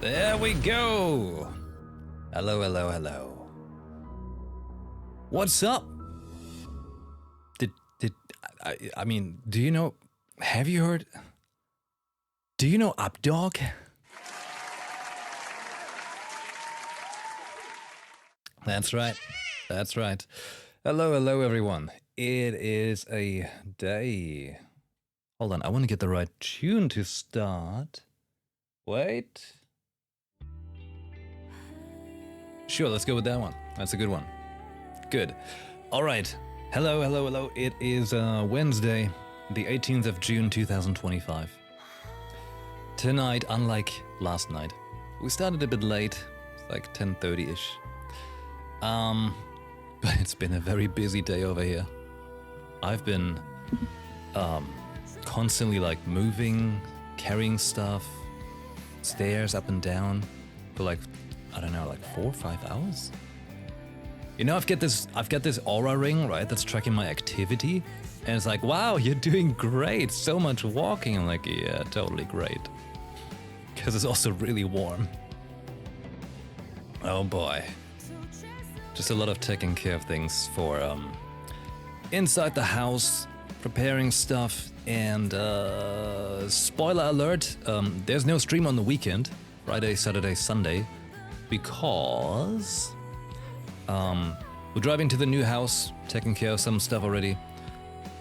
There we go! Hello, hello, hello. What's up? I mean, do you know, have you heard, do you know Updog? That's right, that's right. Hello, hello everyone. It is a day. Hold on, I want to get the right tune to start. Wait. Sure, let's go with that one. That's a good one. Good. All right. Hello, hello, hello. It is Wednesday, the 18th of June, 2025. Tonight, unlike last night, we started a bit late. It's like 10:30-ish. But it's been a very busy day over here. I've been constantly like moving, carrying stuff, stairs up and down for like, I don't know, like 4 or 5 hours. You know, I've got this aura ring, right, that's tracking my activity, and it's like, wow, you're doing great, so much walking. I'm like, yeah, totally great. Because it's also really warm. Oh boy. Just a lot of taking care of things for inside the house, preparing stuff, and spoiler alert, there's no stream on the weekend, Friday, Saturday, Sunday, because we're driving to the new house, taking care of some stuff already.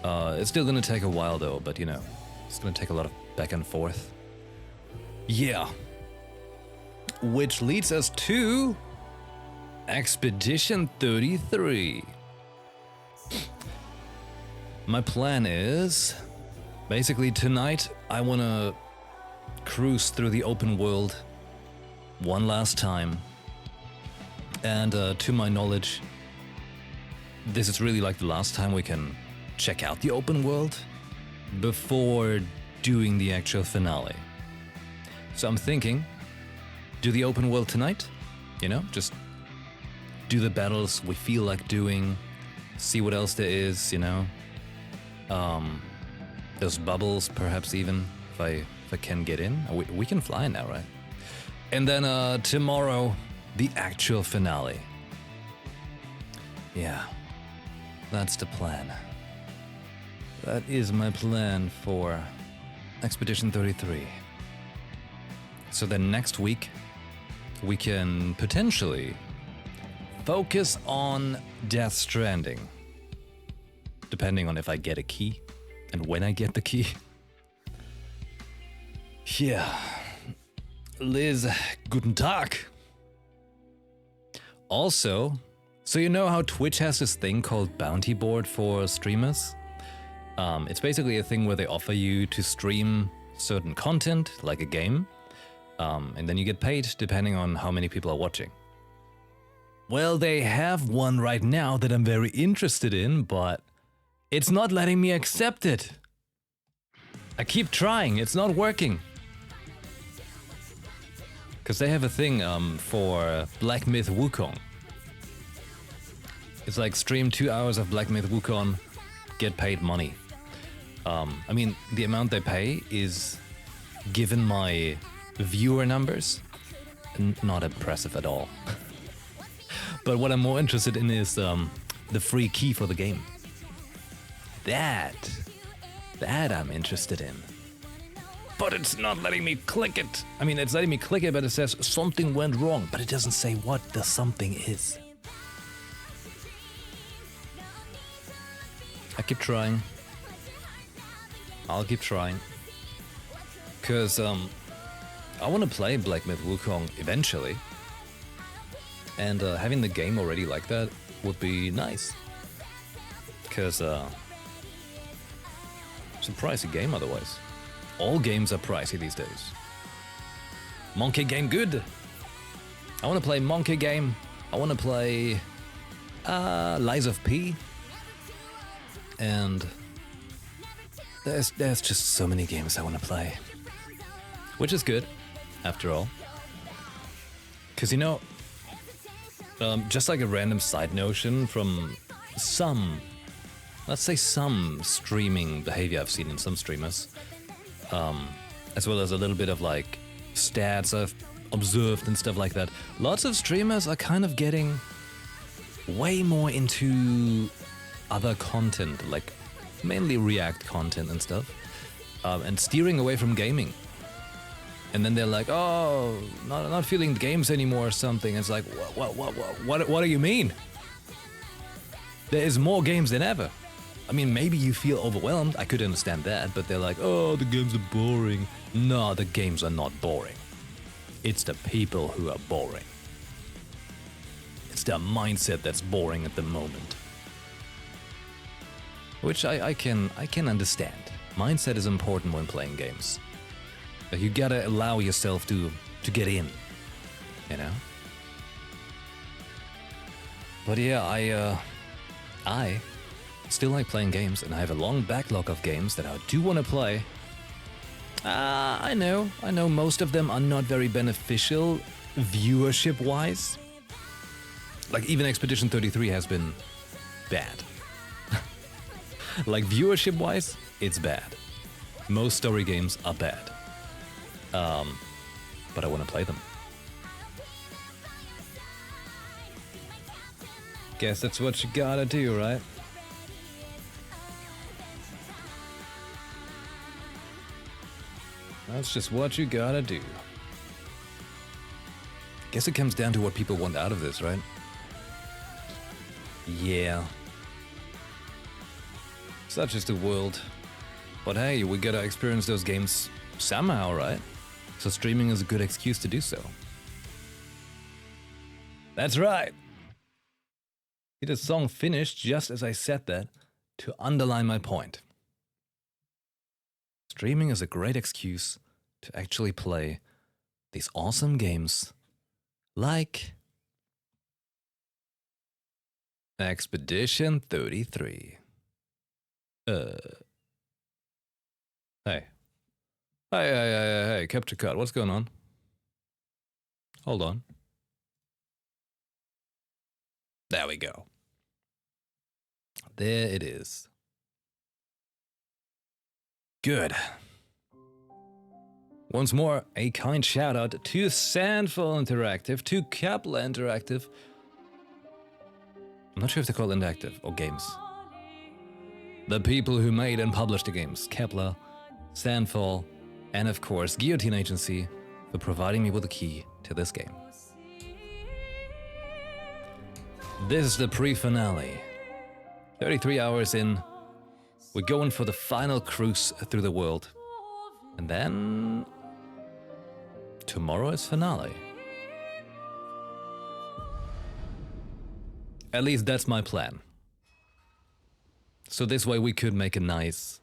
It's still gonna take a while though, but you know, it's gonna take a lot of back and forth. Yeah. Which leads us to Expedition 33. My plan is, basically tonight, I wanna cruise through the open world one last time. And to my knowledge, this is really like the last time we can check out the open world before doing the actual finale. So I'm thinking, do the open world tonight, you know, just do the battles we feel like doing, see what else there is, you know. Those bubbles, perhaps even, if I can get in. We can fly now, right? And then tomorrow, the actual finale. Yeah, that's the plan. That is my plan for Expedition 33. So then next week, we can potentially focus on Death Stranding. Depending on if I get a key and when I get the key. Yeah. Liz, guten Tag. Also, so you know how Twitch has this thing called Bounty Board for streamers? It's basically a thing where they offer you to stream certain content, like a game, and then you get paid depending on how many people are watching. Well, they have one right now that I'm very interested in, but it's not letting me accept it. I keep trying, it's not working. Because they have a thing for Black Myth Wukong. It's like stream 2 hours of Black Myth Wukong, get paid money. I mean, the amount they pay is, given my viewer numbers, not impressive at all. But what I'm more interested in is the free key for the game. That I'm interested in. But it's not letting me click it. I mean, it's letting me click it, but it says something went wrong, but it doesn't say what the something is. I keep trying. I'll keep trying. Because, I want to play Black Myth Wukong eventually. And having the game already like that would be nice. Because, it's a pricey game otherwise. All games are pricey these days. Monkey Game good. I want to play Monkey Game. I want to play Lies of P. And there's just so many games I want to play. Which is good, after all. Because, you know, just like a random side notion from some, let's say some streaming behavior I've seen in some streamers, as well as a little bit of like stats observed and stuff like that. Lots of streamers are kind of getting way more into other content, like mainly React content and stuff, and steering away from gaming. And then they're like, oh, not feeling the games anymore or something. It's like, what do you mean? There is more games than ever. I mean, maybe you feel overwhelmed. I could understand that, but they're like, oh, the games are boring. No, the games are not boring. It's the people who are boring. It's their mindset that's boring at the moment. Which I can understand. Mindset is important when playing games. But you gotta allow yourself to get in, you know? But yeah, I still like playing games, and I have a long backlog of games that I do want to play. I know most of them are not very beneficial viewership-wise. Like, even Expedition 33 has been bad. Like, viewership-wise, it's bad. Most story games are bad. But I want to play them. Guess that's what you gotta do, right? That's just what you gotta do. Guess it comes down to what people want out of this, right? Yeah. Such is the world. But hey, we gotta experience those games somehow, right? So streaming is a good excuse to do so. That's right. See, the song finished just as I said that to underline my point. Streaming is a great excuse to actually play these awesome games like Expedition 33. Hey, Capture Card, what's going on? Hold on. There we go. There it is. Good. Once more, a kind shout out to Sandfall Interactive, to Kepler Interactive. I'm not sure if they're called Interactive or Games. The people who made and published the games, Kepler, Sandfall, and of course Guillotine Agency, for providing me with the key to this game. This is the pre-finale. 33 hours in, we're going for the final cruise through the world. And then tomorrow is finale. At least that's my plan. So this way we could make a nice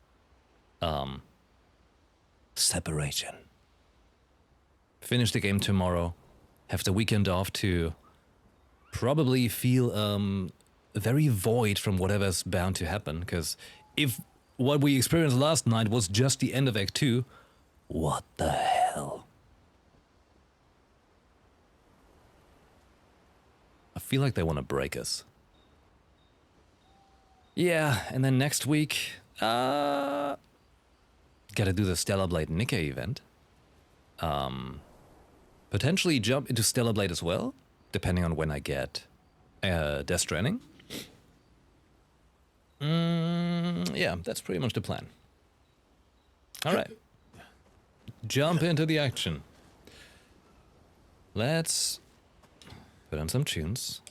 separation. Finish the game tomorrow, have the weekend off to probably feel very void from whatever's bound to happen, because if what we experienced last night was just the end of Act 2, what the hell? I feel like they want to break us. Yeah, and then next week, gotta do the Stellar Blade Nikkei event. Potentially jump into Stellar Blade as well, depending on when I get Death Stranding. Yeah, that's pretty much the plan. Alright. Jump into the action. Let's put on some tunes.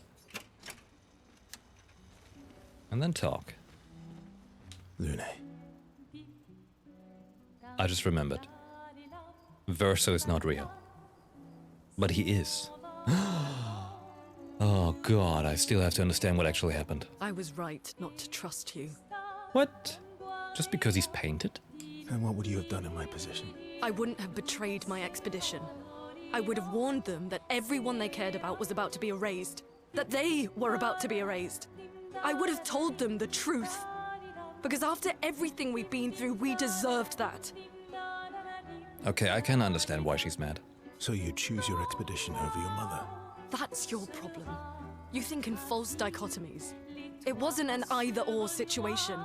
And then talk. Lune. I just remembered. Verso is not real. But he is. Oh god, I still have to understand what actually happened. I was right not to trust you. What? Just because he's painted? And what would you have done in my position? I wouldn't have betrayed my expedition. I would have warned them that everyone they cared about was about to be erased. That they were about to be erased. I would have told them the truth. Because after everything we've been through, we deserved that. Okay, I can understand why she's mad. So you choose your expedition over your mother? That's your problem. You think in false dichotomies. It wasn't an either-or situation.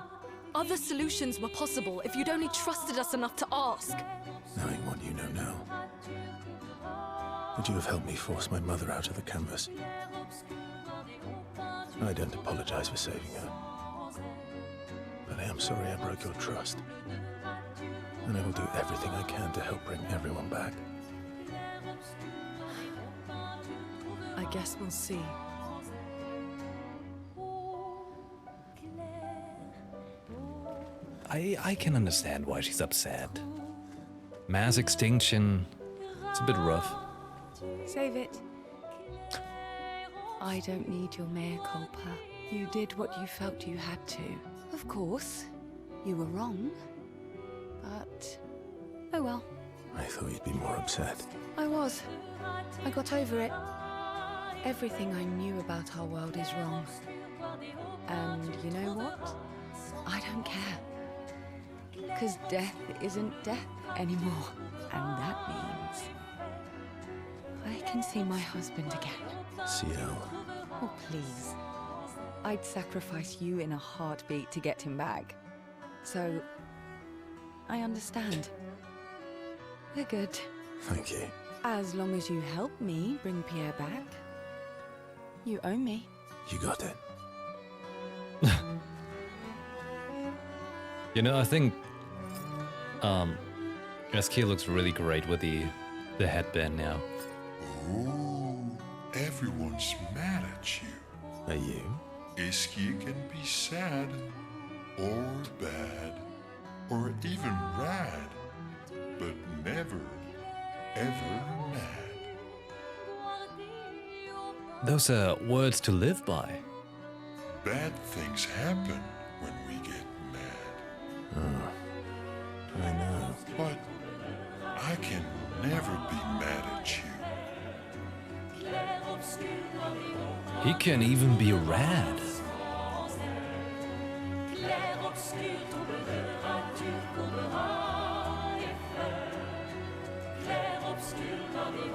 Other solutions were possible if you'd only trusted us enough to ask. Knowing what you know now. Would you have helped me force my mother out of the canvas? I don't apologize for saving her. But I am sorry I broke your trust. And I will do everything I can to help bring everyone back. I guess we'll see. I can understand why she's upset. Mass extinction, it's a bit rough. Save it. I don't need your mea culpa. You did what you felt you had to. Of course, you were wrong. But, oh well. I thought you'd be more upset. I was. I got over it. Everything I knew about our world is wrong. And you know what? I don't care. Because death isn't death anymore. And that means I can see my husband again. CL. Oh, please. I'd sacrifice you in a heartbeat to get him back. So, I understand. We're good. Thank you. As long as you help me bring Pierre back. You owe me. You got it. You know, I think SK looks really great with the headband now. Oh, everyone's mad at you. Are you? Ischia can be sad, or bad, or even rad, but never, ever mad. Those are words to live by. Bad things happen when we get mad. I know. But I can never be mad at you. He can even be rad.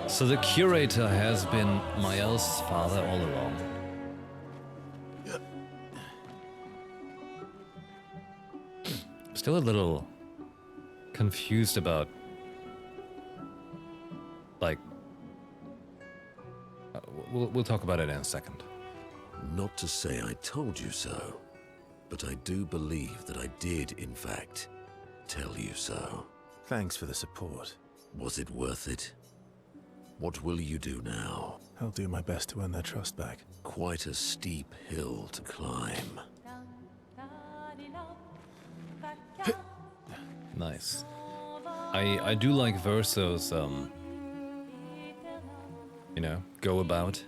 So the curator has been Mael's father all along. Still a little confused about, like, we'll talk about it in a second. Not to say I told you so, but I do believe that I did, in fact, tell you so. Thanks for the support. Was it worth it? What will you do now? I'll do my best to earn their trust back. Quite a steep hill to climb. Nice. I do like Verso's, you know, go about.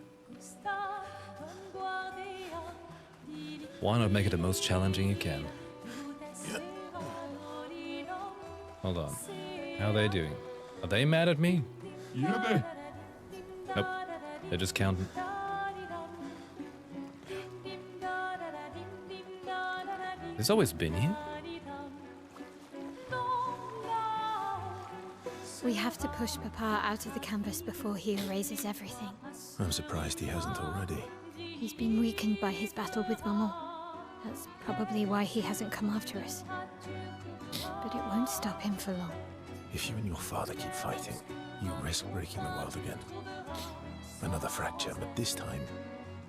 Why not make it the most challenging you can? Hold on. How are they doing? Are they mad at me? Yeah, they. Nope. They're just counting. It's always been here. We have to push Papa out of the canvas before he erases everything. I'm surprised he hasn't already. He's been weakened by his battle with Maman. That's probably why he hasn't come after us. But it won't stop him for long. If you and your father keep fighting, you risk breaking the world again. Another fracture, but this time,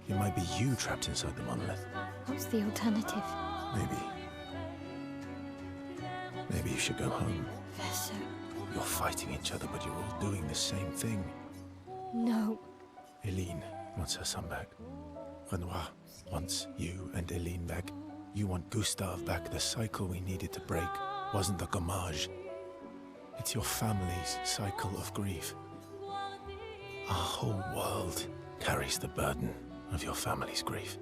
it might be you trapped inside the monolith. What's the alternative? Maybe you should go home. Verso. You're fighting each other, but you're all doing the same thing. No. Eileen wants her son back. Renoir wants you and Eileen back. You want Gustave back. The cycle we needed to break wasn't the gommage. It's your family's cycle of grief. Our whole world carries the burden of your family's grief.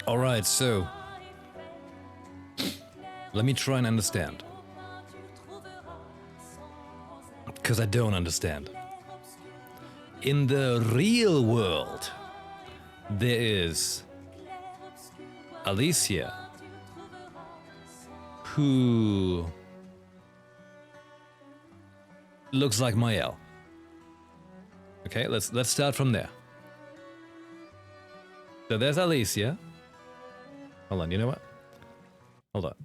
Alright, so let me try and understand. Because I don't understand. In the real world, there is Alicia, who looks like Mael. Okay, let's start from there. So there's Alicia. Hold on, you know what? Hold on.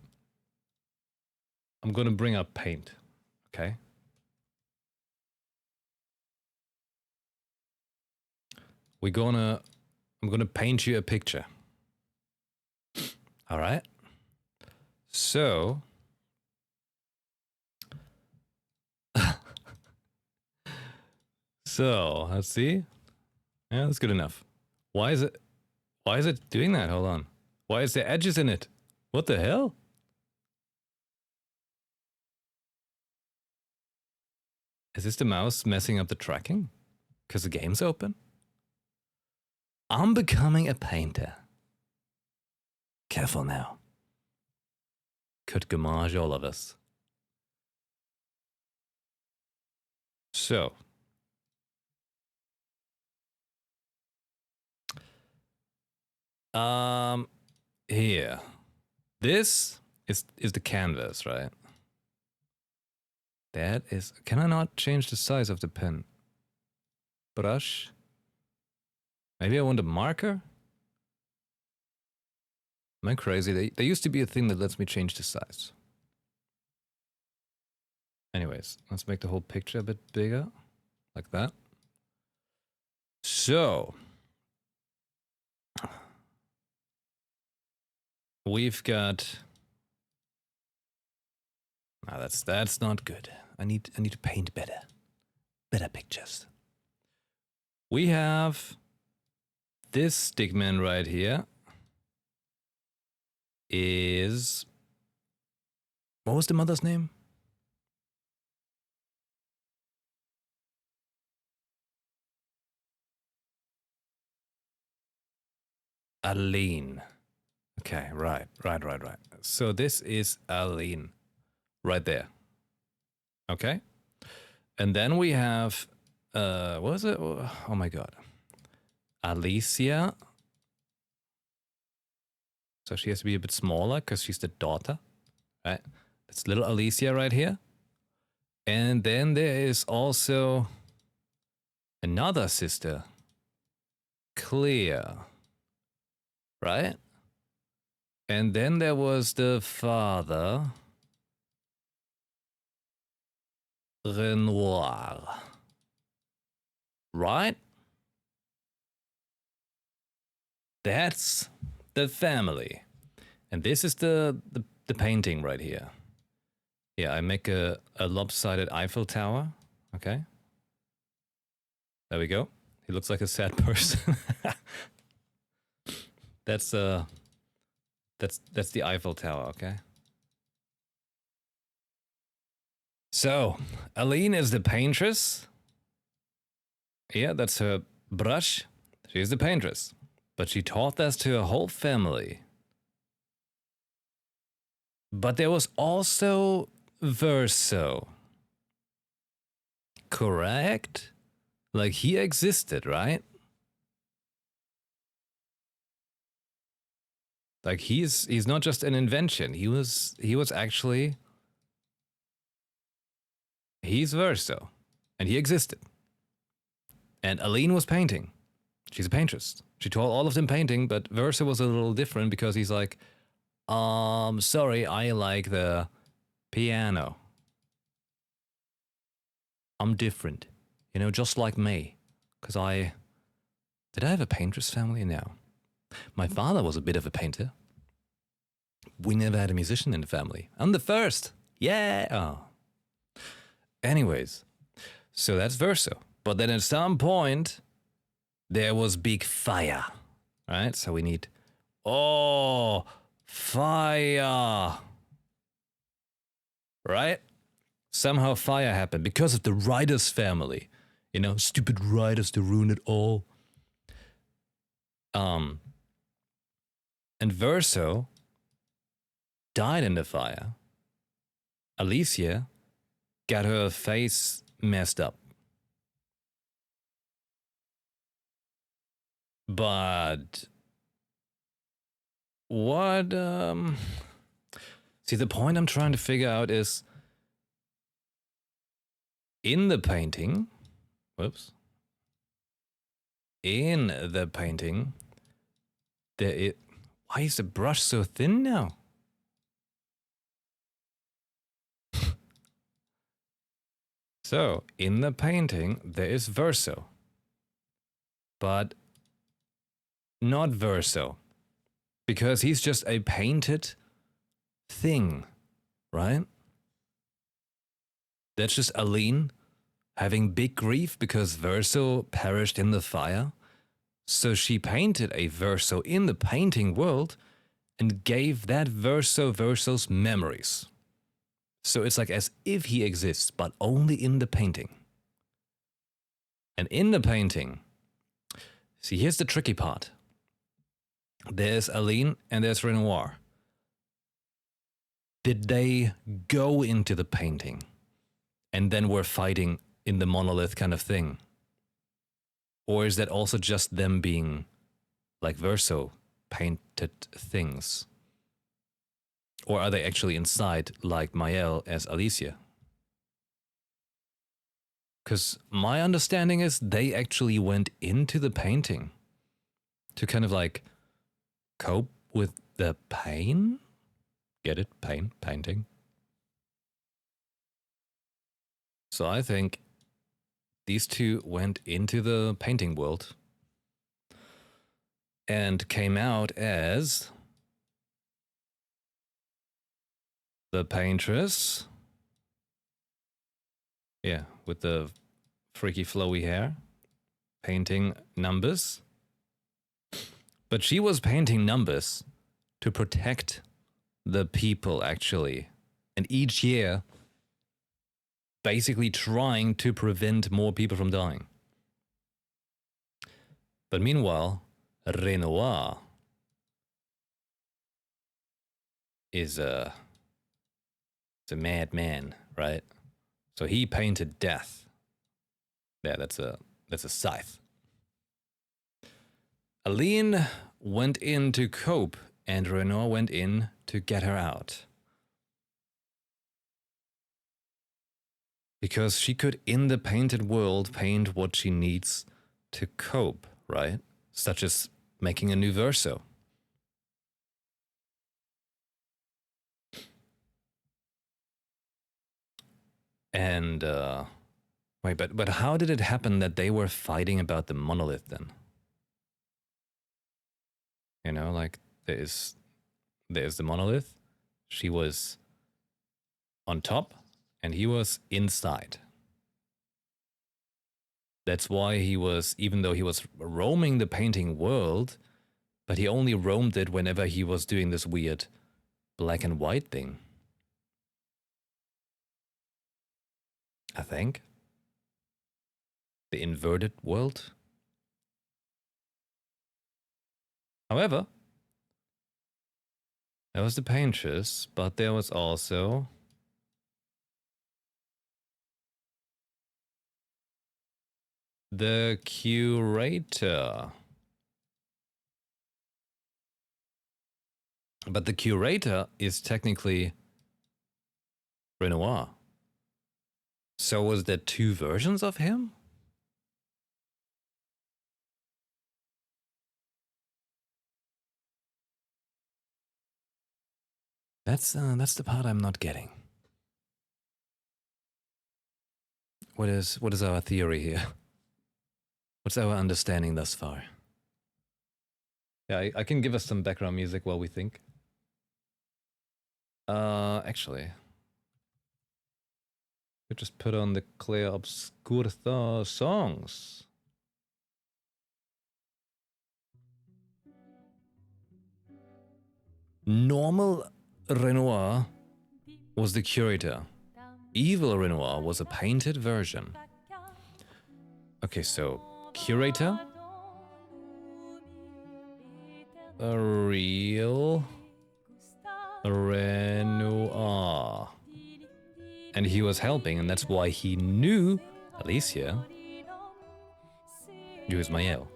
I'm gonna bring up paint, okay? I'm gonna paint you a picture. All right. So, let's see. Yeah, that's good enough. Why is it doing that? Hold on. Why is there edges in it? What the hell? Is this the mouse messing up the tracking? Because the game's open? I'm becoming a painter. Careful now. Could gamage all of us. So. Here. This is the canvas, right? That is... Can I not change the size of the pen? Brush? Maybe I want a marker? Am I crazy? There used to be a thing that lets me change the size. Anyways, let's make the whole picture a bit bigger. Like that. So... We've got... No, that's not good. I need to paint better. Better pictures. We have this stickman right here. Is... What was the mother's name? Aline. Okay, right. So this is Aline. Right there. Okay? And then we have... what was it? Oh my god. Alicia. So she has to be a bit smaller because she's the daughter. Right? It's little Alicia right here. And then there is also another sister. Clair. Right? And then there was the father. Renoir. Right? That's the family. And this is the painting right here. Yeah, I make a lopsided Eiffel Tower. Okay. There we go. He looks like a sad person. That's the Eiffel Tower, okay? So, Aline is the paintress. Yeah, that's her brush. She's the paintress. But she taught this to her whole family. But there was also Verso. Correct? Like, he existed, right? Like, he's not just an invention. He was actually... He's Verso. And he existed. And Aline was painting. She's a paintress. She taught all of them painting, but Verso was a little different because he's like, sorry, I like the piano. I'm different. You know, just like me. Because Did I have a paintress family? No. My father was a bit of a painter. We never had a musician in the family. I'm the first. Yeah. Oh. Anyways, so that's Verso. But then at some point, there was big fire. Right? So we need... Oh, fire. Right? Somehow fire happened because of the writers' family. You know, stupid writers to ruin it all. And Verso died in the fire. Alicia got her face messed up. But what see, the point I'm trying to figure out is in the painting, in the painting, why is the brush so thin now? So, in the painting, there is Verso. But not Verso. Because he's just a painted thing, right? That's just Aline having big grief because Verso perished in the fire. So she painted a Verso in the painting world and gave that Verso Verso's memories. So it's like as if he exists, but only in the painting. And in the painting, see, here's the tricky part. There's Aline and there's Renoir. Did they go into the painting and then were fighting in the monolith kind of thing? Or is that also just them being like Verso painted things? Or are they actually inside like Mael as Alicia? Because my understanding is they actually went into the painting to kind of like cope with the pain? Get it? Pain? Painting? So I think these two went into the painting world and came out as the paintress. Yeah, with the freaky flowy hair. Painting numbers. But she was painting numbers to protect the people, actually. And each year, basically trying to prevent more people from dying. But meanwhile, Renoir is a madman, right? So he painted death. Yeah, that's a scythe. Aline went in to cope, and Renoir went in to get her out. Because she could, in the painted world, paint what she needs to cope, right? Such as making a new Verso. And, wait, but how did it happen that they were fighting about the monolith then? You know, like, there's the monolith. She was on top, and he was inside. That's why he was, even though he was roaming the painting world, but he only roamed it whenever he was doing this weird black and white thing. I think. The inverted world. However, there was the paintress, but there was also the curator. But the curator is technically Renoir. So was there two versions of him? That's the part I'm not getting. What is our theory here? What's our understanding thus far? Yeah, I can give us some background music while we think. Actually, we just put on the Clair Obscur songs. Normal Renoir was the curator. Evil Renoir was a painted version. Okay, so curator, a real Renoir. And he was helping, and that's why he knew Alicia. He was Mael.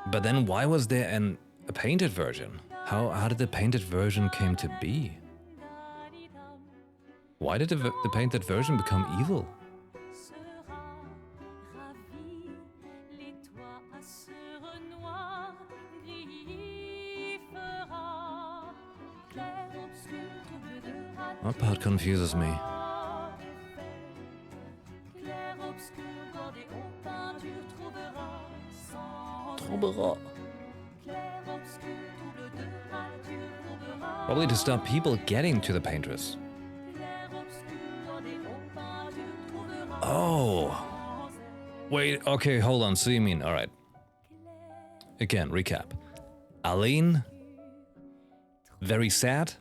But then why was there a painted version? How did the painted version came to be? Why did the painted version become evil? That part confuses me. Probably to stop people getting to the paintress. Oh. Wait, okay, hold on. So you mean, alright. Again, recap. Aline, very sad,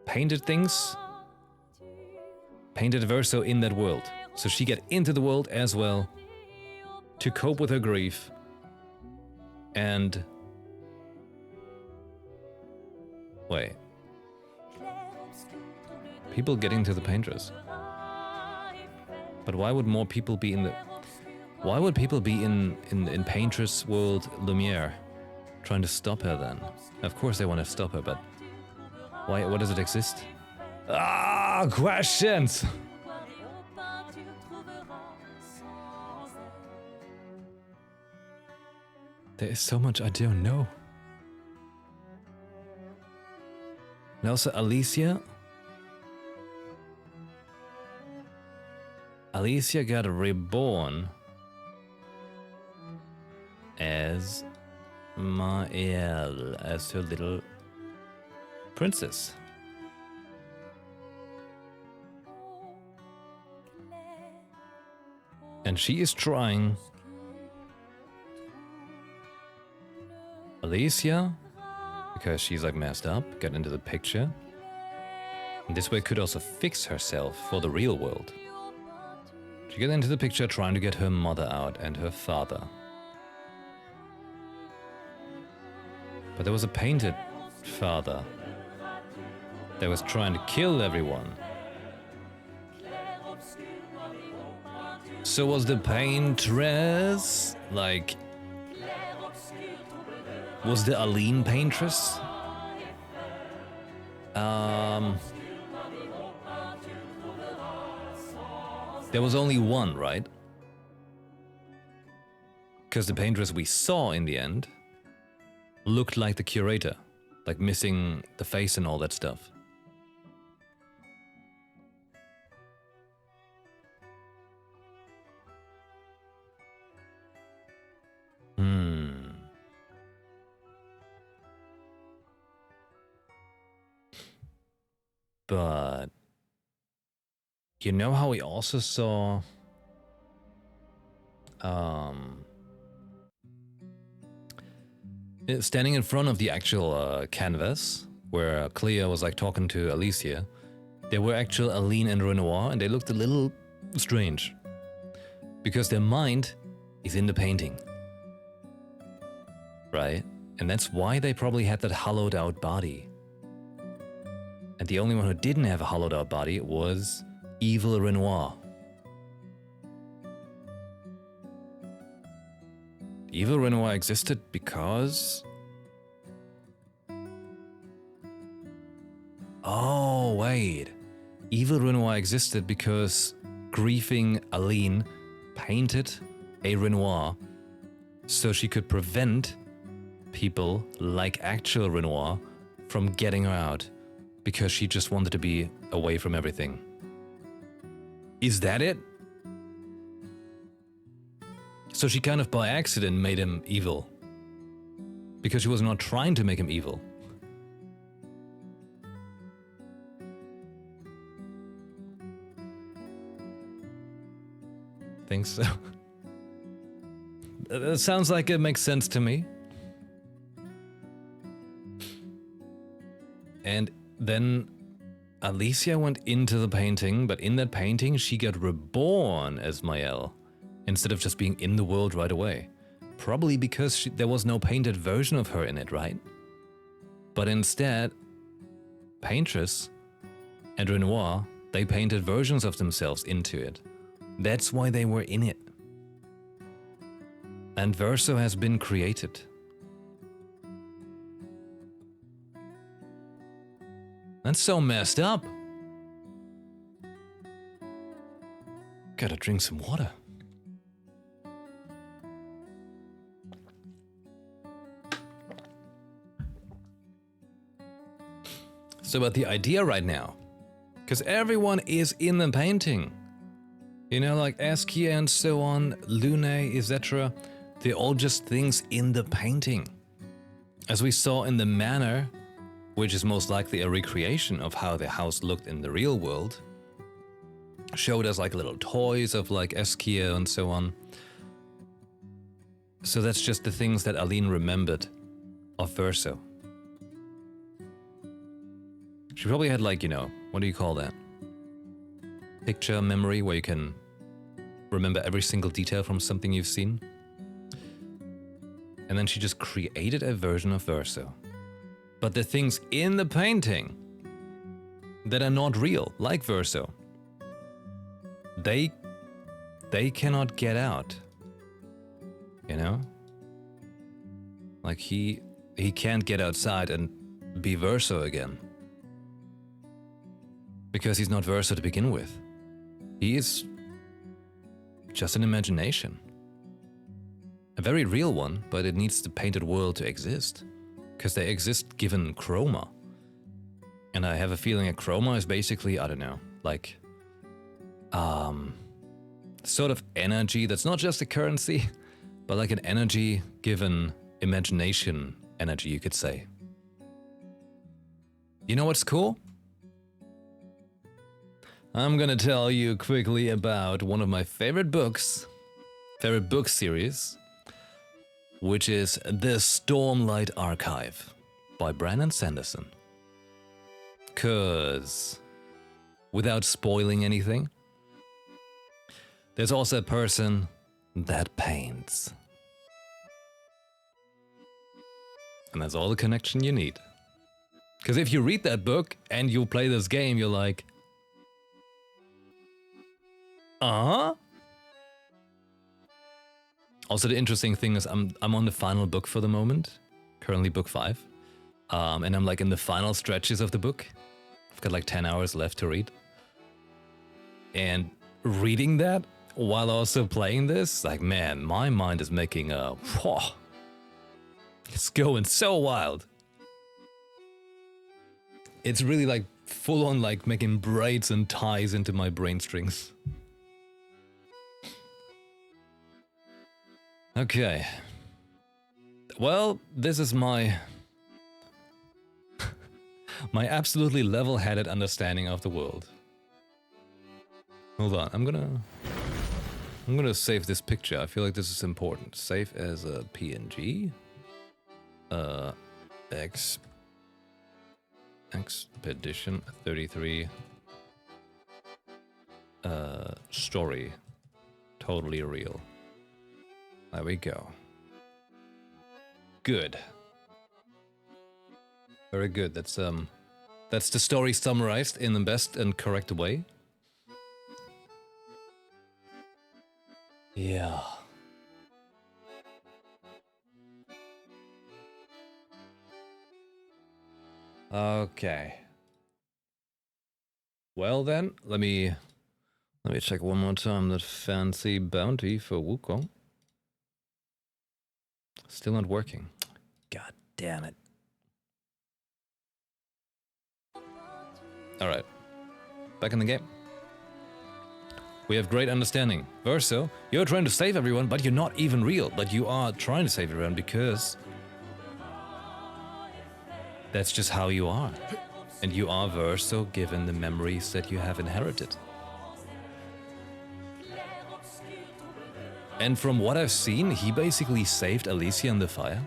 painted things, painted Verso in that world. So she get into the world as well to cope with her grief and... Wait. People getting to the paintress. But why would more people be in the... Why would people be in Paintress World Lumiere trying to stop her then? Of course they want to stop her, but... Why? What does it exist? Ah, questions! There is so much I don't know. And also Alicia... Alicia got reborn as Mael, as her little princess. And she is trying... Alicia, because she's like messed up, got into the picture. And this way could also fix herself for the real world. She got into the picture trying to get her mother out and her father. But there was a painted father that was trying to kill everyone. So was the paintress, like... Was the Aline paintress? There was only one, right? Because the paintress we saw in the end looked like the curator, like missing the face and all that stuff. But you know how we also saw standing in front of the actual canvas where Clea was like talking to Alicia, there were actual Aline and Renoir, and they looked a little strange because their mind is in the painting, right? And that's why they probably had that hollowed out body. And the only one who didn't have a hollowed out body was Evil Renoir. Evil Renoir existed because... Oh, wait. Evil Renoir existed because grieving Aline painted a Renoir so she could prevent people like actual Renoir from getting her out. Because she just wanted to be away from everything. Is that it? So she kind of by accident made him evil. Because she was not trying to make him evil. Think so? That sounds like it makes sense to me. And then Alicia went into the painting, but in that painting she got reborn as Mael, instead of just being in the world right away. Probably because there was no painted version of her in it, right? But instead, Paintress and Renoir, they painted versions of themselves into it. That's why they were in it. And Verso has been created. That's so messed up. Gotta drink some water. So about the idea right now, because everyone is in the painting. You know, like Askia and so on, Lune, etc. They're all just things in the painting. As we saw in the manor, which is most likely a recreation of how the house looked in the real world, showed us like little toys of like Askia and so on. So that's just the things that Aline remembered of Verso. She probably had like, you know, what do you call that? Picture memory, where you can remember every single detail from something you've seen. And then she just created a version of Verso. But the things in the painting that are not real, like Verso, they cannot get out. You know? Like he can't get outside and be Verso again. Because he's not Verso to begin with. He is just an imagination. A very real one, but it needs the painted world to exist. Because they exist given chroma. And I have a feeling a chroma is basically, I don't know, like sort of energy that's not just a currency, but like an energy given imagination energy, you could say. You know what's cool? I'm gonna tell you quickly about one of my favorite book series, which is The Stormlight Archive by Brandon Sanderson. 'Cause, without spoiling anything, there's also a person that paints. And that's all the connection you need. Because if you read that book and you play this game, you're like, Also, the interesting thing is I'm on the final book for the moment, currently book 5, and I'm like in the final stretches of the book. I've got like 10 hours left to read. And reading that while also playing this, like, man, my mind is making a, it's going so wild. It's really like full on like making braids and ties into my brain strings. Okay. Well, this is my absolutely level-headed understanding of the world. Hold on, I'm gonna save this picture. I feel like this is important. Save as a PNG. Expedition 33. Story. Totally real. There we go. Good. Very good. That's the story summarized in the best and correct way. Yeah. Okay. Well then, let me check one more time that fancy bounty for Wukong. Still not working. God damn it. Alright. Back in the game. We have great understanding. Verso, you're trying to save everyone, but you're not even real. But you are trying to save everyone because that's just how you are. And you are Verso given the memories that you have inherited. And from what I've seen, he basically saved Alicia in the fire.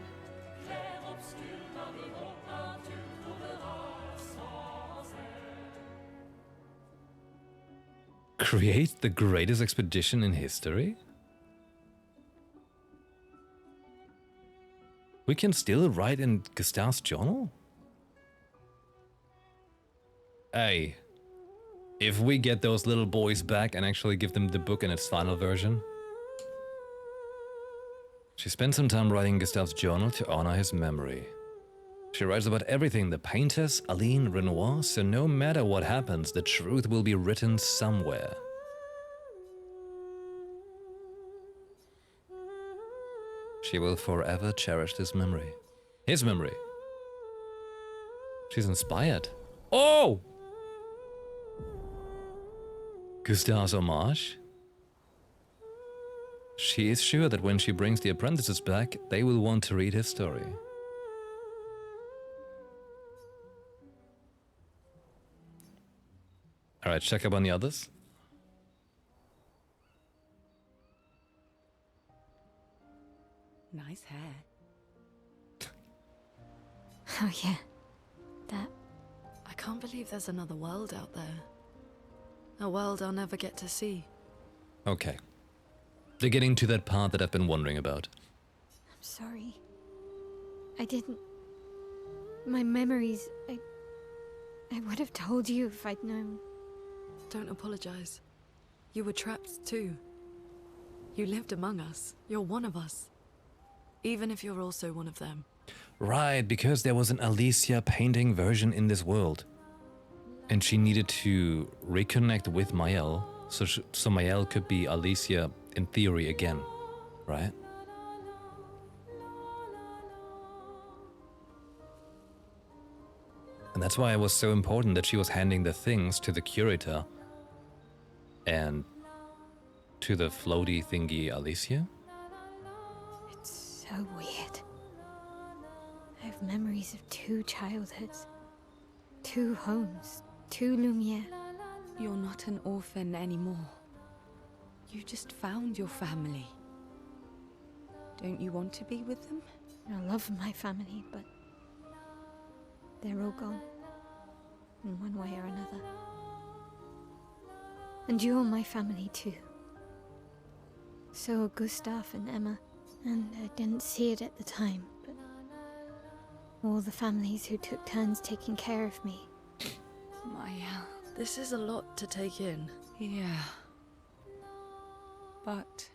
Create the greatest expedition in history? We can still write in Gustav's journal? Hey, if we get those little boys back and actually give them the book in its final version. She spent some time writing Gustav's journal to honor his memory. She writes about everything, the painters, Aline, Renoir, so no matter what happens, the truth will be written somewhere. She will forever cherish this memory. His memory. She's inspired. Oh! Gustav's homage? She is sure that when she brings the apprentices back, they will want to read his story. Alright, check up on the others. Nice hair. Oh, yeah. That. I can't believe there's another world out there. A world I'll never get to see. Okay. They're getting to that part that I've been wondering about. I'm sorry. I didn't. My memories. I would have told you if I'd known. Don't apologize. You were trapped too. You lived among us. You're one of us. Even if you're also one of them. Right, because there was an Alicia painting version in this world. And she needed to reconnect with Mael, so Mael could be Alicia in theory again, right? And that's why it was so important that she was handing the things to the curator and to the floaty thingy Alicia. It's so weird. I have memories of 2 childhoods, 2 homes, 2 Lumiere. You're not an orphan anymore. You just found your family. Don't you want to be with them? I love my family, but they're all gone. In one way or another. And you're my family too. So are Gustav and Emma. And I didn't see it at the time, but all the families who took turns taking care of me. Maya. This is a lot to take in. Yeah. But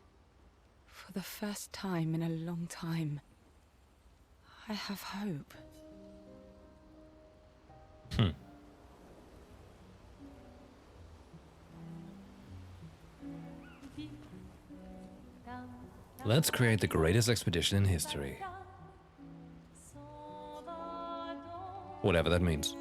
for the first time in a long time, I have hope. Let's create the greatest expedition in history. Whatever that means.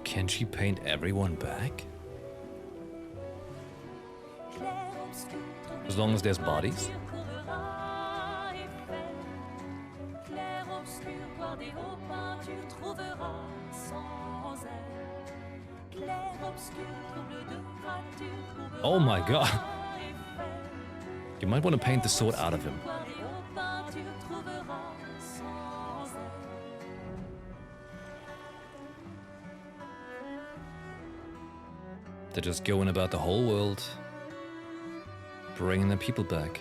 Can she paint everyone back? As long as there's bodies? Oh my god. You might want to paint the sword out of him. They're just going about the whole world, bringing the people back.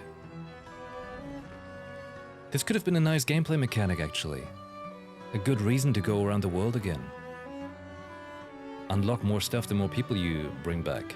This could have been a nice gameplay mechanic, actually. A good reason to go around the world again. Unlock more stuff the more people you bring back.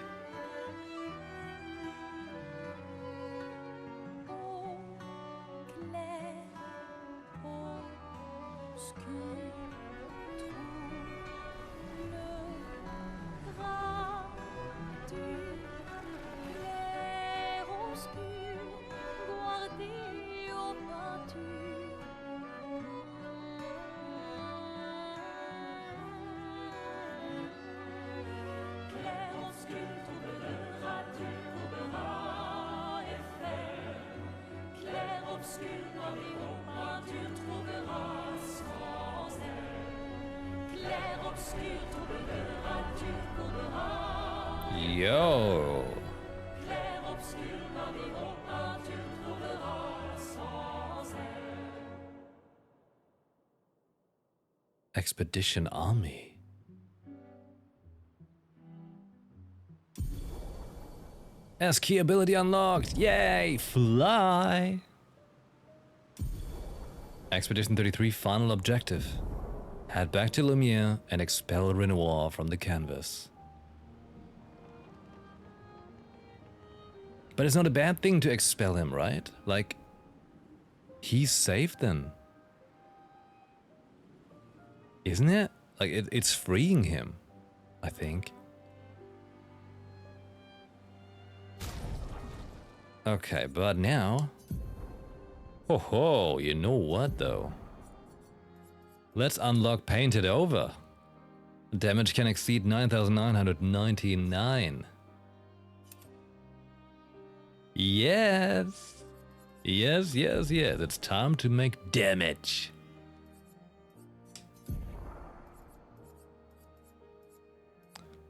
Yo! Expedition Army. S key ability unlocked! Yay! Fly! Expedition 33 final objective. Head back to Lumiere and expel Renoir from the canvas. But it's not a bad thing to expel him, right? Like, he's safe then. Isn't it? Like, it's freeing him, I think. Okay, but now... Ho ho, you know what though? Let's unlock Painted Over. Damage can exceed 9,999. Yes! Yes, yes, yes, it's time to make damage.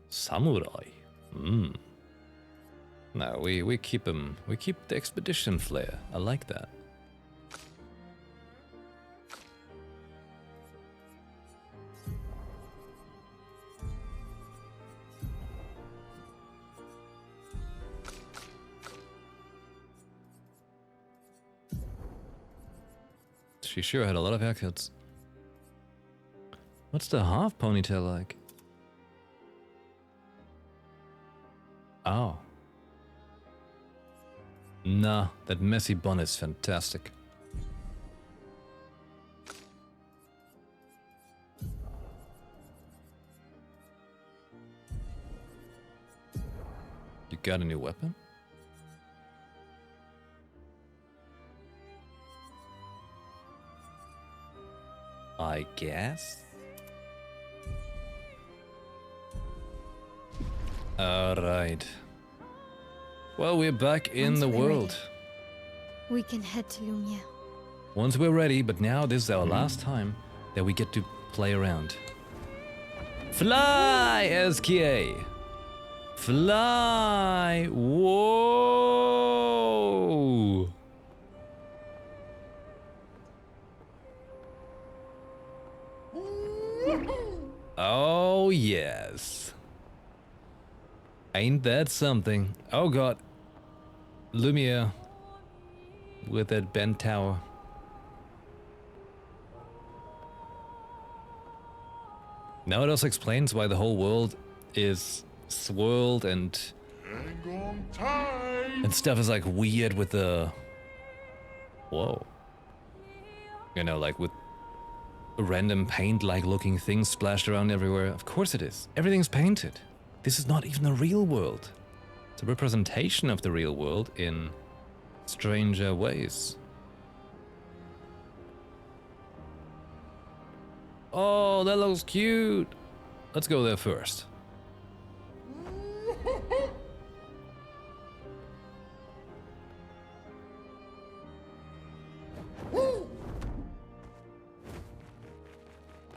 Samurai. No, we keep him. We keep the expedition flair. I like that. She sure had a lot of haircuts. What's the half ponytail like? Oh. Nah, that messy bun is fantastic. You got a new weapon? I guess. Alright. Well, we're back in the world. We can head to Lumia. Once we're ready, but now this is our last time that we get to play around. Fly, SKA! Fly! Whoa! Oh, yes. Ain't that something? Oh, God. Lumia. With that bent tower. Now it also explains why the whole world is swirled and stuff is like weird with the... Whoa. You know, like with random paint-like looking things splashed around everywhere. Of course it is. Everything's painted. This is not even the real world. It's a representation of the real world in stranger ways. Oh, that looks cute. Let's go there first.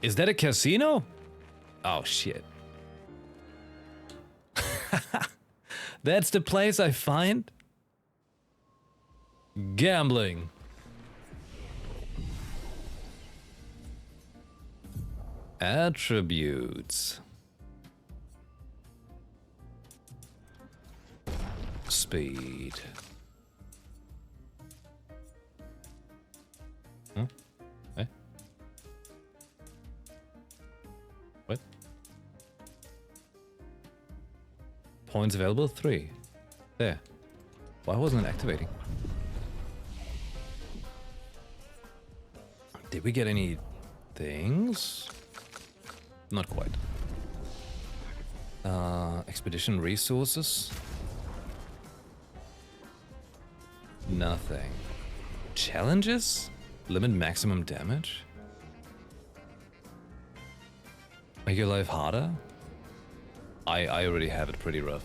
Is that a casino? Oh, shit. That's the place I find? Gambling. Attributes. Speed. Huh? Eh? What? Points available? 3. There. Why wasn't it activating? Did we get any things? Not quite. Expedition resources? Nothing. Challenges? Limit maximum damage? Make your life harder? I already have it pretty rough.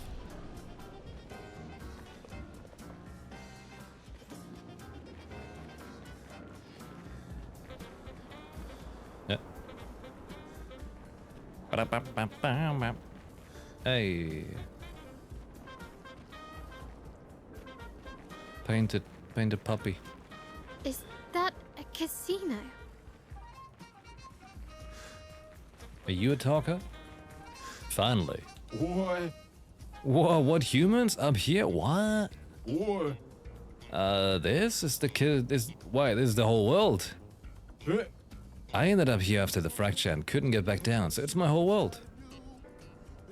Yeah. Hey. Painted puppy. Is that a casino? Are you a talker? Finally. What? Whoa, what, humans up here? What? What? This is the kid. This is the whole world. I ended up here after the fracture and couldn't get back down, so it's my whole world.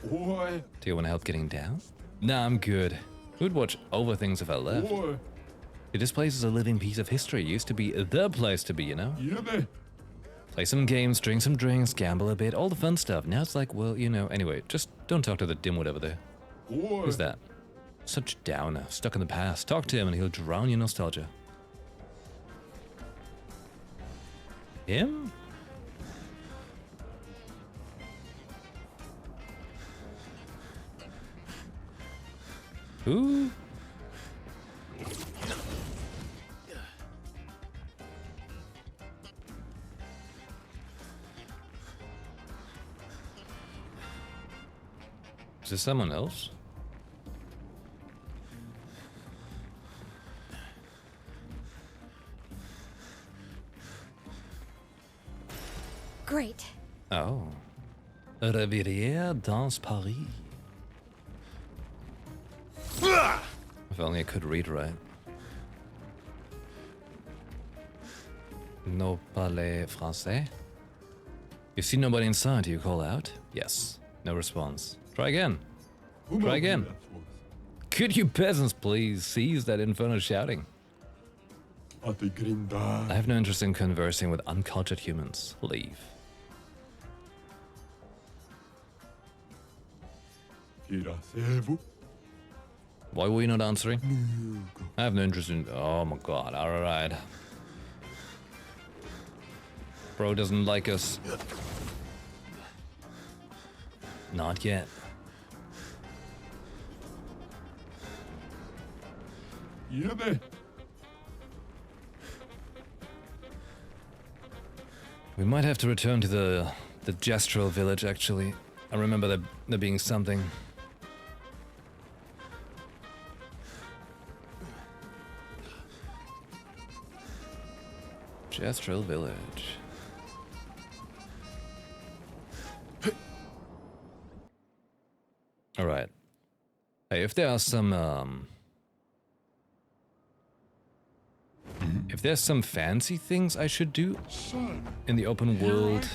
What? Do you want help getting down? Nah, I'm good. Who'd watch over things if I left? What? This place is a living piece of history. It used to be the place to be, you know? Yeah, man. Play some games, drink some drinks, gamble a bit, all the fun stuff. Now it's like, well, you know, anyway, just don't talk to the dimwit over there. Who's that? Such a downer, stuck in the past. Talk to him and he'll drown your nostalgia. Him? Who? Is this someone else? Great. Oh. Rivière dans Paris. If only I could read right. No parlez français? You see nobody inside, you call out? Yes. No response. Try again. Try again. Could you peasants please cease that infernal shouting? I have no interest in conversing with uncultured humans. Leave. Why were you not answering? I have no interest in... Oh my god, alright. Bro doesn't like us. Not yet. We might have to return to the gestural village, actually. I remember there being something. Gestural village. Alright. Hey, if there are some, if there's some fancy things I should do in the open world,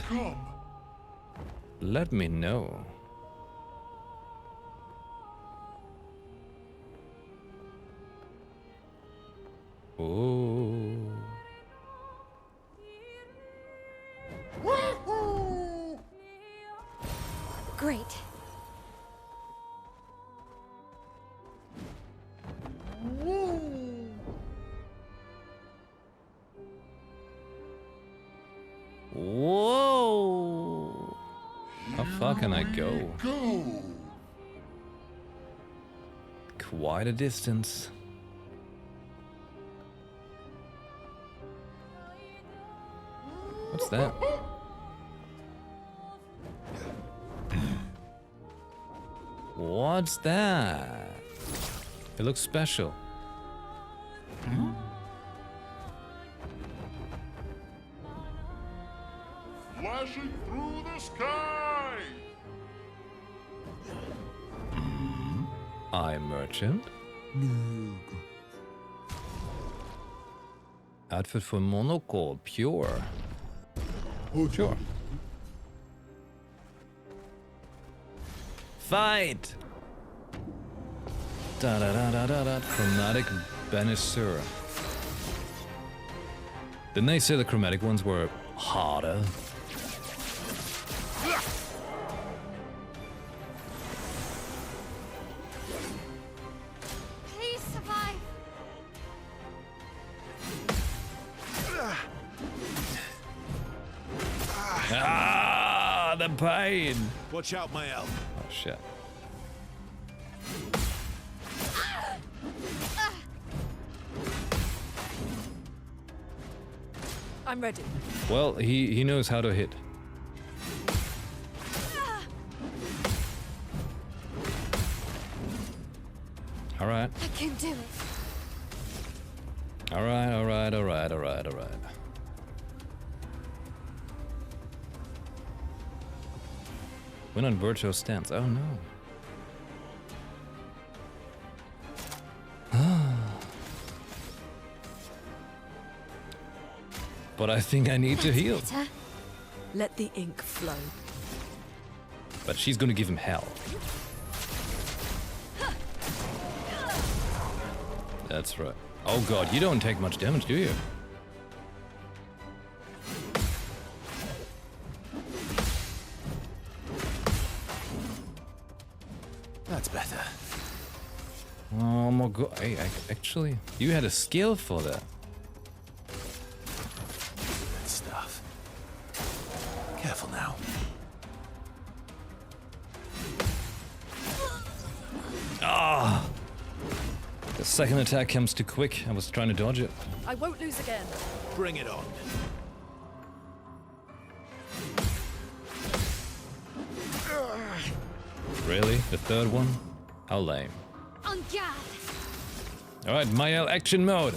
let me know. Oh. Great. Whoa! How far can I go? Quite a distance. What's that? What's that? It looks special. Flashing through the sky! Eye merchant? Outfit for monocle, pure. Sure. Fight! Da da da da da da. Chromatic Banisseur. Didn't they say the chromatic ones were harder? Please survive. Ah, the pain! Watch out, my elf. Oh shit. I'm ready. Well, he knows how to hit. Alright. I can do it. Alright. Win on virtual stance. Oh no. But I think I need to heal. Better. Let the ink flow. But she's gonna give him hell. That's right. Oh god, you don't take much damage, do you? more go. Hey, actually, you had a skill for that. That stuff. Careful now. Ah! The second attack comes too quick. I was trying to dodge it. I won't lose again. Bring it on. Really? The third one? How lame. On guard! Alright, Mael action mode.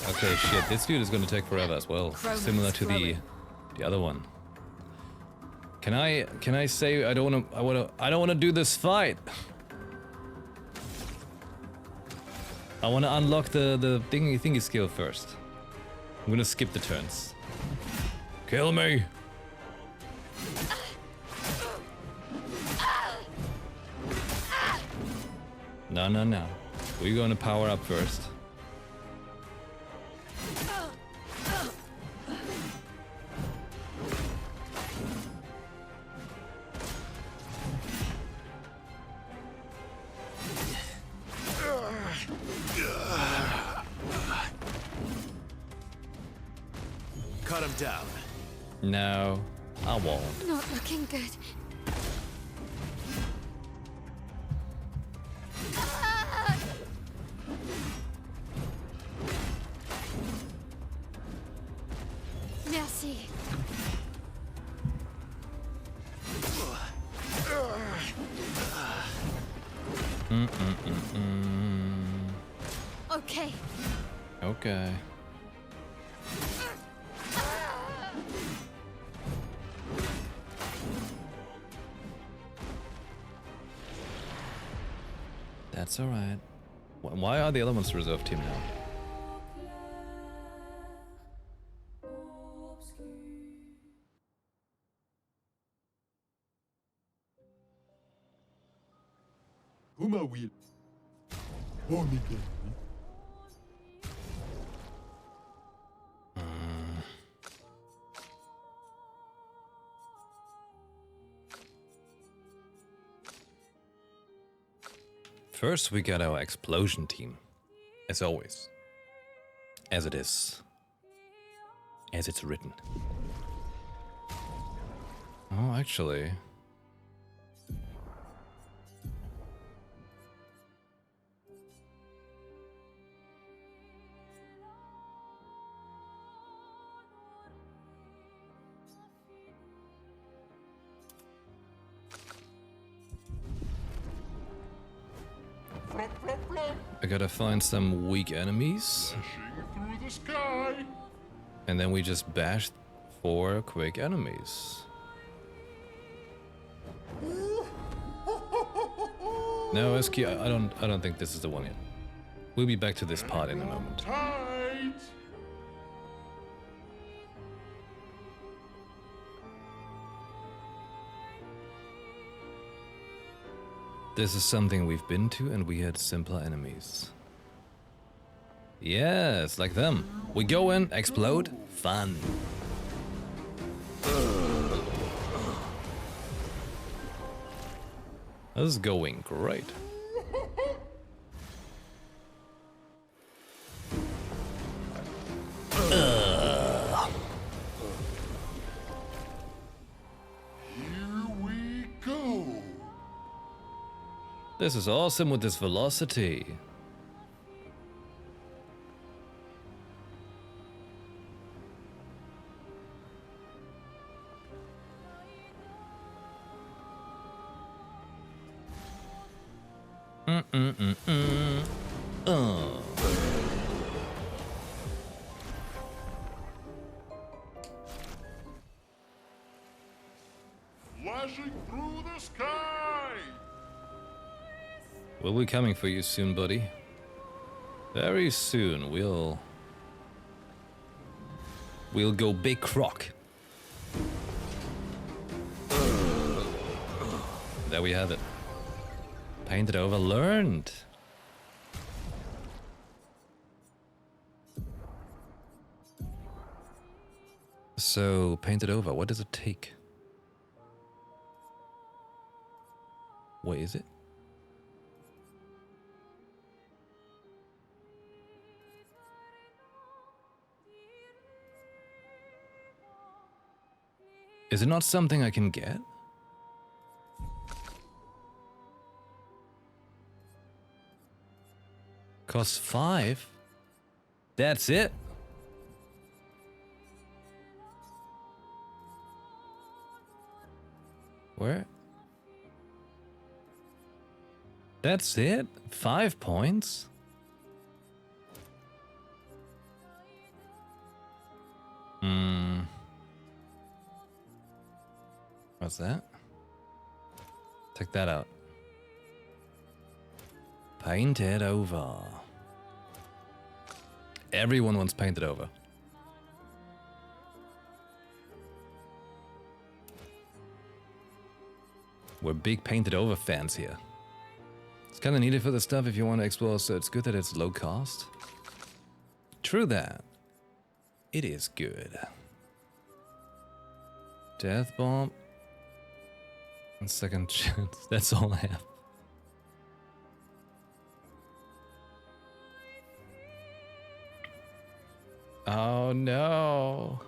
Okay, shit, this dude is gonna take forever as well. Chronos Similar to the other one. Can I say I don't wanna do this fight? I wanna unlock the thingy skill first. I'm gonna skip the turns. Kill me! No. We're gonna power up first. Cut him down. No, I won't. Not looking good. Merci. Okay. Okay. That's alright. Why are the other ones reserve team now? Uma will. Oh, Miguel. First, we got our explosion team. As always. As it is. As it's written. Oh, actually. I gotta find some weak enemies. Through the sky. And then we just bash 4 quick enemies. No, SQ, I don't think this is the one yet. We'll be back to this part in a moment. Tight. This is something we've been to and we had simpler enemies. Yes, like them. We go in, explode, fun. This is going great. Here we go. This is awesome with this velocity. Flashing through the sky. We'll be coming for you soon, buddy. Very soon, we'll go big croc. There we have it. Painted over, learned. So, painted over, what does it take? Wait, is it? Is it not something I can get? Costs 5? That's it? Where? That's it? 5 points? What's that? Take that out. Painted over. Everyone wants painted over. We're big painted over fans here. It's kind of needed for the stuff if you want to explore, so it's good that it's low cost. True that. It is good. Death bomb. And second chance. That's all I have. Oh no.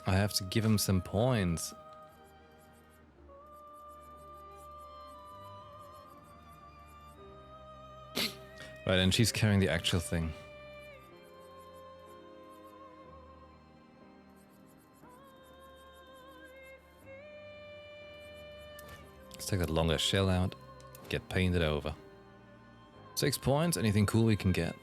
I have to give him some points. Right, and she's carrying the actual thing. Let's take that longer shell out. Get painted over. 6 points. Anything cool we can get?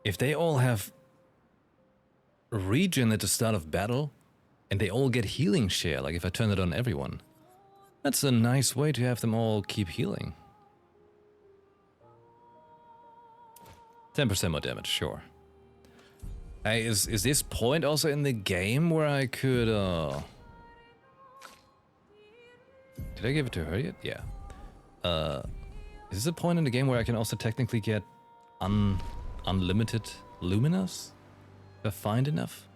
If they all have regen at the start of battle, and they all get healing share, like if I turn it on everyone, that's a nice way to have them all keep healing. 10% more damage, sure. Hey, is this point also in the game where I could, Did I give it to her yet? Yeah. Is this a point in the game where I can also technically get unlimited luminous? If I find enough?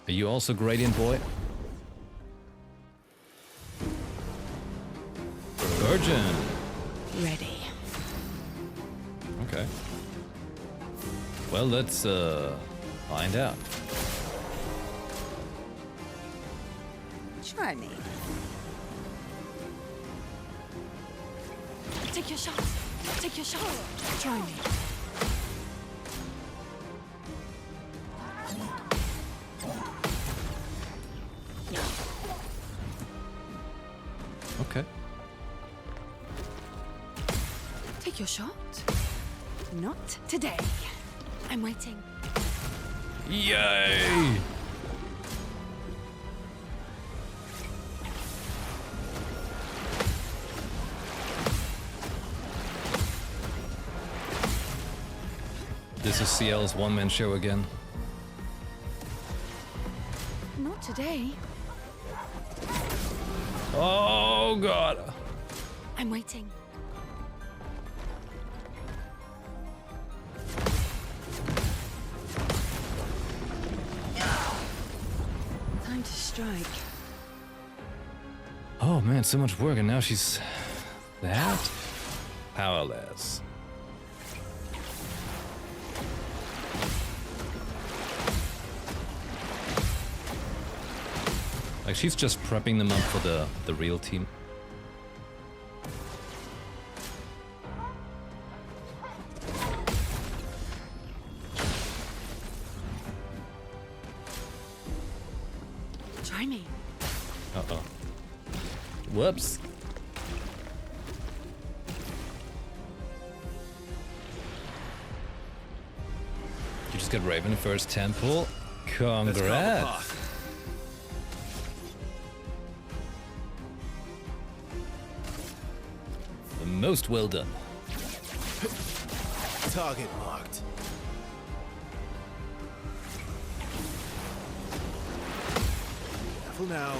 Are you also gradient boy? Virgin. Ready. Okay. Well, let's find out. Try me. Take your shot. Take your shot. Try me. Okay. Take your shot. Not today. I'm waiting. Yay! This is CL's one-man show again. Not today. Oh god! I'm waiting. Time to strike. Oh man, so much work, and now she's that powerless. Like she's just prepping them up for the real team. Try me. Uh-oh. Whoops. You just got Raven first temple. Congrats. Most well done. Target marked. Careful now.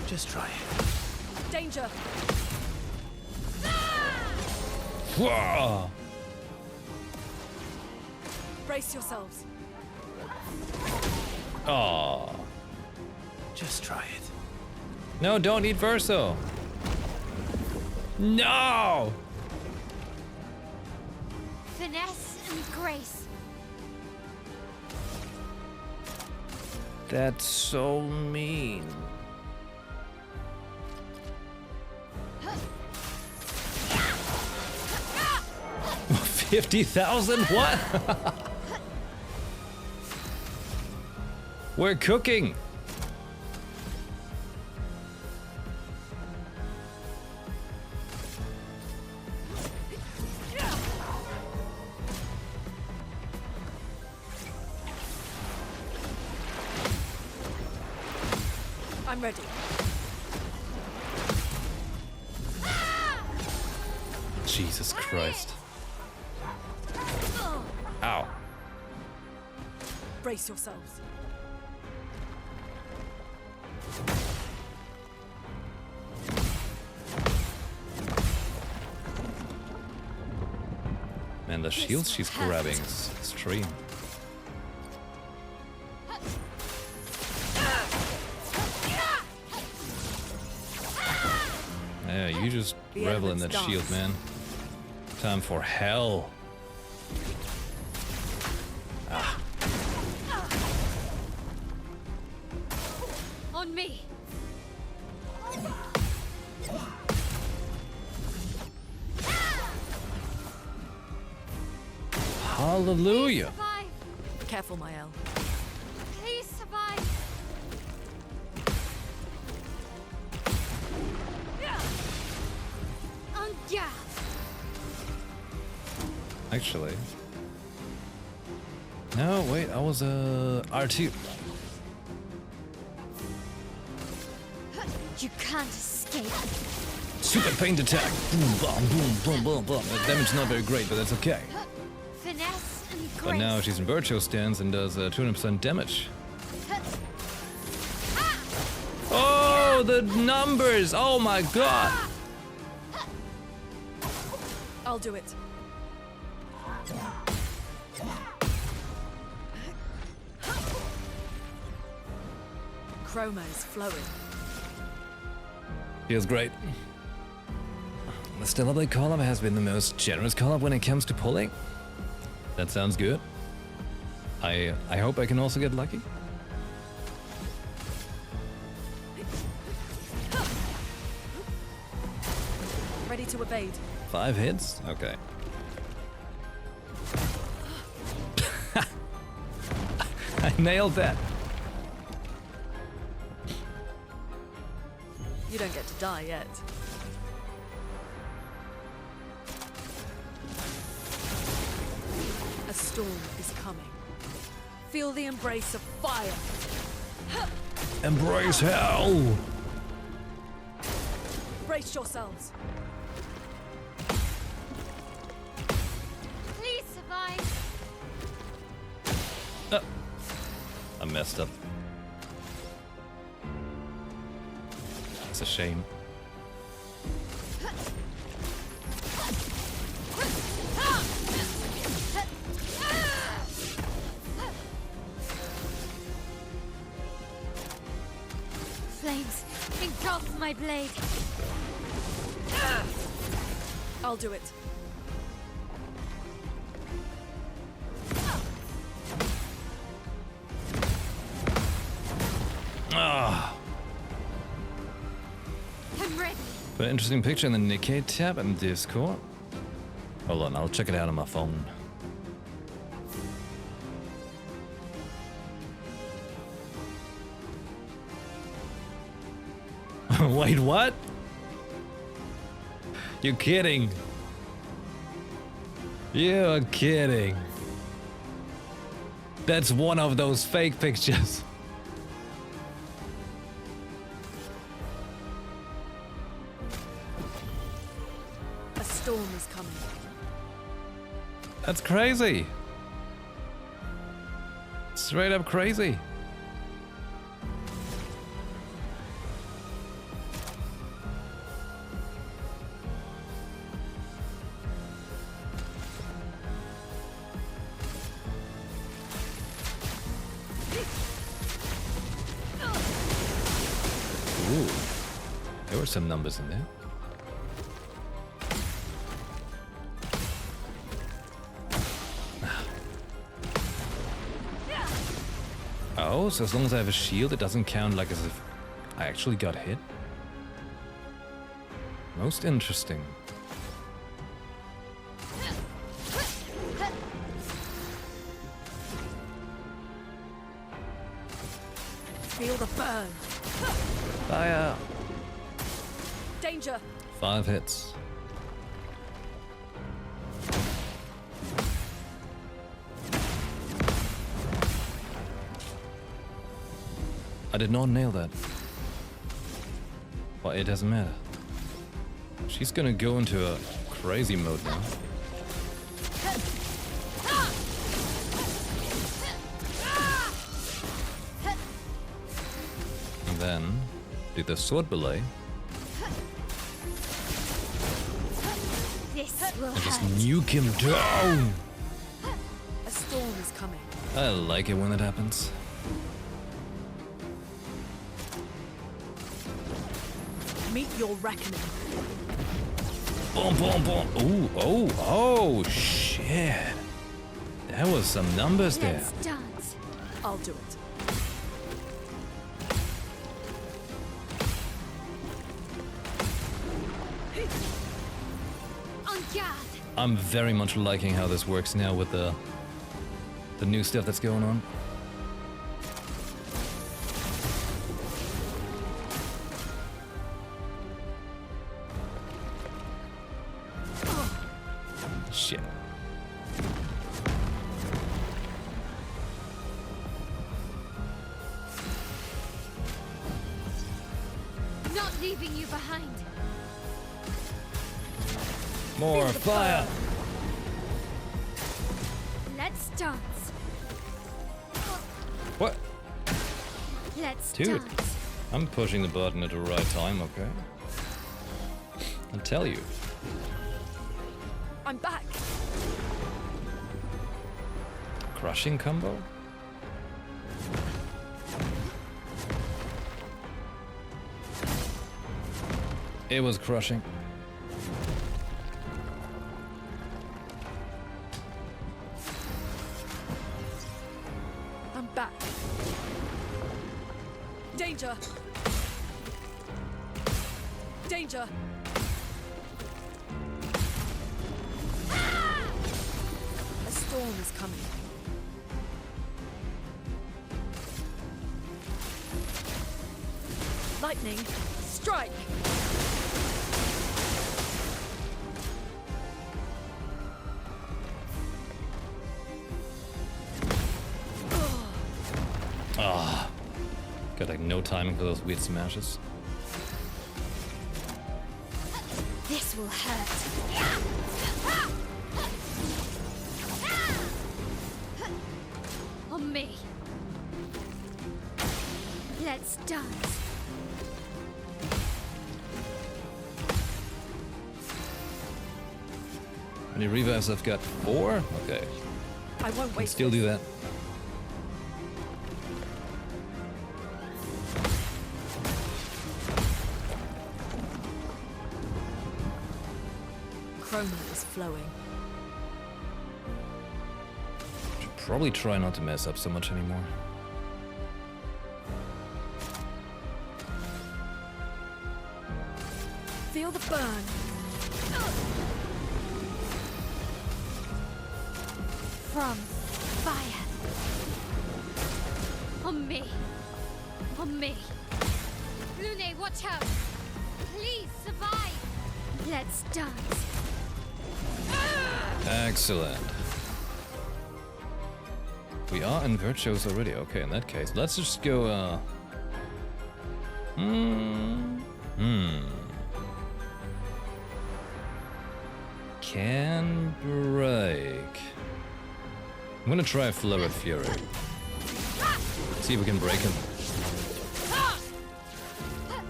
Just try it. Danger! Whoa. Brace yourselves. Oh. Just try it. No, don't eat Verso. No! Finesse and grace. That's so mean. 50,000? What? We're cooking. I'm ready. Jesus Christ. Ow. Brace yourselves. Man, the shields she's grabbing is extreme. Yeah, you just revel in that shield, man. Time for hell. Ah. On me. Hallelujah. Survive. Careful, Mael. Please survive. Yeah. Actually. No, wait, I was R2. You can't escape. Super paint attack. Boom, boom, boom, boom, boom, boom. The damage is not very great, but that's okay. Finesse and grace. But now she's in virtual stance and does 200% damage. Oh, the numbers! Oh my god! I'll do it. Chroma is flowing. Feels great. The Stellar Blade column has been the most generous column when it comes to pulling. That sounds good. I hope I can also get lucky. Ready to evade. 5 hits? Okay. I nailed that. You don't get to die yet. A storm is coming. Feel the embrace of fire. Embrace hell! Brace yourselves. Please survive. I messed up. It's a shame. Flames engulf my blade. I'll do it. Ah. I'm ready. Put an interesting picture in the Nikkei tab in Discord. Hold on, I'll check it out on my phone. Wait, what? You're kidding. You're kidding. That's one of those fake pictures. A storm is coming. That's crazy. Straight up crazy. Ooh, there were some numbers in there. Oh, so as long as I have a shield, it doesn't count like as if I actually got hit? Most interesting. Feel the burn. Fire! Danger. 5 hits. I did not nail that. But it doesn't matter. She's gonna go into a crazy mode now. And then do the sword belay This will and just hurt. nuke him down. A storm is coming. I like it when that happens. Meet your reckoning. Boom, boom, boom. Ooh, oh, shit. There was some numbers there. Let's dance. I'll do it. On guard. I'm very much liking how this works now with the new stuff that's going on. Shit. Not leaving you behind. More fire. Let's dance. What? Let's Dude. dance. I'm pushing the button at the right time, okay? I'll tell you. I'm back. Crushing combo? It was crushing. I'm back. Danger. Danger. A storm is coming. Lightning, strike! Ah. Got like no timing for those weird smashes. This will hurt. On me. Let's dance. How many revives I've got? 4? Okay. I won't Can wait. still do that. Chroma is flowing. Should probably try not to mess up so much anymore. Feel the burn. From fire. On me. On me. Lune, watch out. Please survive. Let's dance. Excellent. We are in Virtuos already. Okay, in that case, let's just go, can break. I'm gonna try Florid Fury. See if we can break him.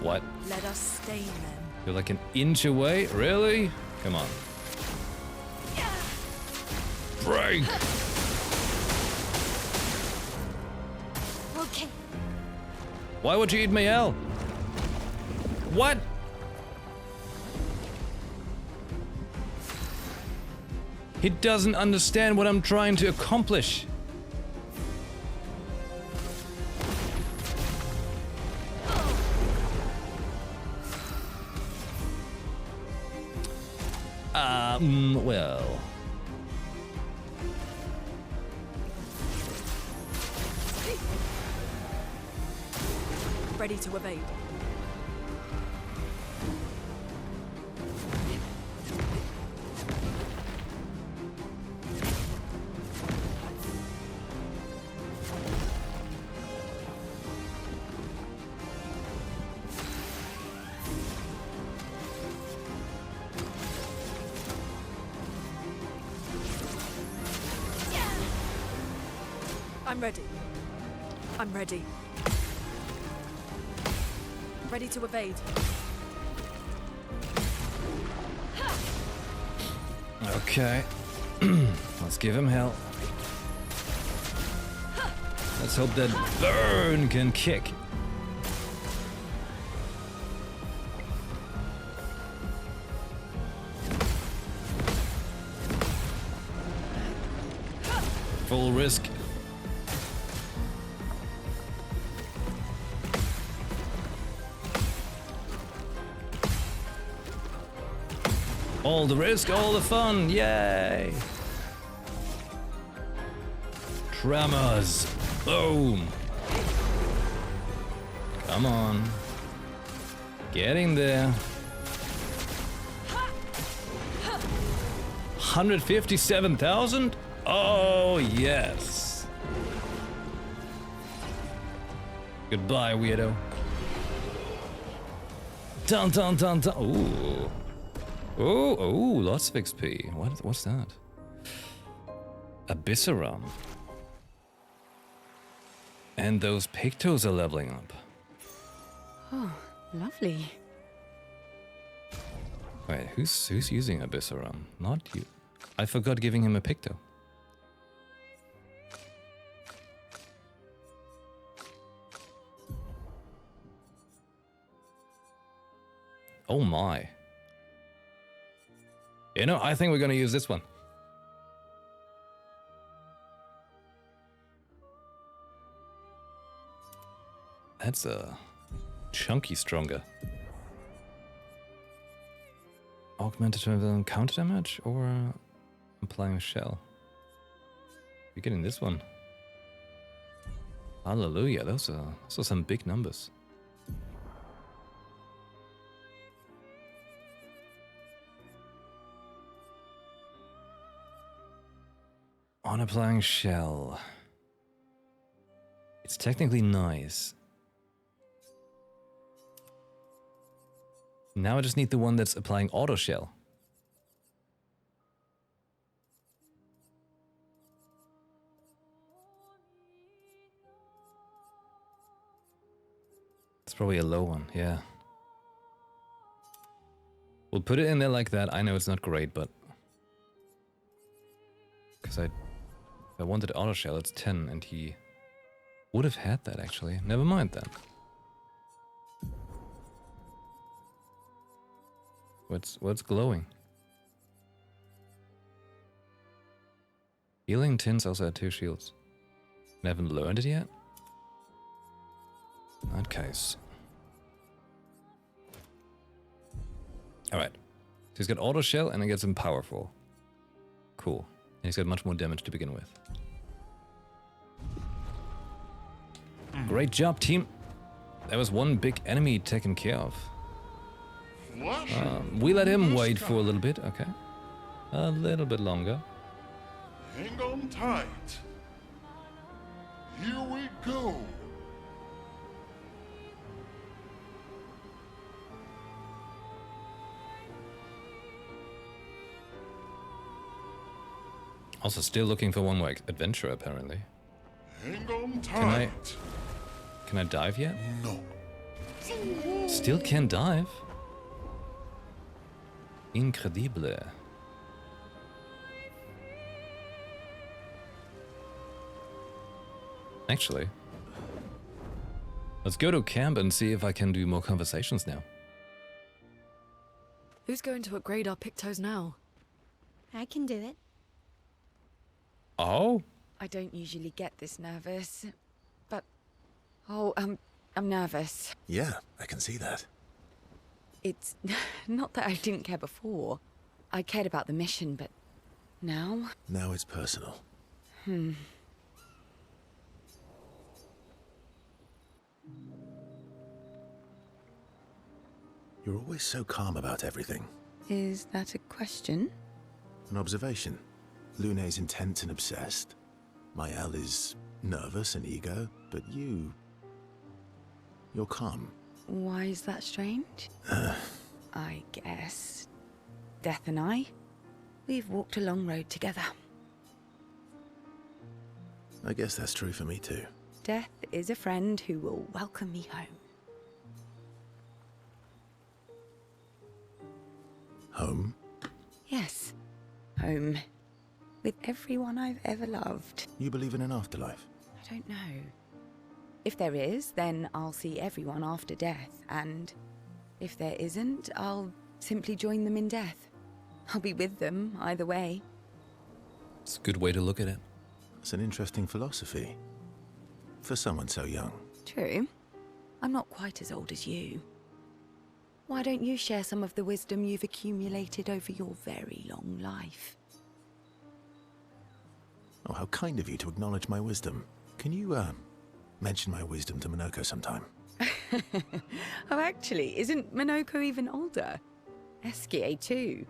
What? Let us stain them. You're like an inch away? Really? Come on. Break! Okay. Why would you eat my L? What? He doesn't understand what I'm trying to accomplish. Well. Ready to evade. I'm ready. I'm ready. Ready to evade. Okay. Let's give him hell. Let's hope that burn can kick. Full risk. All the risk, all the fun, yay! Tremors, boom! Come on. Getting there. 157,000? Oh, yes. Goodbye, weirdo. Dun dun dun dun. Ooh. Oh, lots of XP. What's that? Abyssarum. And those pictos are leveling up. Oh, lovely. Wait, who's using Abyssarum? Not you. I forgot giving him a picto. Oh my. You know, I think we're gonna use this one. That's a chunky stronger. Augmented counter damage or applying a shell? You're getting this one. Hallelujah, those are some big numbers. On applying shell. It's technically nice. Now I just need the one that's applying auto shell. It's probably a low one, yeah. We'll put it in there like that. I know it's not great, but because I wanted auto shell, it's 10, and he would have had that actually. Never mind then. What's glowing? Healing Tins also had 2 shields. I haven't learned it yet? In that case. Alright. So he's got auto shell and it gets him powerful. Cool. And he's got much more damage to begin with. Great job, team. There was one big enemy taken care of. We let him wait for a little bit, okay. A little bit longer. Hang on tight. Here we go. Also, still looking for one more adventure, apparently. Hang on Can I... tight. Can I dive yet? No. Still can't dive? Incredible. Actually, let's go to camp and see if I can do more conversations now. Who's going to upgrade our Pictos now? I can do it. Oh? I don't usually get this nervous, but... Oh, I'm nervous. Yeah, I can see that. It's not that I didn't care before. I cared about the mission, but now? Now it's personal. You're always so calm about everything. Is that a question? An observation. Lune's intense and obsessed. Mael is nervous and eager, but you're calm. Why is that strange? I guess... Death and I, we've walked a long road together. I guess that's true for me too. Death is a friend who will welcome me home. Home? Yes, home. With everyone I've ever loved. You believe in an afterlife? I don't know. If there is, then I'll see everyone after death, and if there isn't, I'll simply join them in death. I'll be with them either way. It's a good way to look at it. It's an interesting philosophy. For someone so young. True. I'm not quite as old as you. Why don't you share some of the wisdom you've accumulated over your very long life? Oh, how kind of you to acknowledge my wisdom. Can you, mention my wisdom to Minoko sometime? Oh, actually, isn't Minoko even older? Eskie too.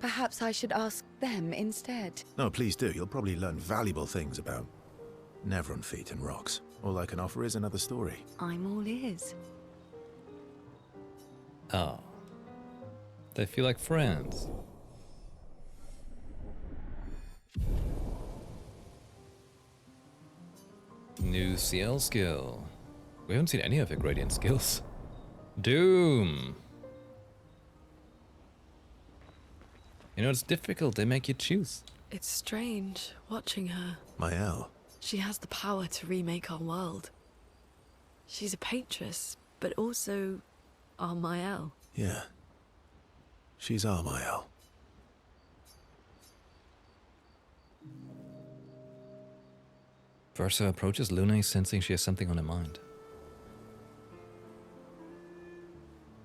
Perhaps I should ask them instead. No, please do. You'll probably learn valuable things about Nevron feet and rocks. All I can offer is another story. I'm all ears. Oh. They feel like friends. New CL skill. We haven't seen any of her gradient skills. Doom. You know, it's difficult. They make you choose. It's strange watching her. Mael. She has the power to remake our world. She's a Patris, but also our Mael. Yeah. She's our Mael. Versa approaches Lune, sensing she has something on her mind.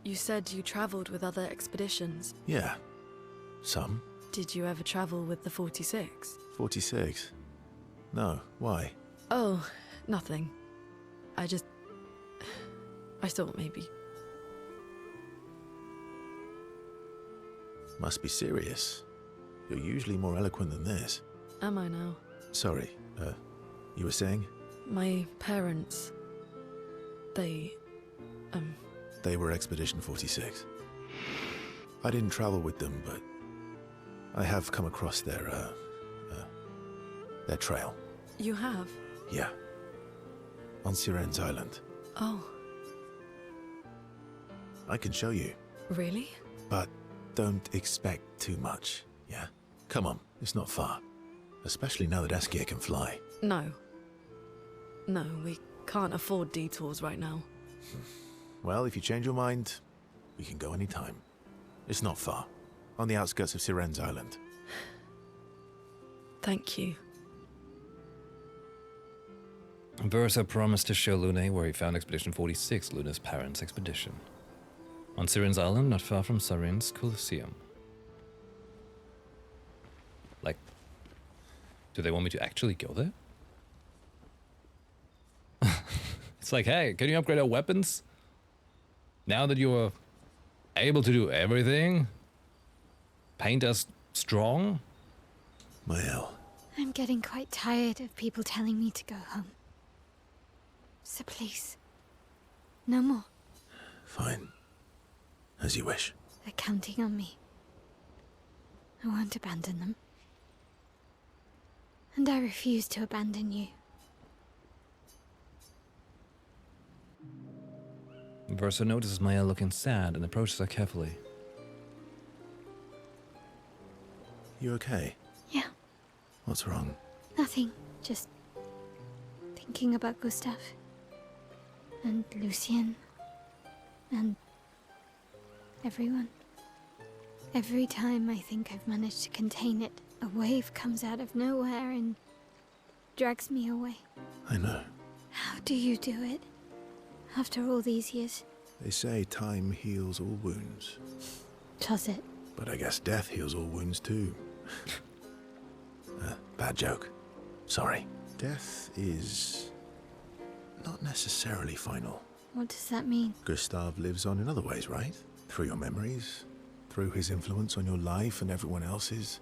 You said you traveled with other expeditions. Yeah. Some. Did you ever travel with the 46? 46. No, why? Oh, nothing. I thought maybe. Must be serious. You're usually more eloquent than this. Am I now? Sorry, you were saying? My parents, they were Expedition 46. I didn't travel with them, but I have come across their trail. You have? Yeah. On Siren's Island. Oh, I can show you, really? but don't expect too much, yeah? Come on, it's not far. Especially now that Eskia can fly. No. No, we can't afford detours right now. Well, if you change your mind, we can go anytime. It's not far. On the outskirts of Siren's Island. Thank you. Versa promised to show Lune where he found Expedition 46, Luna's parents' expedition. On Siren's Island, not far from Siren's Coliseum. Like, do they want me to actually go there? It's like, hey, can you upgrade our weapons? Now that you're able to do everything? Paint us strong? Mael. I'm getting quite tired of people telling me to go home. So please, no more. Fine. As you wish. They're counting on me. I won't abandon them. And I refuse to abandon you. Verso notices Mael looking sad and approaches her carefully. You okay? Yeah, What's wrong? nothing. Just thinking about Gustav. And Lucien. And everyone. Every time I think I've managed to contain it, a wave comes out of nowhere and drags me away. I know. How do you do it? After all these years? They say time heals all wounds. Does it? But I guess death heals all wounds too. Bad joke. Sorry. Death is not necessarily final. What does that mean? Gustav lives on in other ways, right? Through your memories, through his influence on your life and everyone else's,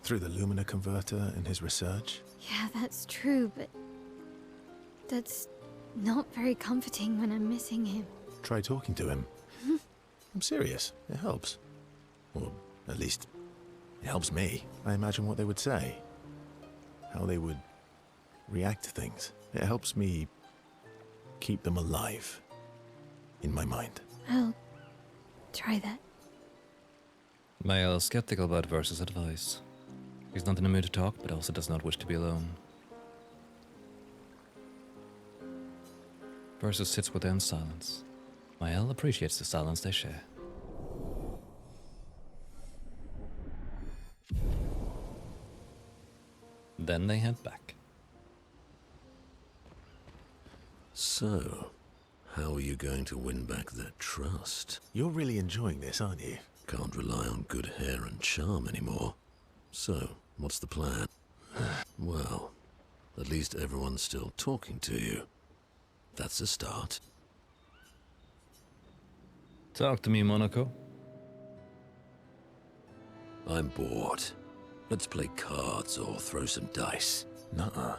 through the Lumina converter and his research. Yeah, that's true, but that's not very comforting when I'm missing him. Try talking to him. I'm serious. It helps. Or at least, it helps me. I imagine what they would say. How they would react to things. It helps me keep them alive in my mind. I'll try that. Mael is skeptical about Verso's advice. He's not in the mood to talk, but also does not wish to be alone. Verso sits with her in silence. Mael appreciates the silence they share. Then they head back. So, how are you going to win back their trust? You're really enjoying this, aren't you? Can't rely on good hair and charm anymore. So, what's the plan? Well, at least everyone's still talking to you. That's a start. Talk to me, Monaco. I'm bored. Let's play cards or throw some dice. Nuh-uh.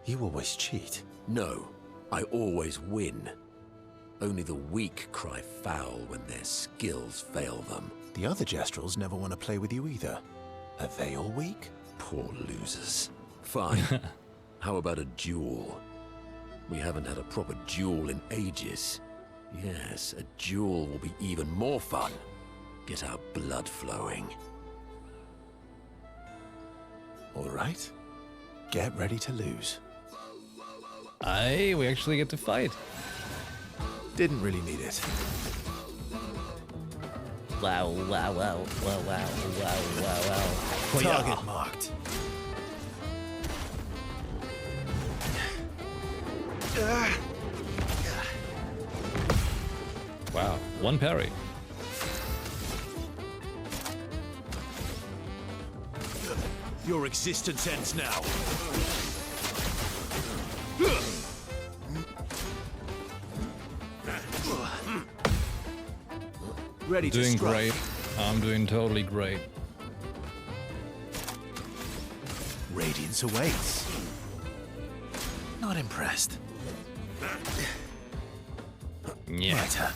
You always cheat. No, I always win. Only the weak cry foul when their skills fail them. The other Jestrels never want to play with you either. Are they all weak? Poor losers. Fine. How about a duel? We haven't had a proper duel in ages. Yes, a duel will be even more fun. Get our blood flowing. All right. Get ready to lose. Aye, we actually get to fight. Didn't really need it. Wow, wow, wow, wow, wow, wow, wow, wow. Target marked. Wow, one parry. Your existence ends now. Ready to Doing strike. great. I'm doing totally great. Radiance awaits. Not impressed. Yeah. My turn.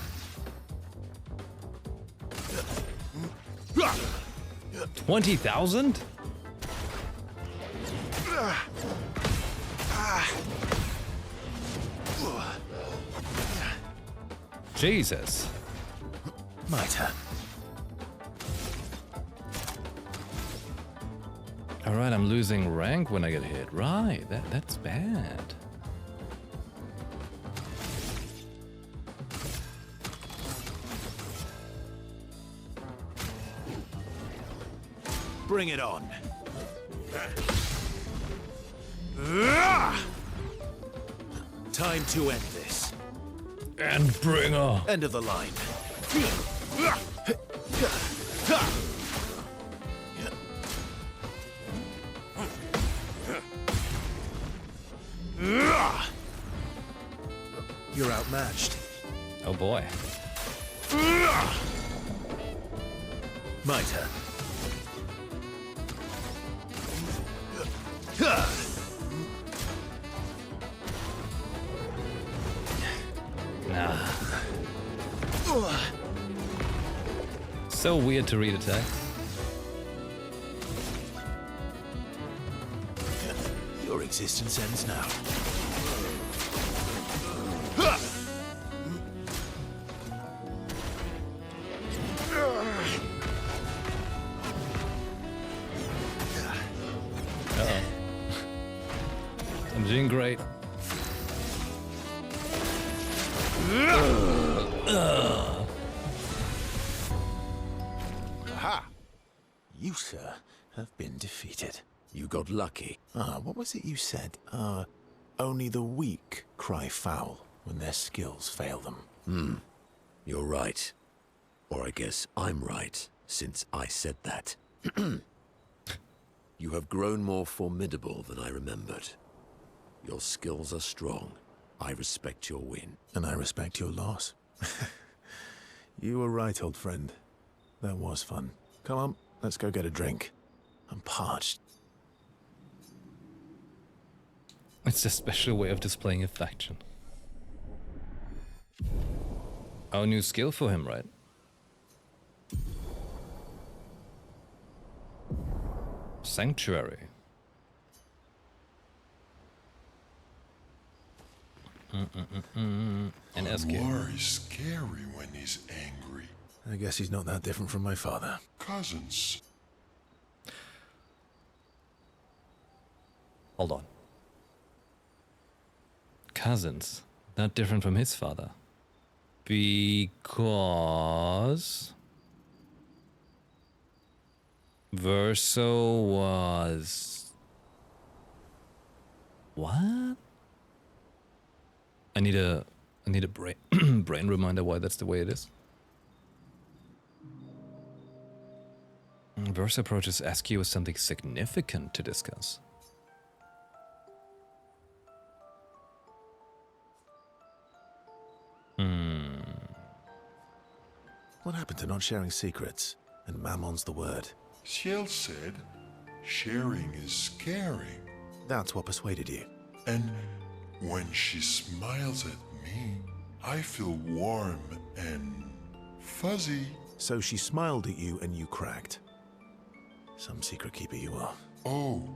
20,000? Jesus. My turn. Alright, I'm losing rank when I get hit. Right, that's bad. Bring it on. Time to end this. And bring her. End of the line. You're outmatched. Oh boy. My turn. Nah. So weird to read attack. Your existence ends now. I'm doing great. Aha! You, sir, have been defeated. You got lucky. What was it you said? Only the weak cry foul when their skills fail them. You're right. Or I guess I'm right, since I said that. You have grown more formidable than I remembered. Your skills are strong. I respect your win. And I respect your loss. You were right, old friend. That was fun. Come on, let's go get a drink. I'm parched. It's a special way of displaying affection. Our new skill for him, right? Sanctuary. And Anwar is scary when he's angry. I guess he's not that different from my father. Cousins. Hold on. Cousins. Not different from his father. Because Verso was... What? I need a brain brain reminder why that's the way it is. Verso approaches Askew with something significant to discuss. What happened to not sharing secrets? And Mammon's the word. Ciel said, sharing is scaring. That's what persuaded you. And when she smiles at me, I feel warm and fuzzy. So she smiled at you and you cracked. Some secret keeper you are. Oh,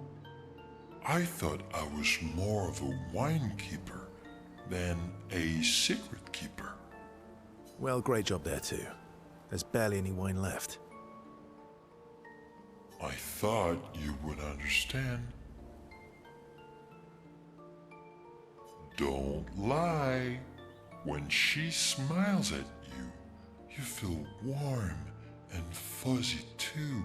I thought I was more of a wine keeper than a secret keeper. Well, great job there too. There's barely any wine left. I thought you would understand. Don't lie. When she smiles at you, you feel warm and fuzzy too.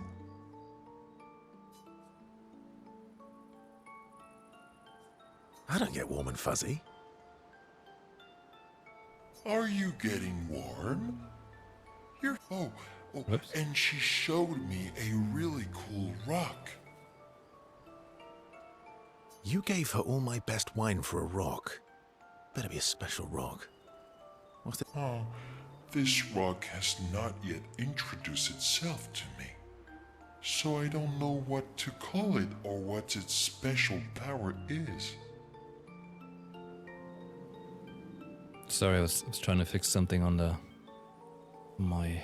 I don't get warm and fuzzy. Are you getting warm? Oh, Whoops. and she showed me a really cool rock. You gave her all my best wine for a rock. Better be a special rock. What's the... Oh, this rock has not yet introduced itself to me. So I don't know what to call it or what its special power is. Sorry, I was trying to fix something on my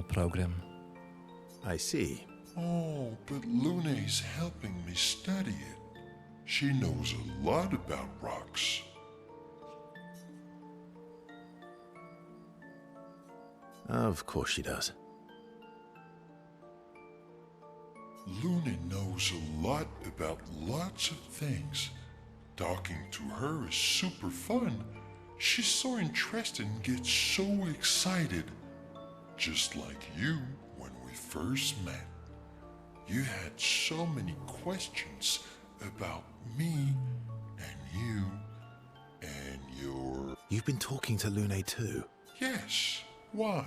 program. I see. Oh, but Luna's helping me study it. She knows a lot about rocks. Of course she does. Luna knows a lot about lots of things. Talking to her is super fun. She's so interested and gets so excited. Just like you when we first met. You had so many questions about me and you and your... You've been talking to Lune too. Yes, why?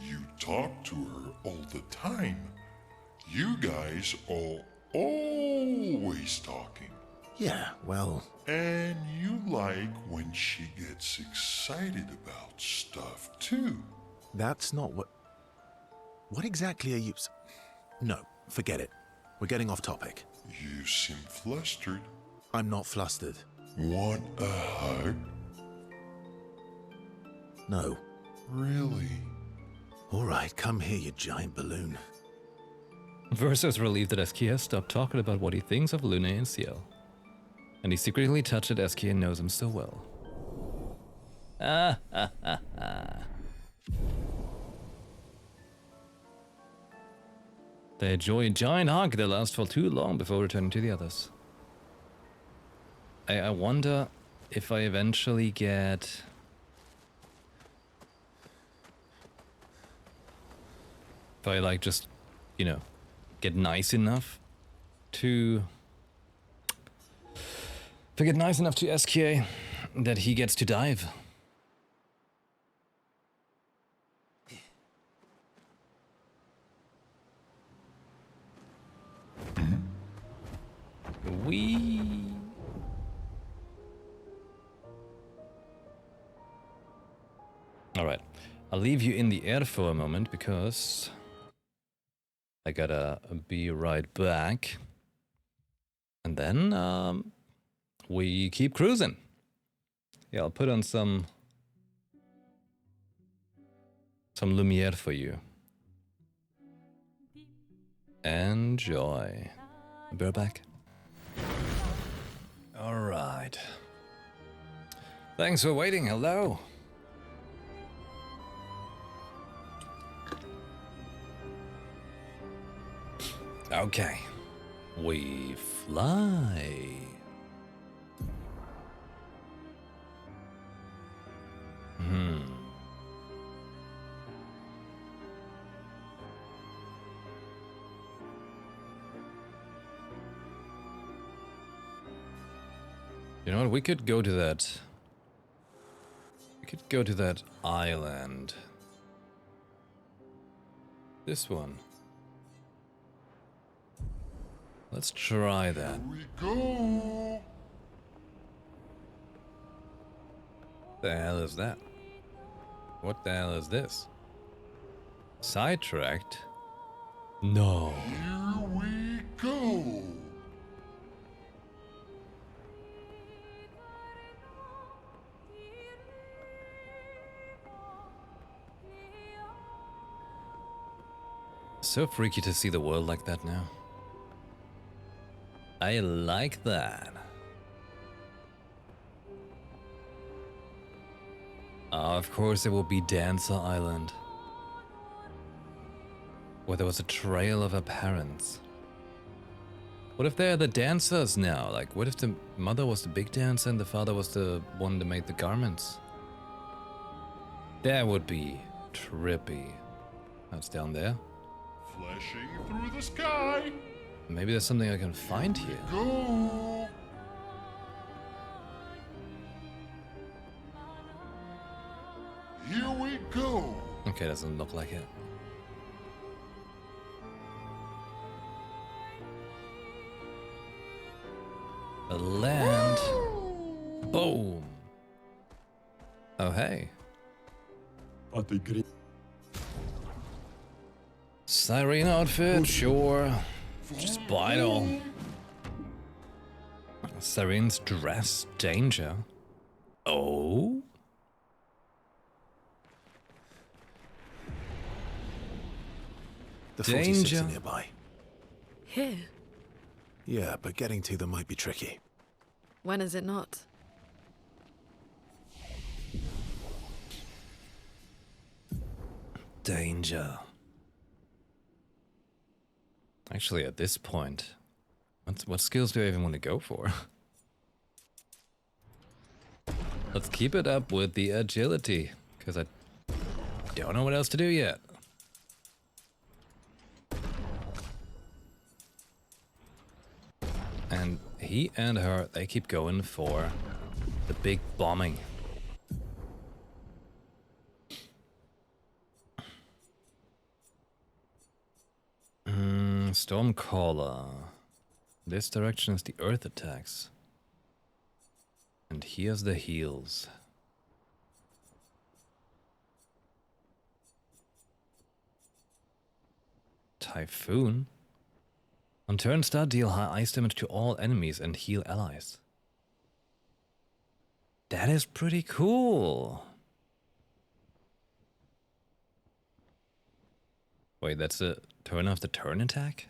You talk to her all the time. You guys are always talking. Yeah, well... And you like when she gets excited about stuff too. That's not what... What exactly are you... No, forget it. We're getting off topic. You seem flustered. I'm not flustered. Want a hug? No. Really? All right, come here, you giant balloon. Verso is relieved that Eskia has stopped talking about what he thinks of Luna and Ciel. And he's secretly touched that Eskia knows him so well. Ah, ah, ah, ah. They enjoy a giant hug that lasts for too long before returning to the others. I wonder if I eventually get... If I like just, you know, get nice enough to... If I get nice enough to SK that he gets to dive. Wee. Alright, I'll leave you in the air for a moment because I gotta be right back. And then, we keep cruising. Yeah, I'll put on some Lumiere for you. Enjoy. I'll be right back. Alright. Thanks for waiting, hello. Okay. We fly. You know what? We could go to that. We could go to that island. This one. Let's try that. Here we go. The hell is that? What the hell is this? Sidetracked? No. Here we go. So freaky to see the world like that now. I like that. Of course there will be Dancer Island. Where there was a trail of her parents. What if they're the dancers now? Like, what if the mother was the big dancer and the father was the one that made the garments? That would be trippy. That's down there. Flashing through the sky. Maybe there's something I can find here. Go. Here we go. Okay, doesn't look like it. The land. Boom. Oh, hey. Siren outfit, sure. Just buy it all. Siren's dress, danger. Oh? The 46 Danger. are nearby. Here? Yeah, but getting to them might be tricky. When is it not? Danger. Actually, at this point, what skills do I even want to go for? Let's keep it up with the agility, because I don't know what else to do yet. And he and her, they keep going for the big bombing. Stormcaller. This direction is the earth attacks. And here's the heals. Typhoon? On turn start, deal high ice damage to all enemies and heal allies. That is pretty cool. Wait, that's a turn off the turn attack?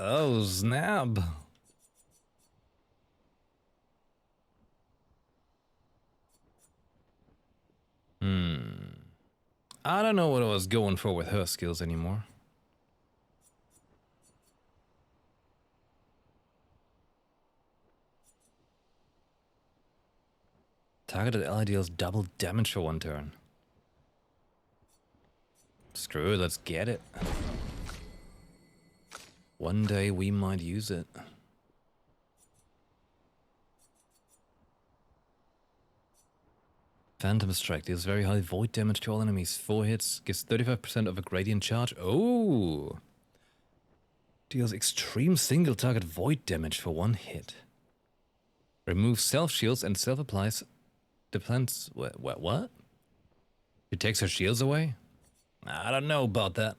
Oh, snap. I don't know what I was going for with her skills anymore. Targeted ally deals double damage for one turn. Screw it, let's get it. One day we might use it. Phantom Strike deals very high void damage to all enemies. 4 hits, gives 35% of a gradient charge. Oh! Deals extreme single target void damage for 1 hit. Removes self shields and self applies. Depends. What? She takes her shields away? I don't know about that.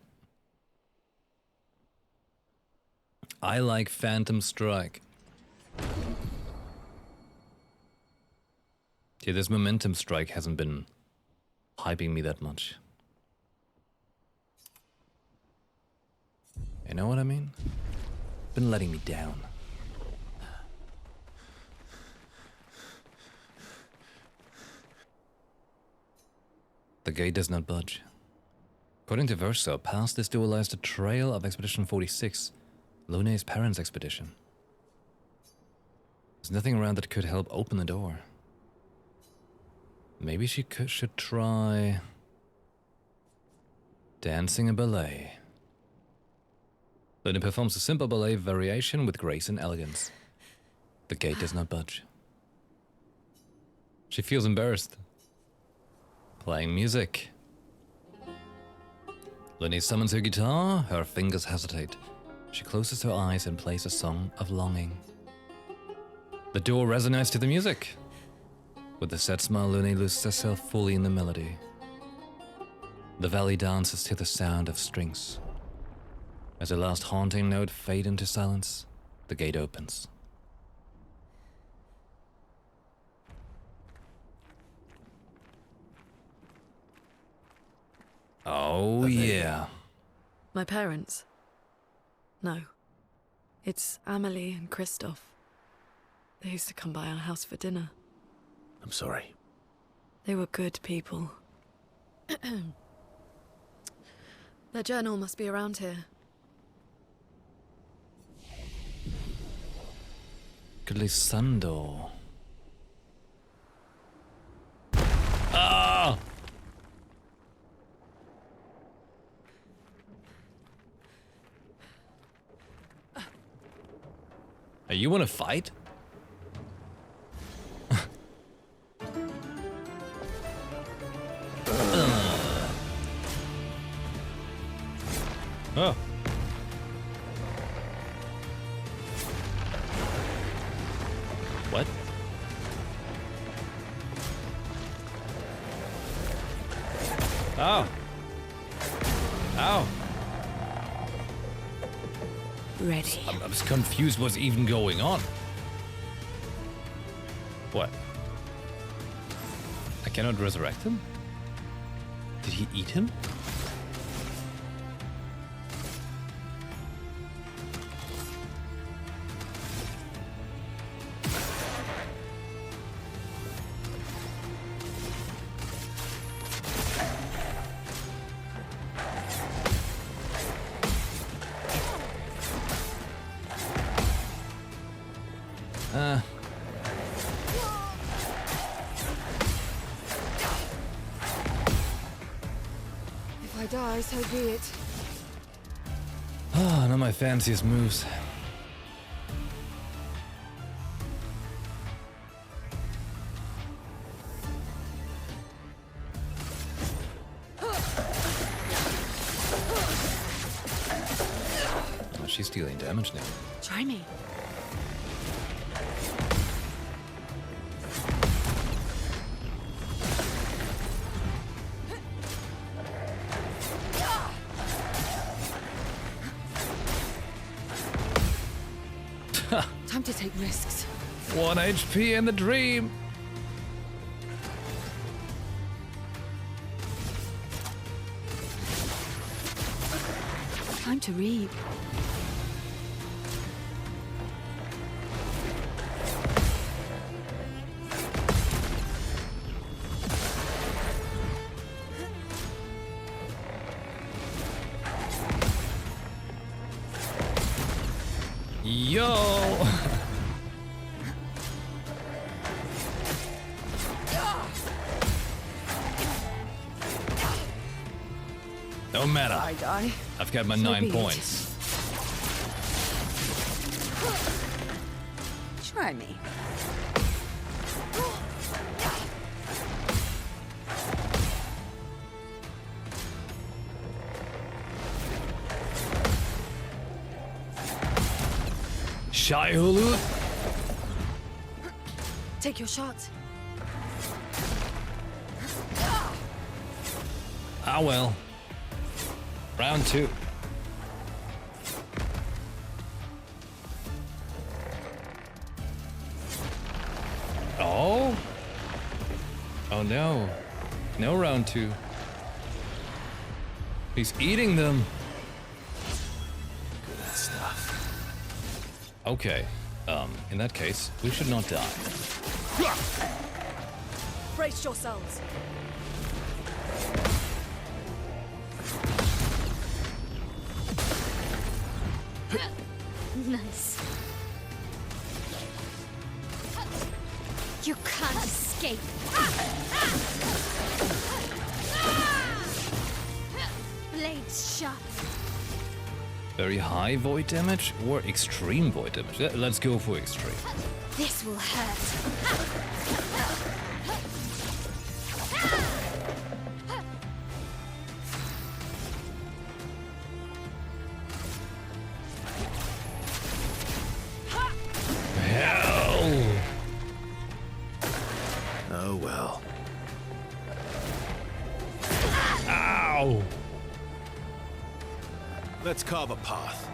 I like Phantom Strike. Yeah, this Momentum Strike hasn't been hyping me that much. You know what I mean? Been letting me down. The gate does not budge. According to Verso, past this duel lies the trail of Expedition 46, Lune's parents' expedition. There's nothing around that could help open the door. Maybe she should try dancing a ballet. Lune performs a simple ballet variation with grace and elegance. The gate does not budge. She feels embarrassed. Playing music. Lune summons her guitar, her fingers hesitate. She closes her eyes and plays a song of longing. The door resonates to the music. With a sad smile, Lune loses herself fully in the melody. The valley dances to the sound of strings. As the last haunting note fades into silence, the gate opens. Oh, yeah. My parents? No. It's Amelie and Christoph. They used to come by our house for dinner. I'm sorry. They were good people. Their journal must be around here. Glissando. Ah! Hey, you want to fight? Oh. What? Oh. Ow. Ready. I'm just confused what's even going on. What? I cannot resurrect him? Did he eat him? If I die, so be it. Ah, not my fanciest moves. Oh, she's dealing damage now. Try me. Time to take risks. 1 HP in the dream. Time to read. Yo! No matter. I die. I've got my So 9 be it. points. Try me. Shy Hulu? Take your shot. Ah well. Round 2. Oh? Oh no. No round 2. He's eating them. Good stuff. Okay. In that case, we should not die. Brace yourselves. Nice. You can't escape. Blades sharp. Very high void damage or extreme void damage? Let's go for extreme. This will hurt. Hell! Oh well. Ow! Let's carve a path.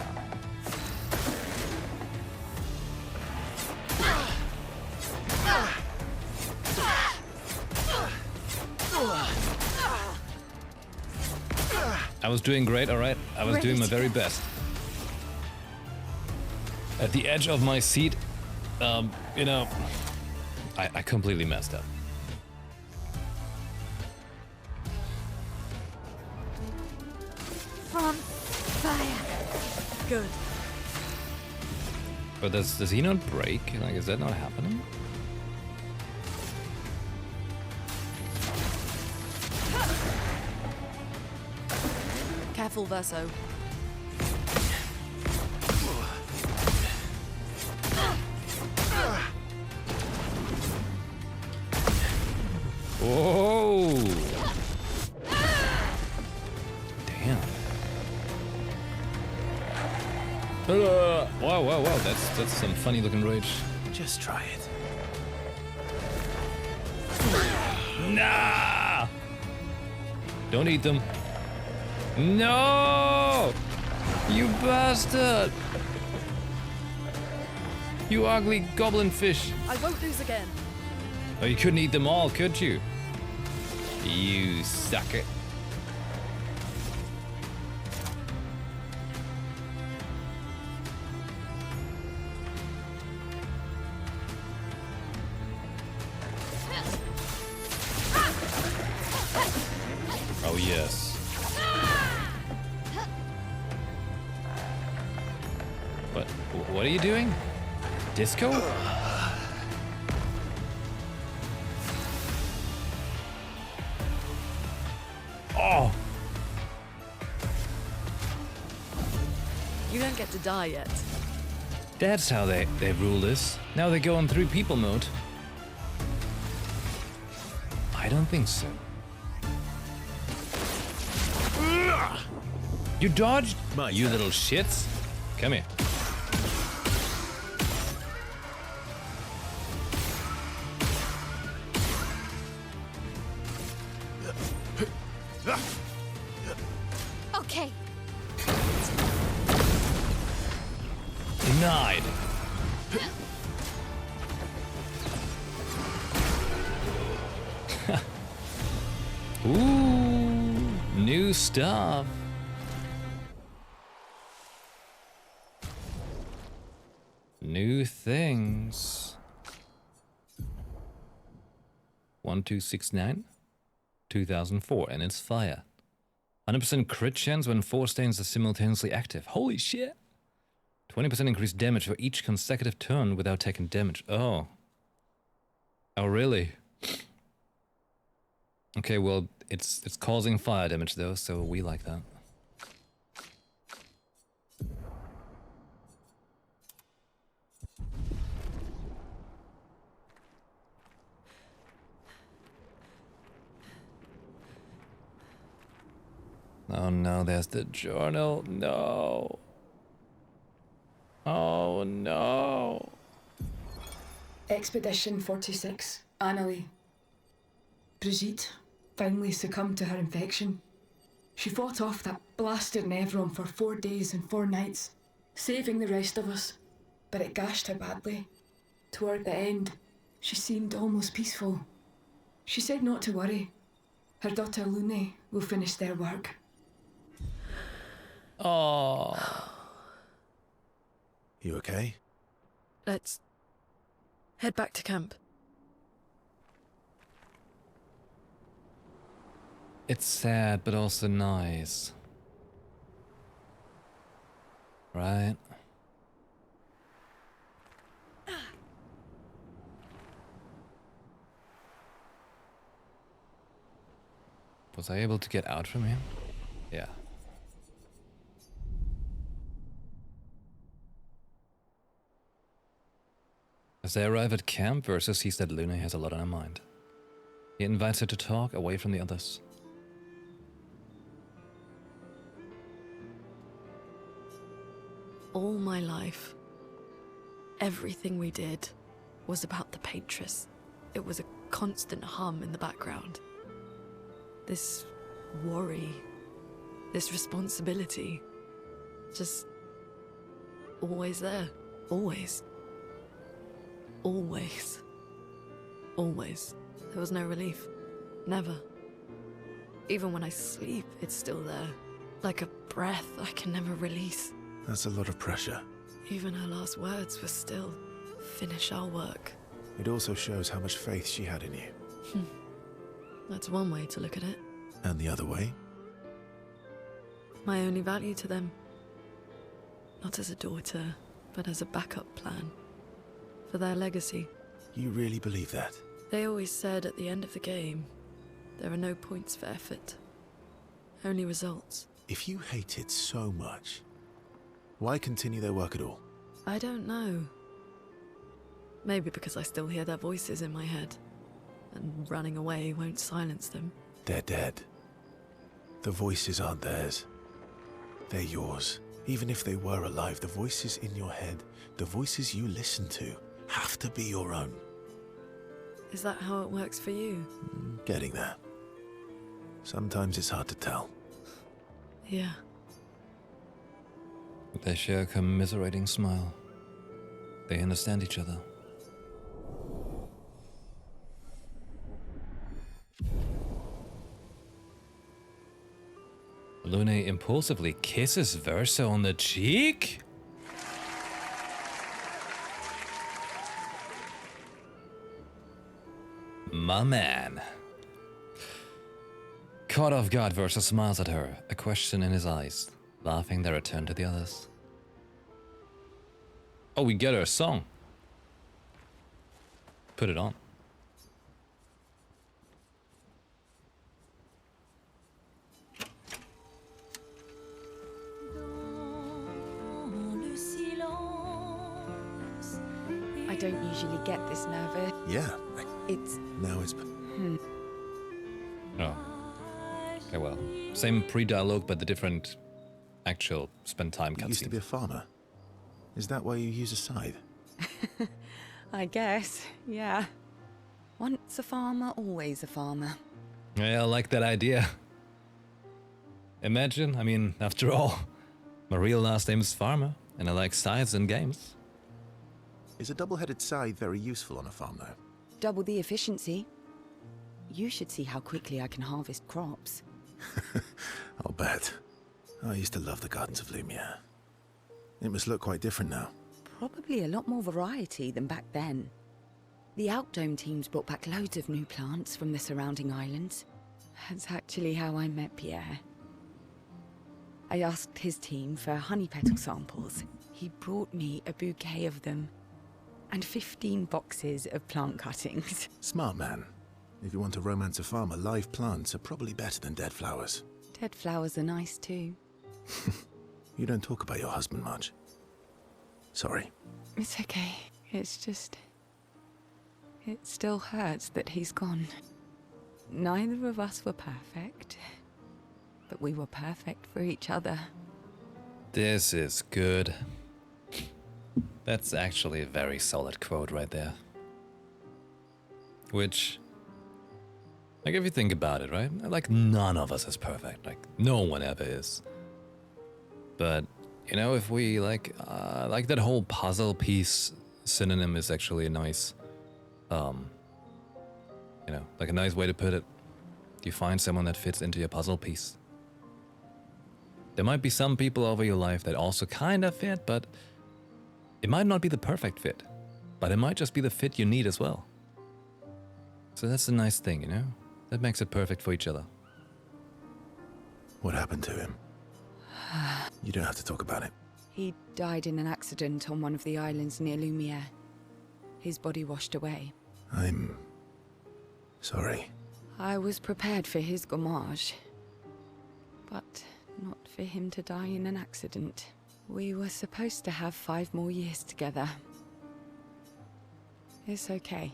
I was doing great, alright? I was doing my very best. At the edge of my seat, you know, I completely messed up. From fire. Good. But does he not break? Like, is that not happening? Careful, Verso. Whoa! Damn. Wow, wow, wow! That's some funny looking rage. Just try it. Nah! Don't eat them. No! You bastard! You ugly goblin fish! I won't lose again. Oh, you couldn't eat them all, could you? You sucker. Oh, yes. What are you doing? Disco? Oh! You don't get to die yet. That's how they rule this. Now they go on 3 people mode. I don't think so. You dodged? You little shits. Come here. Okay. Denied. Ooh, new stuff. New things. 1269 2004, and it's fire. 100% crit chance when 4 stains are simultaneously active. Holy shit! 20% increased damage for each consecutive turn without taking damage. Oh. Oh, really? Okay, well, it's causing fire damage though, so we like that. Oh no, there's the journal. No. Oh no. Expedition 46, Annalie. Brigitte finally succumbed to her infection. She fought off that blasted Nevron for 4 days and 4 nights, saving the rest of us, but it gashed her badly. Toward the end, she seemed almost peaceful. She said not to worry. Her daughter Lune will finish their work. Oh. You okay? Let's head back to camp. It's sad, but also nice. Right? Was I able to get out from here? Yeah. As they arrive at camp, Versa sees that Luna has a lot on her mind. He invites her to talk away from the others. All my life, everything we did was about the Patress. It was a constant hum in the background. This worry, this responsibility, just always there, always. Always. Always. There was no relief. Never. Even when I sleep, it's still there. Like a breath I can never release. That's a lot of pressure. Even her last words were still, finish our work. It also shows how much faith she had in you. That's one way to look at it. And the other way? My only value to them. Not as a daughter, but as a backup plan. For their legacy. You really believe that? They always said at the end of the game, there are no points for effort. Only results. If you hate it so much, why continue their work at all? I don't know. Maybe because I still hear their voices in my head. And running away won't silence them. They're dead. The voices aren't theirs. They're yours. Even if they were alive, the voices in your head, the voices you listen to, have to be your own. Is that how it works for you? Getting there. Sometimes it's hard to tell. Yeah. They share a commiserating smile. They understand each other. Lune impulsively kisses Versa on the cheek? My man. Caught off guard, Versa smiles at her, a question in his eyes. Laughing, they return to the others. Oh, we get her a song. Put it on. I don't usually get this nervous. Yeah. It's... Now it's... Oh. Okay, well. Same pre-dialogue, but the different actual spend time You used to be cutscenes. a farmer. Is that why you use a scythe? I guess, yeah. Once a farmer, always a farmer. Yeah, I like that idea. Imagine, I mean, after all, my real last name is Farmer, and I like scythes and games. Is a double-headed scythe very useful on a farm, though? Double the efficiency. You should see how quickly I can harvest crops. I'll bet. I used to love the gardens of Lumiere. It must look quite different now. Probably a lot more variety than back then. The Outdome teams brought back loads of new plants from the surrounding islands. That's actually how I met Pierre. I asked his team for honey petal samples. He brought me a bouquet of them. And 15 boxes of plant cuttings. Smart man. If you want to romance a farmer, live plants are probably better than dead flowers. Dead flowers are nice too. You don't talk about your husband much. Sorry. It's okay. It's just... It still hurts that he's gone. Neither of us were perfect. But we were perfect for each other. This is good. That's actually a very solid quote right there. Which, like, if you think about it, right? Like, none of us is perfect. Like, no one ever is. But, you know, if we, like that whole puzzle piece synonym is actually a nice, you know, like a nice way to put it. You find someone that fits into your puzzle piece. There might be some people over your life that also kind of fit, but it might not be the perfect fit. But it might just be the fit you need as well. So that's a nice thing, you know? That makes it perfect for each other. What happened to him? You don't have to talk about it. He died in an accident on one of the islands near Lumiere. His body washed away. I'm... sorry. I was prepared for his gommage. But not for him to die in an accident. We were supposed to have 5 more years together. It's okay.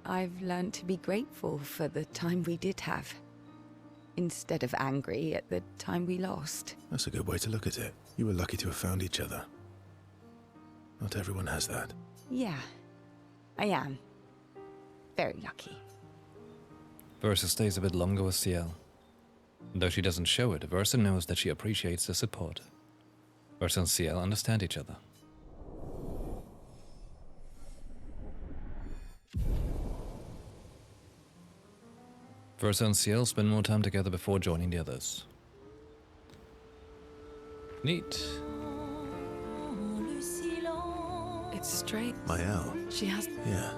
I've learned to be grateful for the time we did have, instead of angry at the time we lost. That's a good way to look at it. You were lucky to have found each other. Not everyone has that. Yeah, I am. Very lucky. Versa stays a bit longer with Ciel. Though she doesn't show it, Versa knows that she appreciates the support. Versa and Ciel understand each other. Versa and Ciel spend more time together before joining the others. Neat. It's straight. Mael. She has... Yeah.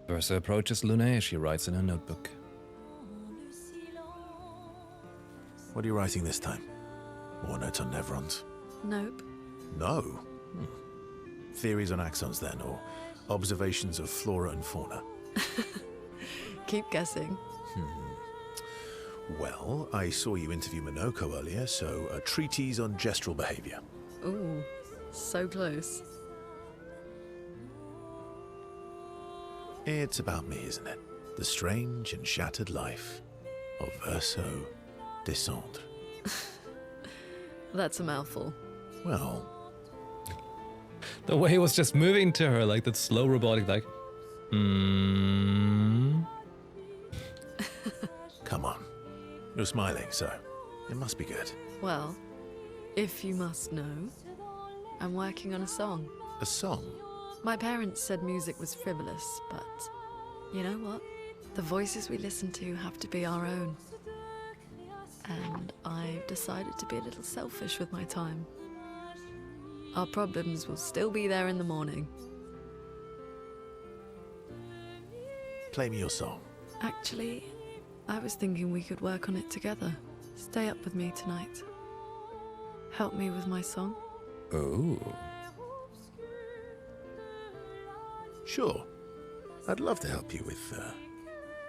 Versa approaches Lune as she writes in her notebook. What are you writing this time? More notes on Nevrons? Nope. No. Theories on axons then, or observations of flora and fauna? Keep guessing. Well, I saw you interview Minoko earlier, so a treatise on gestural behavior. Ooh, so close. It's about me, isn't it? The strange and shattered life of Verso Descendre. That's a mouthful. Well, The way he was just moving to her, like that slow robotic, like, come on. You're smiling, so it must be good. Well, if you must know, I'm working on a song. A song? My parents said music was frivolous, but you know what? The voices we listen to have to be our own. And I've decided to be a little selfish with my time. Our problems will still be there in the morning. Play me your song. Actually, I was thinking we could work on it together. Stay up with me tonight. Help me with my song. oh. Sure. I'd love to help you with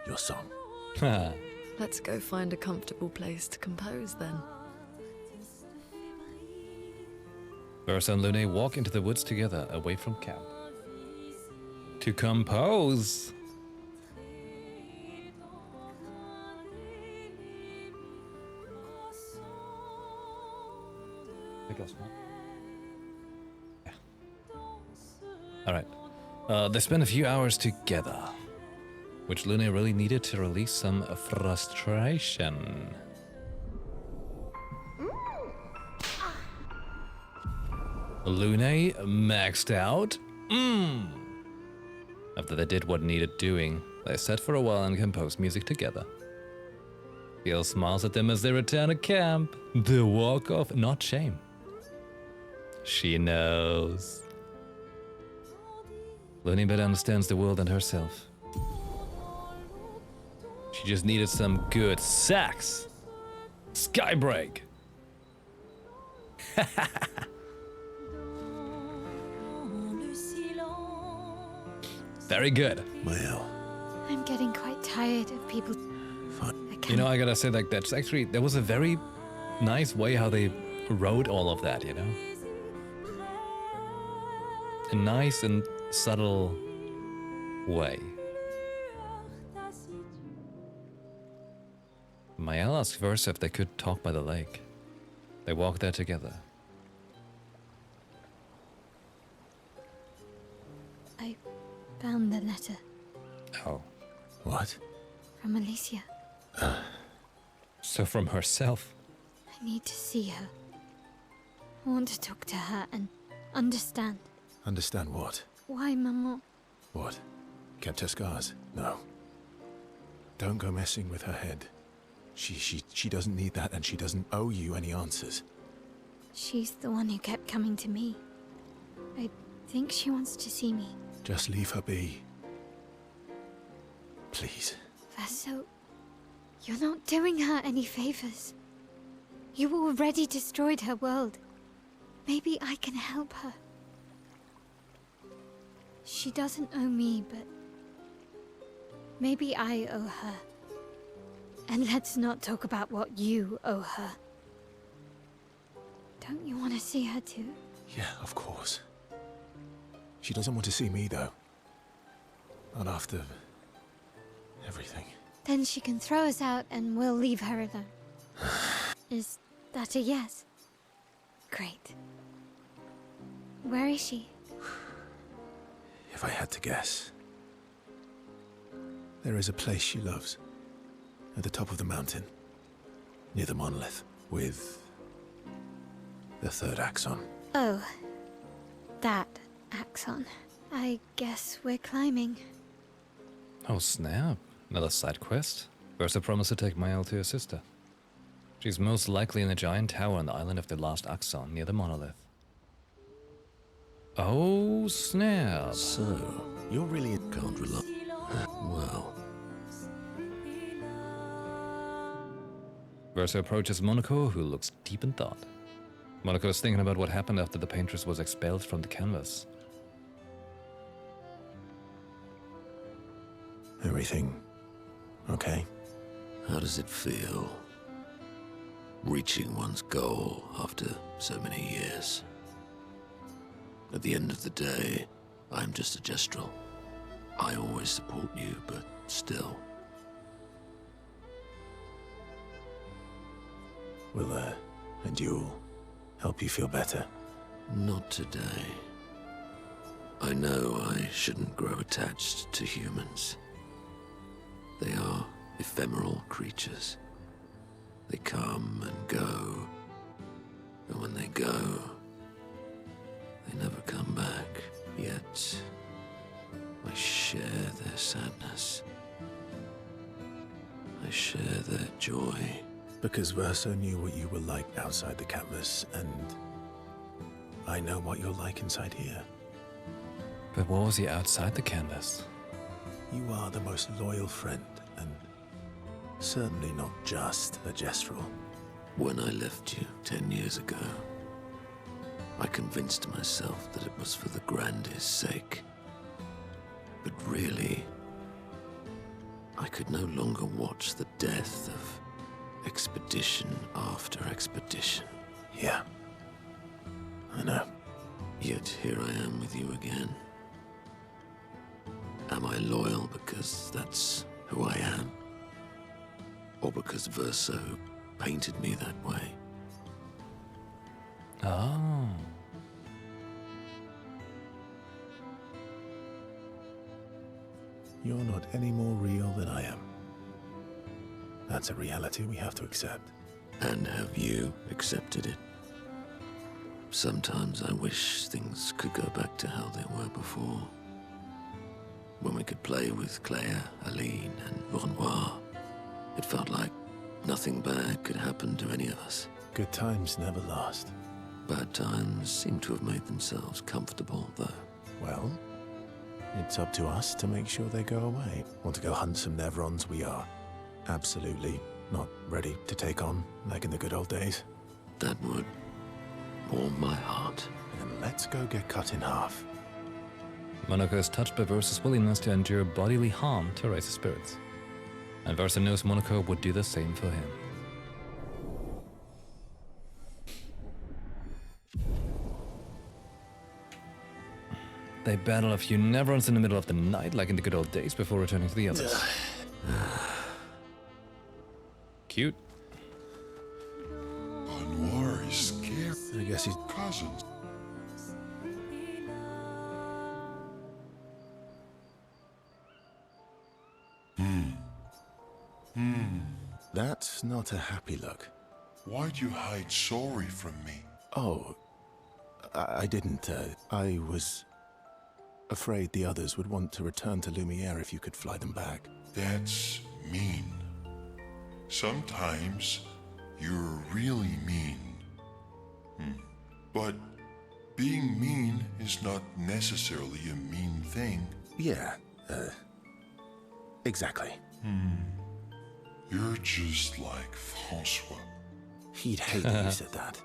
your song. Let's go find a comfortable place to compose then. Versa and Lune walk into the woods together, away from camp. To compose! Yeah. Alright. They spend a few hours together, which Lune really needed to release some frustration. Lune maxed out. After they did what needed doing, they sat for a while and composed music together. Ciel smiles at them as they return to camp. The walk of not shame. She knows. Lune better understands the world and herself. She just needed some good sex. Skybreak. Very good. Well, I'm getting quite tired of people. fine. You know, I gotta say, like, that's actually, there was a very nice way how they wrote all of that, you know? A nice and subtle way. Mael asked Versa if they could talk by the lake. They walked there together. I found the letter Oh. What? from Alicia. So from herself. I need to see her. I want to talk to her and understand Understand what? why Maman. What? Kept her scars? No. Don't go messing with her head. She doesn't need that, and she doesn't owe you any answers. She's the one who kept coming to me. I think she wants to see me. Just leave her be. Please. Vaso, you're not doing her any favors. You already destroyed her world. Maybe I can help her. She doesn't owe me, but maybe I owe her. And let's not talk about what you owe her. Don't you want to see her too? Yeah, of course. She doesn't want to see me, though. Not after everything. Then she can throw us out and we'll leave her alone. Is that a yes? Great. Where is she? If I had to guess, there is a place she loves. At the top of the mountain, near the monolith, with the third axon. Oh, that axon. I guess we're climbing. Oh snap. Another side quest. Versa promised to take Mael to her sister. She's most likely in the giant tower on the island of the last Axon, near the monolith. Oh snap. So, You're really... can't rely. Well, Versa approaches Monaco, who looks deep in thought. Monaco is thinking about what happened after the paintress was expelled from the canvas. Everything okay? how does it feel? Reaching one's goal after so many years. At the end of the day, I'm just a gestural. I always support you, but still. Will a duel help you feel better? Not today. I know I shouldn't grow attached to humans. They are ephemeral creatures. They come and go, and when they go, they never come back. Yet, I share their sadness. I share their joy. Because Verso knew what you were like outside the canvas, and I know what you're like inside here. But what was he outside the canvas? You are the most loyal friend, and certainly not just a gestural. When I left you 10 years ago, I convinced myself that it was for the grandest sake. But really, I could no longer watch the death of expedition after expedition. Yeah, I know. Yet here I am with you again. Am I loyal because that's who I am? Or because Verso painted me that way? Oh. You're not any more real than I am. That's a reality we have to accept. And have you accepted it? Sometimes I wish things could go back to how they were before. When we could play with Claire, Aline, and Renoir. It felt like nothing bad could happen to any of us. Good times never last. Bad times seem to have made themselves comfortable, though. Well, it's up to us to make sure they go away. Want to go hunt some Nevrons? We are absolutely not ready to take on like in the good old days. That would warm my heart. Then let's go get cut in half. Monoko is touched by Versa's willingness to endure bodily harm to raise his spirits. And Versa knows Monoko would do the same for him. They battle a few Neverons in the middle of the night, like in the good old days, before returning to the others. Cute. Anwar is scared. I guess he's... Cousins. That's not a happy look. Why'd you hide sorry from me? Oh, I didn't. I was afraid the others would want to return to Lumiere if you could fly them back. That's mean. Sometimes you're really mean. But being mean is not necessarily a mean thing. Yeah, exactly. You're just like Francois. He'd hate that you said that.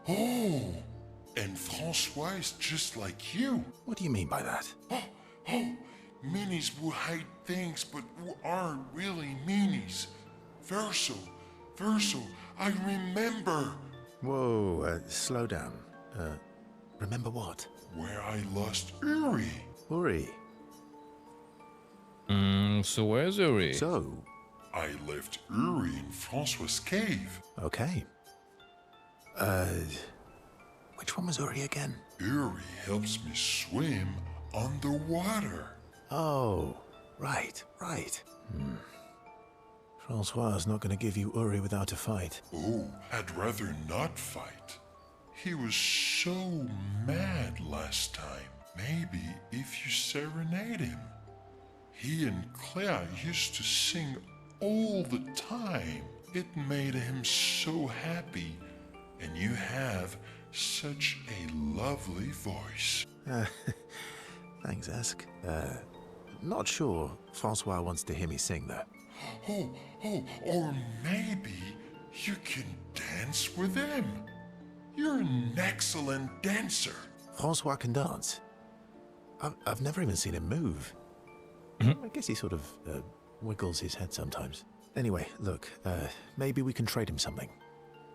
Oh! And Francois is just like you. What do you mean by that? Minis who hide things but who aren't really meanies. Verso, I remember. Whoa, slow down. Remember what? Where I lost Uri. Uri. So where's Uri? So, I left Uri in Francois' cave. okay. Which one was Uri again? Uri helps me swim underwater. Oh, right. Francois is not going to give you Uri without a fight. Oh, I'd rather not fight. He was so mad last time. Maybe if you serenade him. He and Claire used to sing all the time. It made him so happy. And you have such a lovely voice. Thanks, Ask. Not sure Francois wants to hear me sing, though. Or maybe you can dance with him. You're an excellent dancer. Francois can dance. I've never even seen him move. I guess he sort of wiggles his head sometimes. Anyway, look, maybe we can trade him something.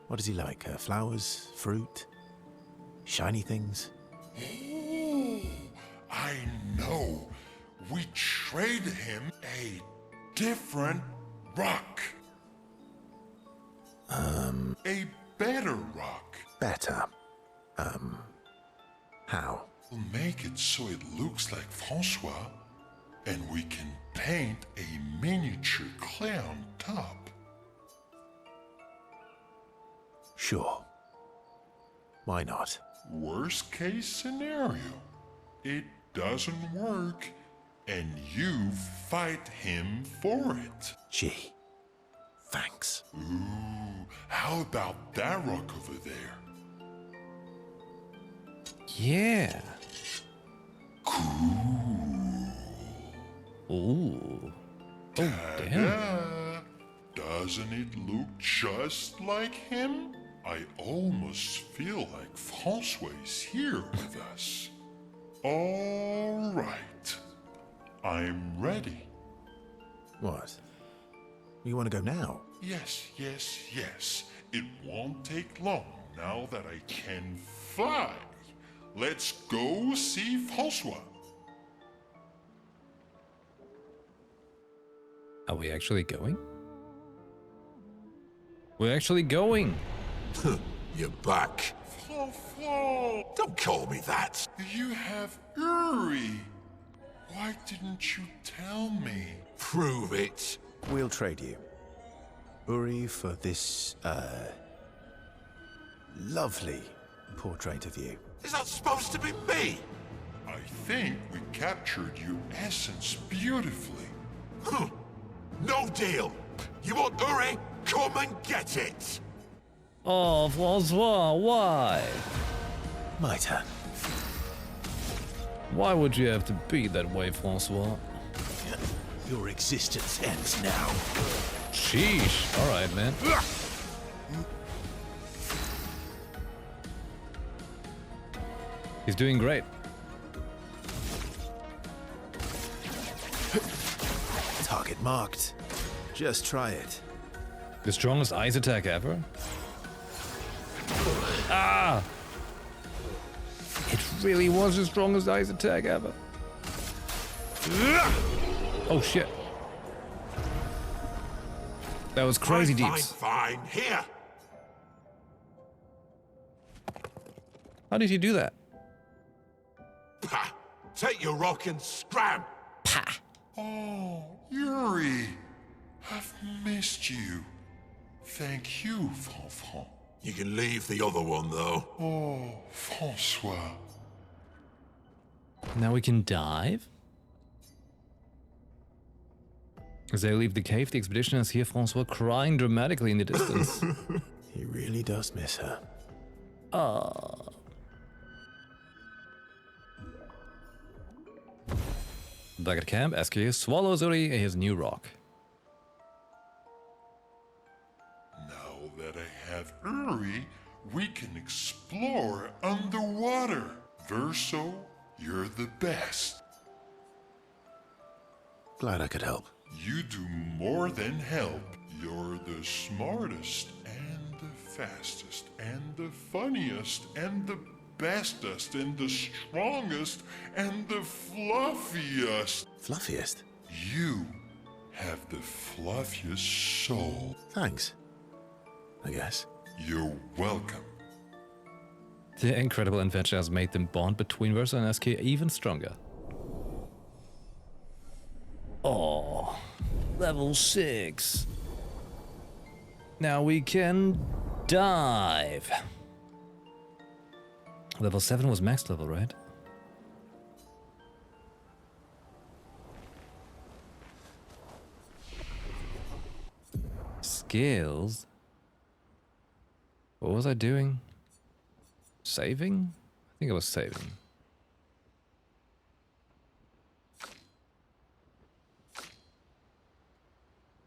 What does he like? Flowers? Fruit? Shiny things? Oh, I know. We trade him a different rock. A better rock. Better. How? We'll make it so it looks like Francois, and we can paint a miniature Clair on top. Sure. Why not? Worst case scenario, it doesn't work, and you fight him for it. Gee, thanks. Ooh, how about that rock over there? Yeah. Ooh. Oh, damn. Ta-da! Doesn't it look just like him? I almost feel like Francois is here with us. All right. I'm ready. What? You want to go now? Yes. It won't take long now that I can fly. Let's go see Francois. Are we actually going? We're actually going! You're back. Francois! Don't call me that. You have Uri. Why didn't you tell me? Prove it. We'll trade you. Uri for this, lovely portrait of you. Is that supposed to be me? I think we captured your essence beautifully. No deal. You want Uri? Come and get it. Oh, Francois, why? My turn. Why would you have to be that way, Francois? Your existence ends now. Sheesh. Alright, man. He's doing great. Target marked. Just try it. The strongest ice attack ever? Ah! It really was the strongest ice attack ever. Oh shit. That was crazy deeps. Fine, here. How did he do that? Pah! Take your rock and scram. Pah! Oh, Yuri, I've missed you. Thank you, Fanfan. You can leave the other one, though. Oh, Francois. Now we can dive? As they leave the cave, the expeditioners hear Francois crying dramatically in the distance. He really does miss her. Ah. Back at camp, Eski swallows Uri his new rock. Now that I have Uri, we can explore underwater. Verso, you're the best. Glad I could help. You do more than help. You're the smartest and the fastest and the funniest and the bestest and the strongest and the fluffiest. Fluffiest? You have the fluffiest soul. Thanks. I guess. You're welcome. The incredible adventure has made the bond between Verso and SK even stronger. Oh, level 6. Now we can dive. Level 7 was max level, right? Skills? What was I doing? Saving? I think I was saving.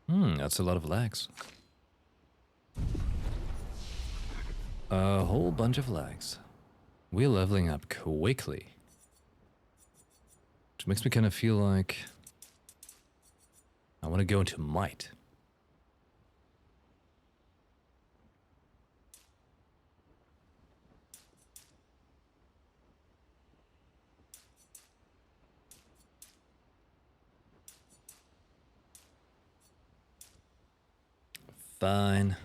That's a lot of lags. A whole bunch of lags. We're leveling up quickly. Which makes me kind of feel like I want to go into might. Fine.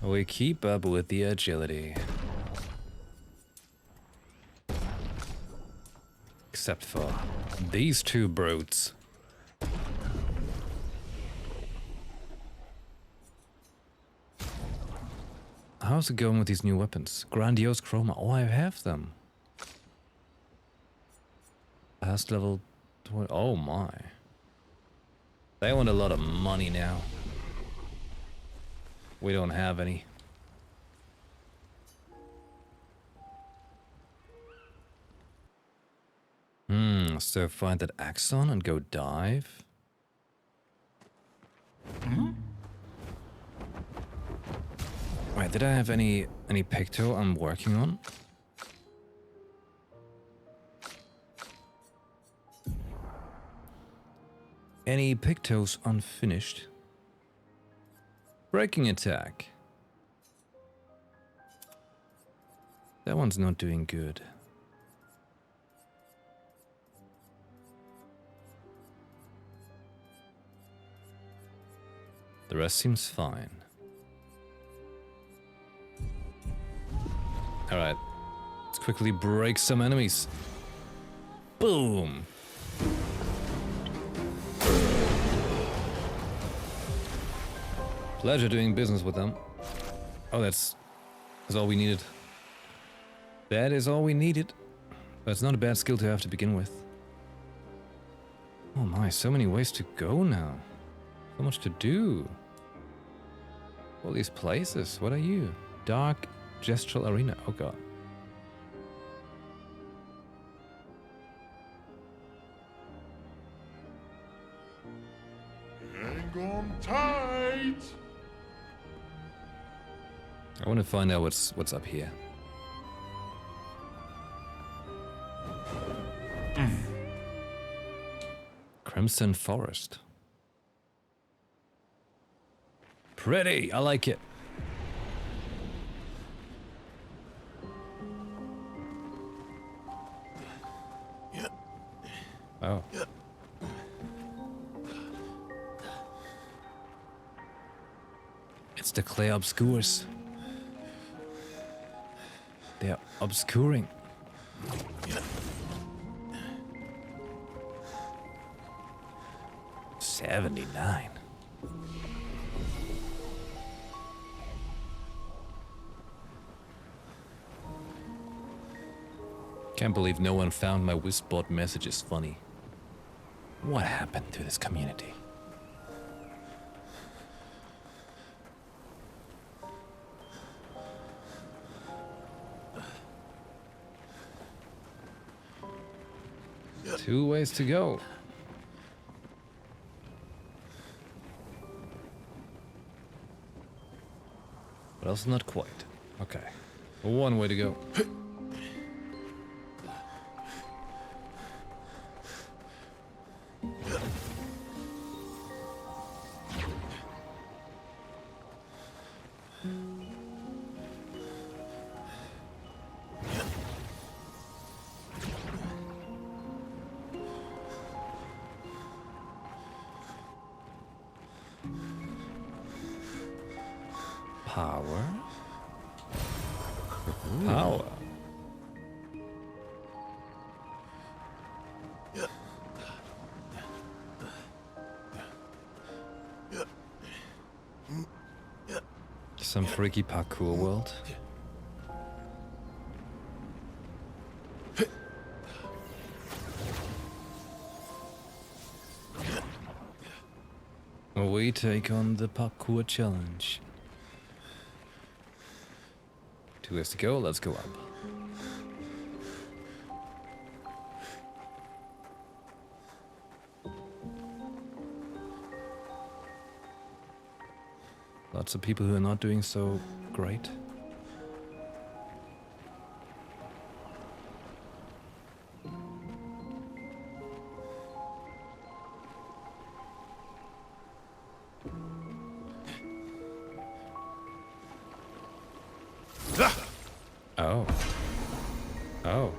We keep up with the agility. Except for these two brutes. How's it going with these new weapons? Grandiose Chroma. Oh, I have them. Past level 20. Oh my. They want a lot of money now. We don't have any. So find that axon and go dive. Wait, did I have any picto I'm working on? Any pictos unfinished? Breaking attack. That one's not doing good. The rest seems fine. Alright. Let's quickly break some enemies. Boom! Pleasure doing business with them. Oh, that's all we needed. That is all we needed. But it's not a bad skill to have to begin with. Oh my, so many ways to go now. So much to do. All these places. What are you? Dark Gestural Arena. Oh god. Hang on tight. I want to find out what's up here. Crimson Forest. Pretty, I like it. Oh. It's the Clair Obscurs. They're obscuring. $79. Can't believe no one found my Whispered messages funny. What happened to this community? Two ways to go. But also not quite. Okay. One way to go. Power. Power. Some freaky parkour world. We take on the parkour challenge. 2 ways to go, let's go up. Lots of people who are not doing so great. Oh. Oh.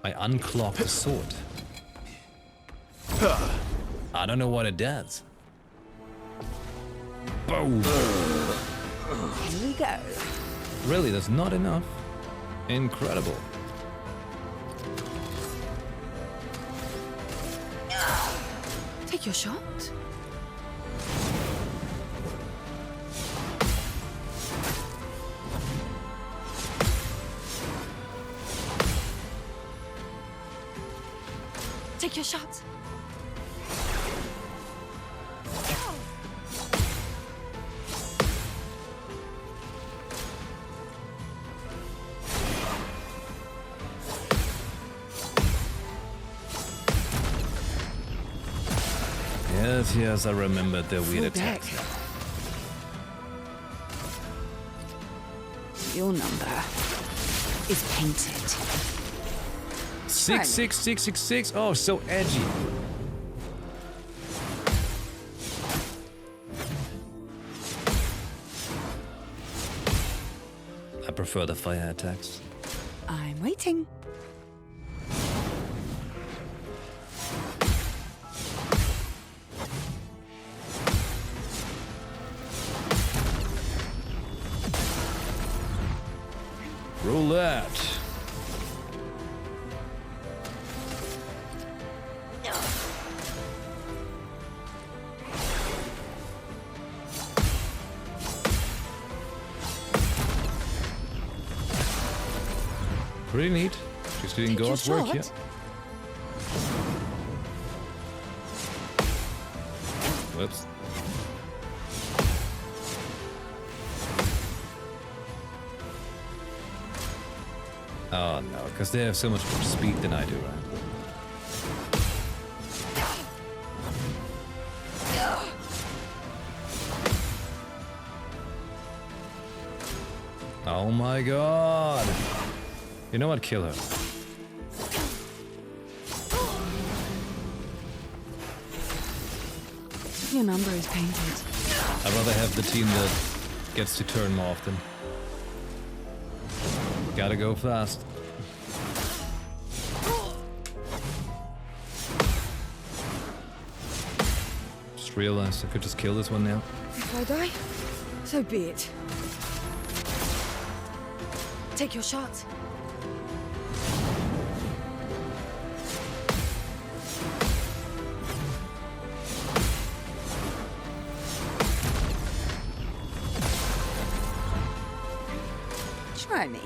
I unclocked the sword. I don't know what it does. Boom! Here we go. Really, that's not enough. Incredible. Take your shot. Take your shot. Yes, I remembered the weird attack. Your number is painted. 66666. Oh, so edgy. I prefer the fire attacks. I'm waiting. Roulette. Pretty neat. She's doing God's work here. Whoops. Oh no, because they have so much more speed than I do, right? Oh my god! You know what? Kill her. Your number is painted. I'd rather have the team that gets to turn more often. Gotta go fast. Just realized I could just kill this one now. If I die, so be it. Take your shot. Try me.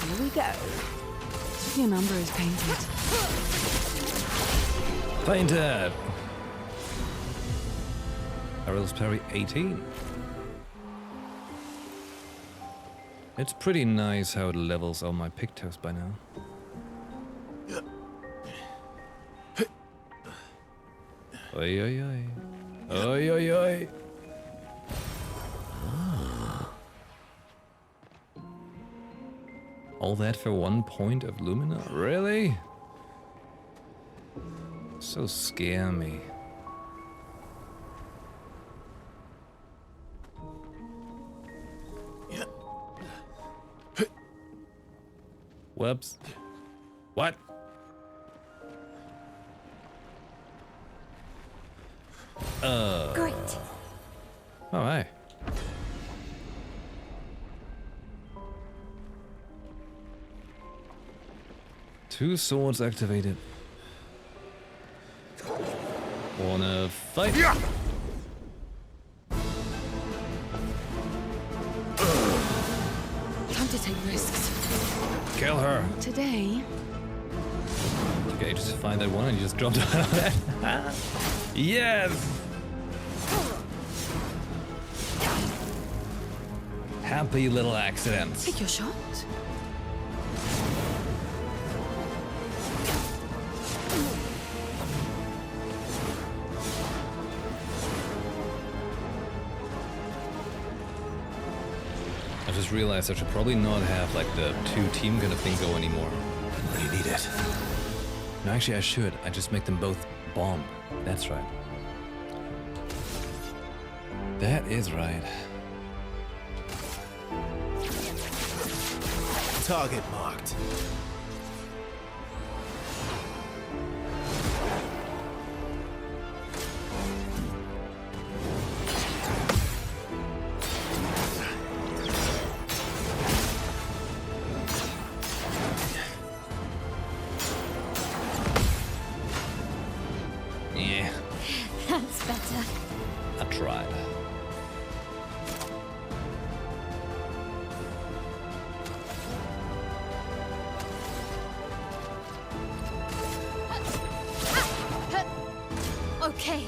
Here we go. Your number is painted. Painted! Arrow's parry 18. It's pretty nice how it levels all my pictos by now. Oi, oi, oi. Oi, oi, oi. All that for 1 point of Lumina? Really? So scare me. Whoops. What? Great. Oh, hey. Two swords activated. Wanna fight? Yeah. Time to take risks. Kill her. Today, Okay, just find that one and you just dropped out of that. Yes! Happy little accidents. take your shot. I just realized I should probably not have like the two team kind of thing go anymore. You need it. No, actually I should. I just make them both bomb. That's right. That is right. Target marked. Yeah, That's better. I tried. Okay.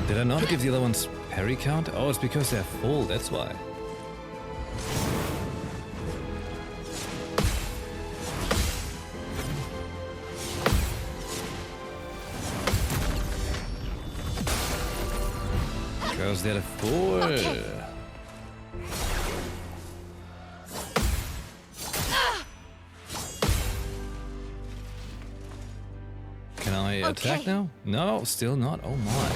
Did I not give the other ones parry count? Oh, it's because they're full, that's why. Because they're full. Okay. Can I attack Okay. now? No, still not. Oh my.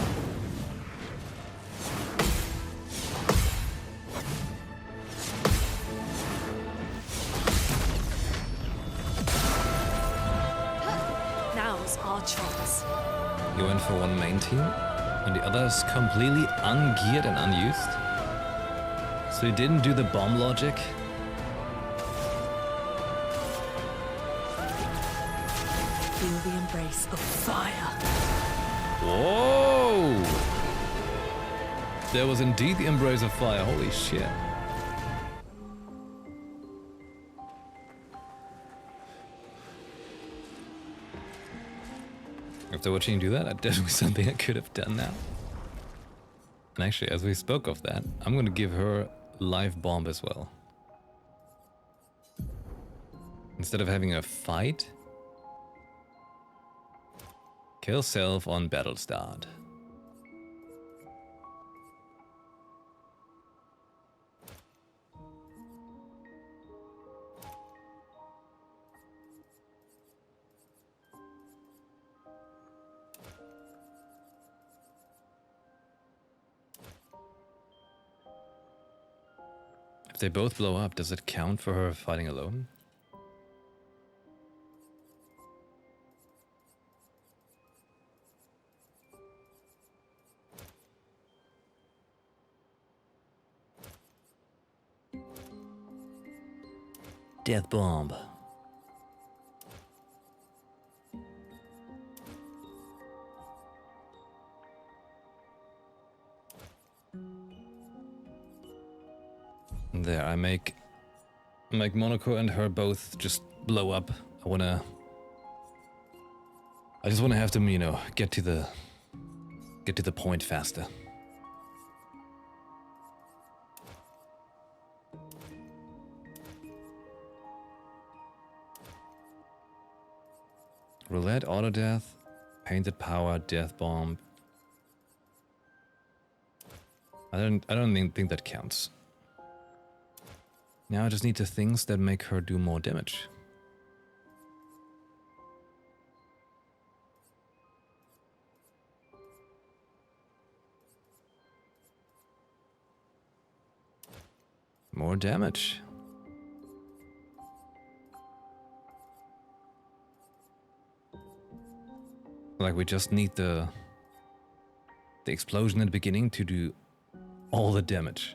Now's our chance. You went for one main team, and the others completely ungeared and unused. So you didn't do the bomb logic? Feel the embrace of fire. Whoa! There was indeed the embrace of fire. Holy shit. After watching you do that, that's definitely something I could have done now. And actually, as we spoke of that, I'm gonna give her live bomb as well. Instead of having a fight, kill self on battle start. If they both blow up, does it count for her fighting alone? Death bomb. There, I make Monaco and her both just blow up. I just wanna have them, you know, get to the point faster. Roulette, auto death, painted power, death bomb. I don't think that counts. Now I just need the things that make her do more damage. More damage. Like we just need the explosion at the beginning to do all the damage.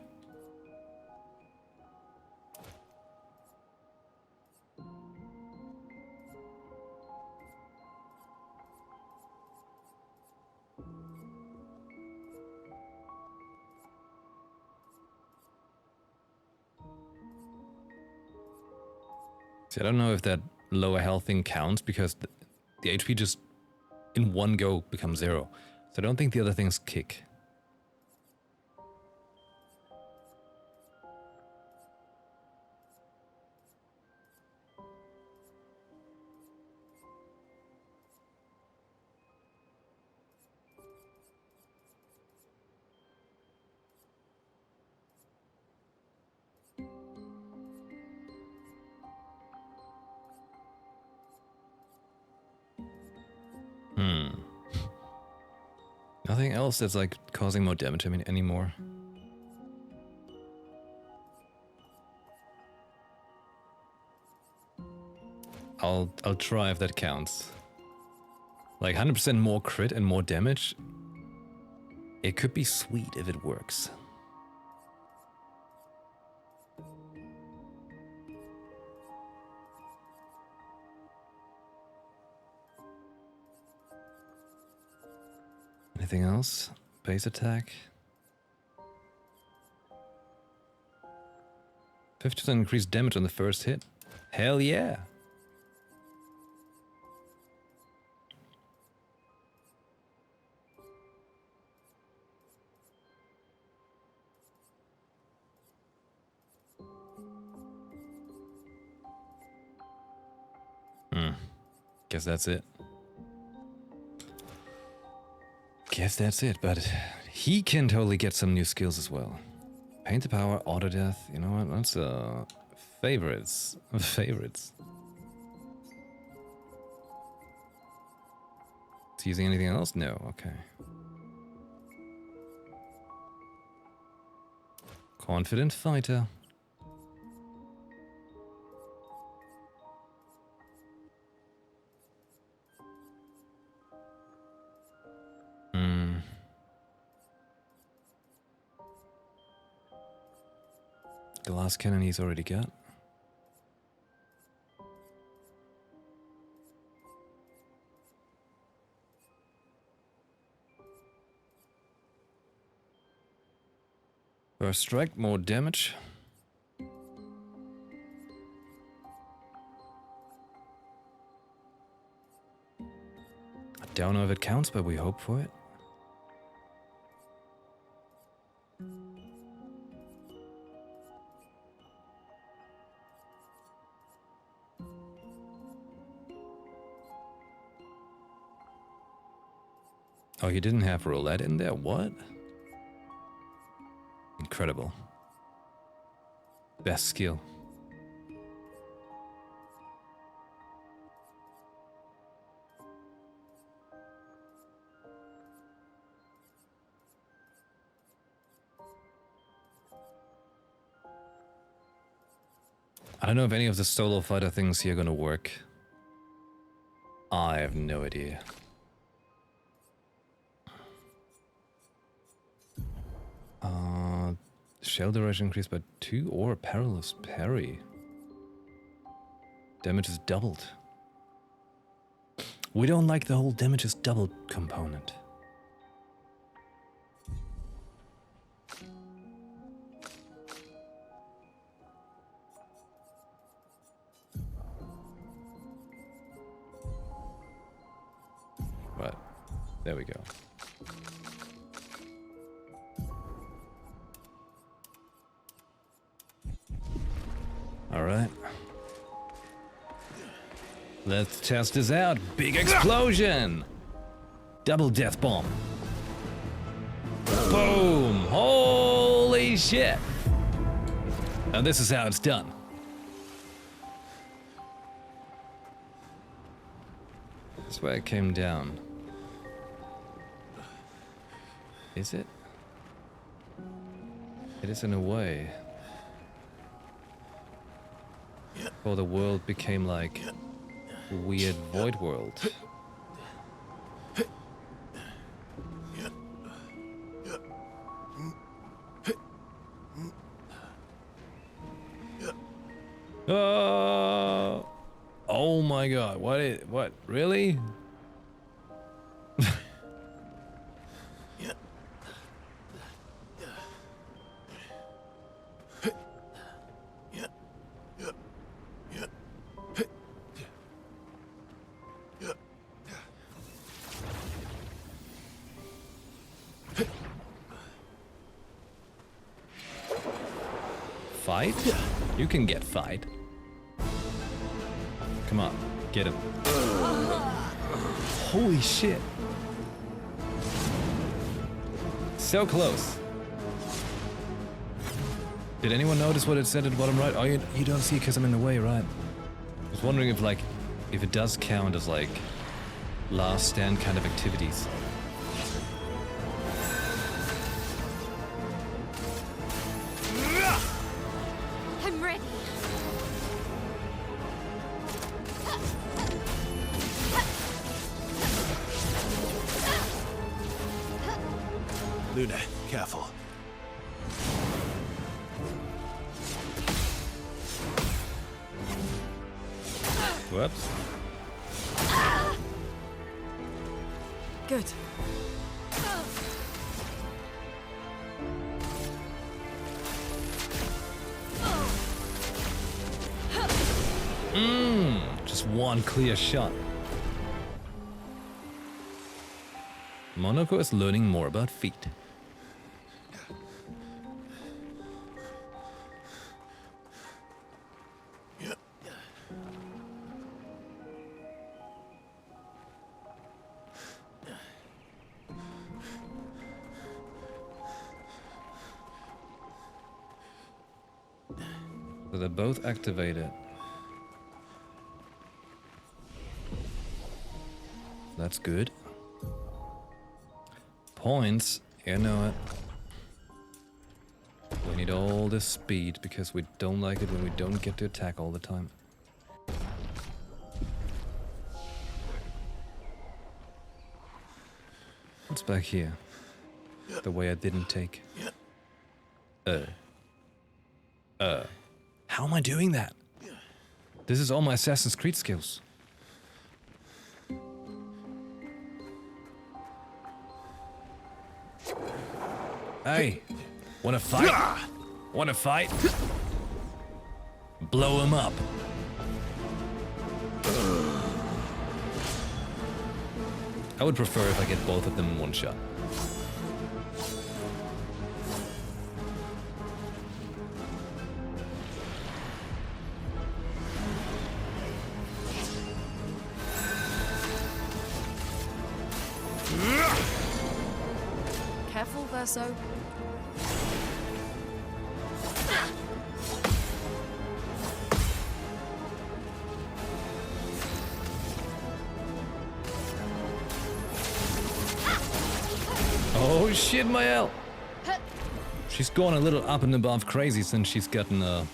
See, I don't know if that lower health thing counts because the HP just in one go becomes 0. So I don't think the other things kick. Nothing else that's like causing more damage anymore. I'll try if that counts. Like 100% more crit and more damage. It could be sweet if it works. Anything else? Base attack. 50% increased damage on the first hit. Hell yeah! Guess that's it. Guess that's it, but he can totally get some new skills as well. Paint the power, auto death. You know what? That's favorites. Favorites. Is he using anything else? No. Okay. Confident fighter. Glass cannon he's already got. First strike, more damage. I don't know if it counts, but we hope for it. Oh, you didn't have roulette in there? What? Incredible. Best skill. I don't know if any of the solo fighter things here are gonna work. I have no idea. Shell duration increased by 2 or perilous parry. Damage is doubled. We don't like the whole damage is doubled component. Right, there we go. All right. Let's test this out. Big explosion! Double death bomb. Boom! Holy shit! Now this is how it's done. That's where it came down. Is it? It is in a way. Or the world became like a weird void world. Oh my god, what, really? Fight? You can get fight. Come on, get him. Holy shit. So close. Did anyone notice what it said at the bottom right? Oh, you don't see it because I'm in the way, right? I was wondering if it does count as like last stand kind of activities. I'm ready. Luna, careful. Whoops. Good. Just one clear shot. Monoko is learning more about feet. So they're both activated. That's good. Points, you know it. We need all this speed because we don't like it when we don't get to attack all the time. What's back here? The way I didn't take. How am I doing that? This is all my Assassin's Creed skills. Hey, wanna fight? Wanna fight? Blow him up. I would prefer if I get both of them in one shot. her so. Oh shit, Mael! She's gone a little up and above crazy since she's gotten her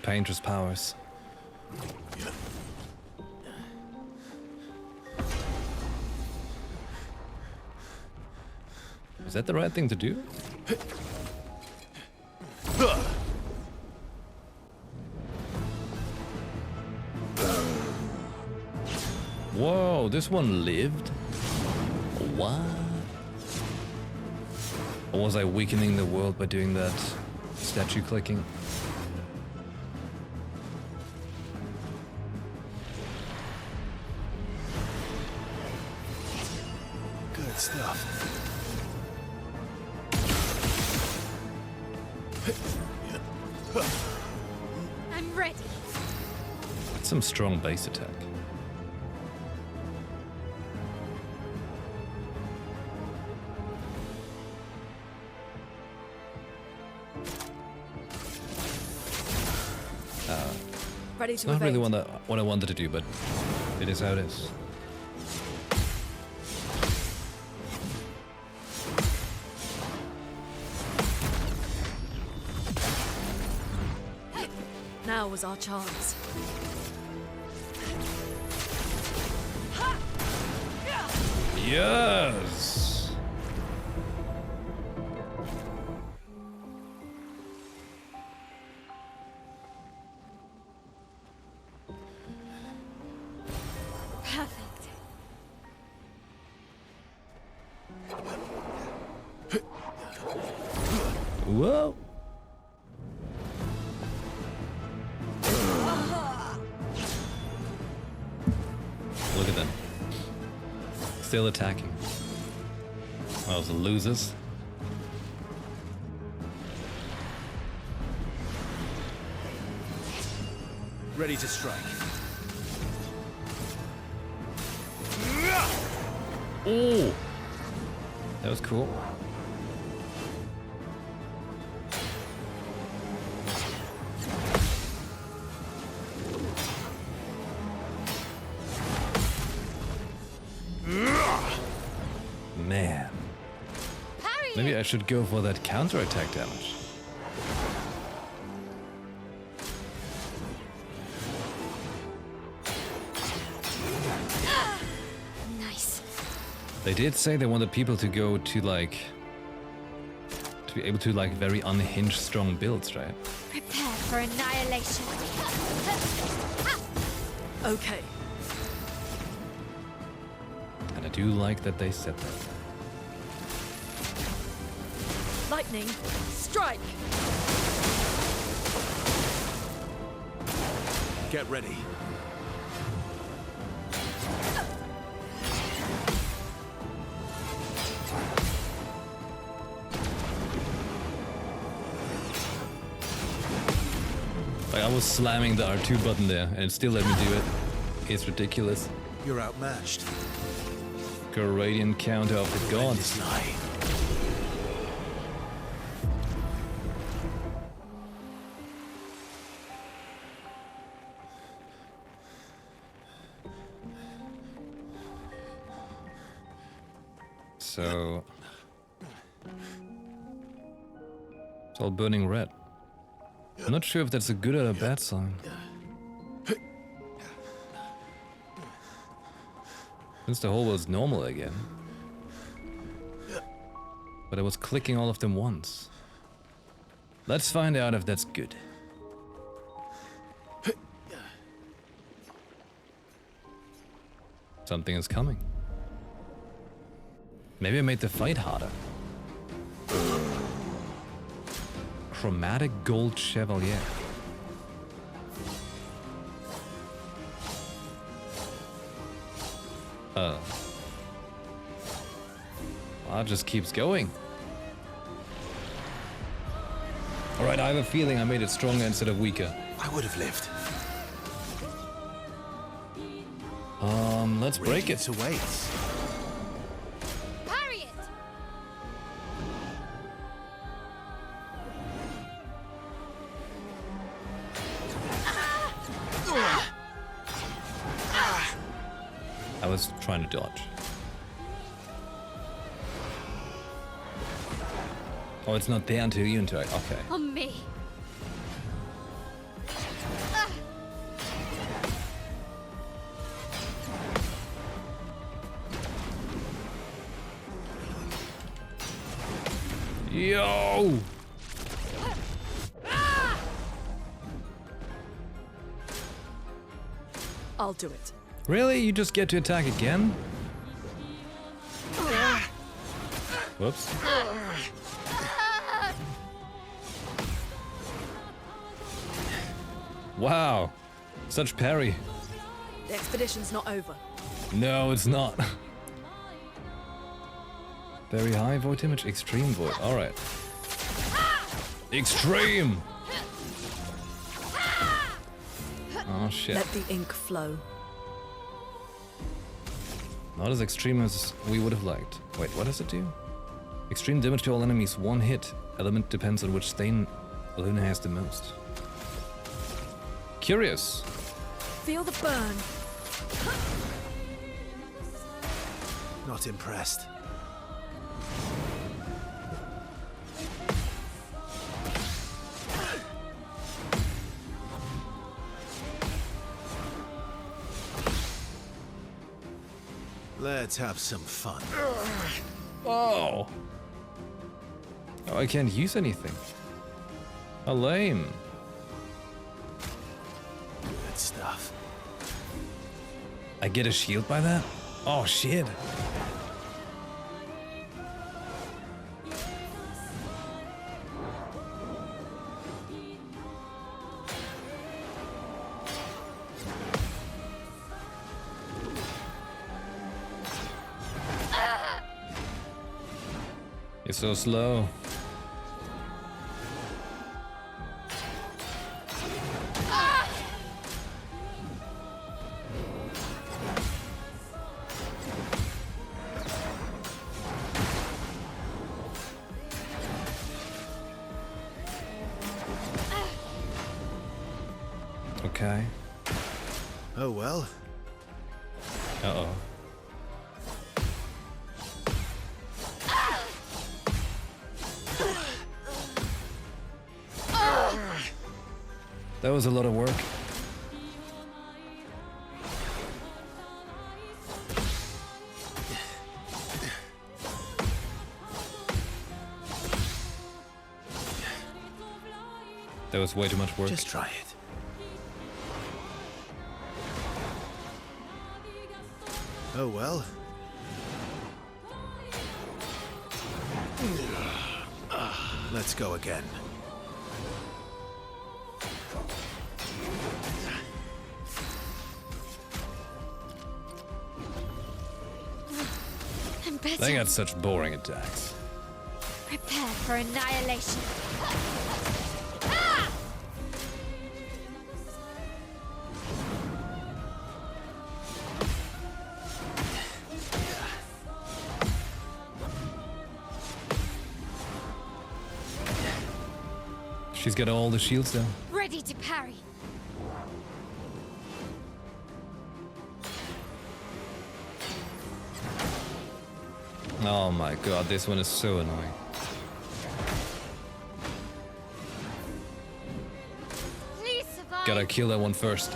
painter's powers. Is that the right thing to do? Whoa, this one lived? What? Or was I weakening the world by doing that statue clicking? Good stuff. I'm ready. That's some strong base attack. Ready to Not evade. really what I wanted to do, but it is how it is. Now was our chance. Yes! Perfect. Whoa! Look at them. Still attacking. Those losers. Ready to strike. Oh! That was cool. Man. Maybe I should go for that counterattack damage. Nice. They did say they wanted people to go to like... to be able to like very unhinged strong builds, right? Prepare for annihilation. Okay. And I do like that they said that. Lightning, strike! Get ready. Like I was slamming the R2 button there and it still let me do it. It's ridiculous. You're outmatched. Radiant counter of the gods. Lie. So it's all burning red. I'm not sure if that's a good or a bad sign. Since the whole world's normal again. But I was clicking all of them once. Let's find out if that's good. Something is coming. Maybe I made the fight harder. Chromatic Gold Chevalier. It just keeps going. Alright, I have a feeling I made it stronger instead of weaker. I would have lived. Let's break it. Radiance awaits. Parry it. I was trying to dodge. Oh, it's not there until you interact. Okay. On me. Yo! I'll do it. Really? You just get to attack again? Whoops. Wow. Such parry. The expedition's not over. No, it's not. Very high void damage, extreme void. Alright. Extreme! Oh shit. Let the ink flow. Not as extreme as we would have liked. Wait, what does it do? Extreme damage to all enemies, one hit. Element depends on which stain Luna has the most. Curious. Feel the burn. Not impressed. Let's have some fun. Oh! Oh, I can't use anything. How lame. Good stuff. I get a shield by that? Oh shit. You're so slow. Okay. Oh well. Uh-oh. That was a lot of work. That was way too much work. Just try it. Oh well. Let's go again. I'm better. They got such boring attacks. Prepare for annihilation. She's got all the shields though. Ready to parry. Oh my god, this one is so annoying. Please survive. Gotta kill that one first.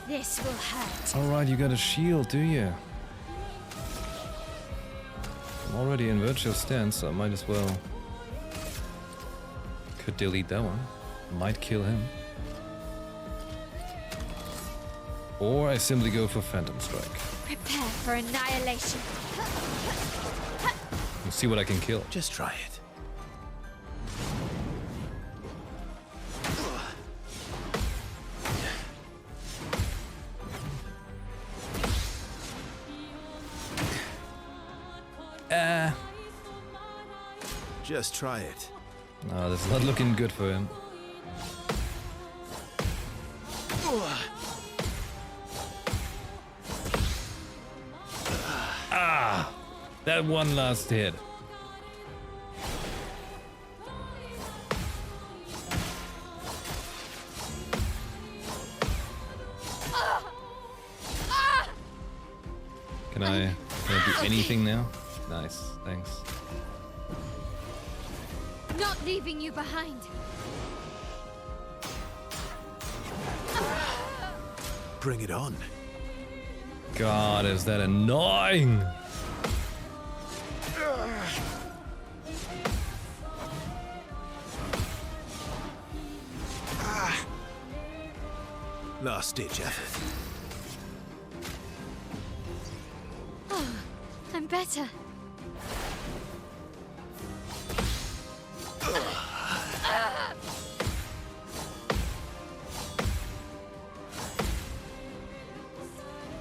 This will hurt. Alright, you got a shield, do you? I'm already in virtual stance, so I might as well. Could delete that one. Might kill him. Or I simply go for Phantom Strike. Prepare for annihilation. And see what I can kill. Just try it. Just try it. No, that's not looking good for him. Ah! That one last hit. Can I do anything now? Nice, thanks. Not leaving you behind. Bring it on. God, is that annoying! Last ditch effort. Oh, I'm better.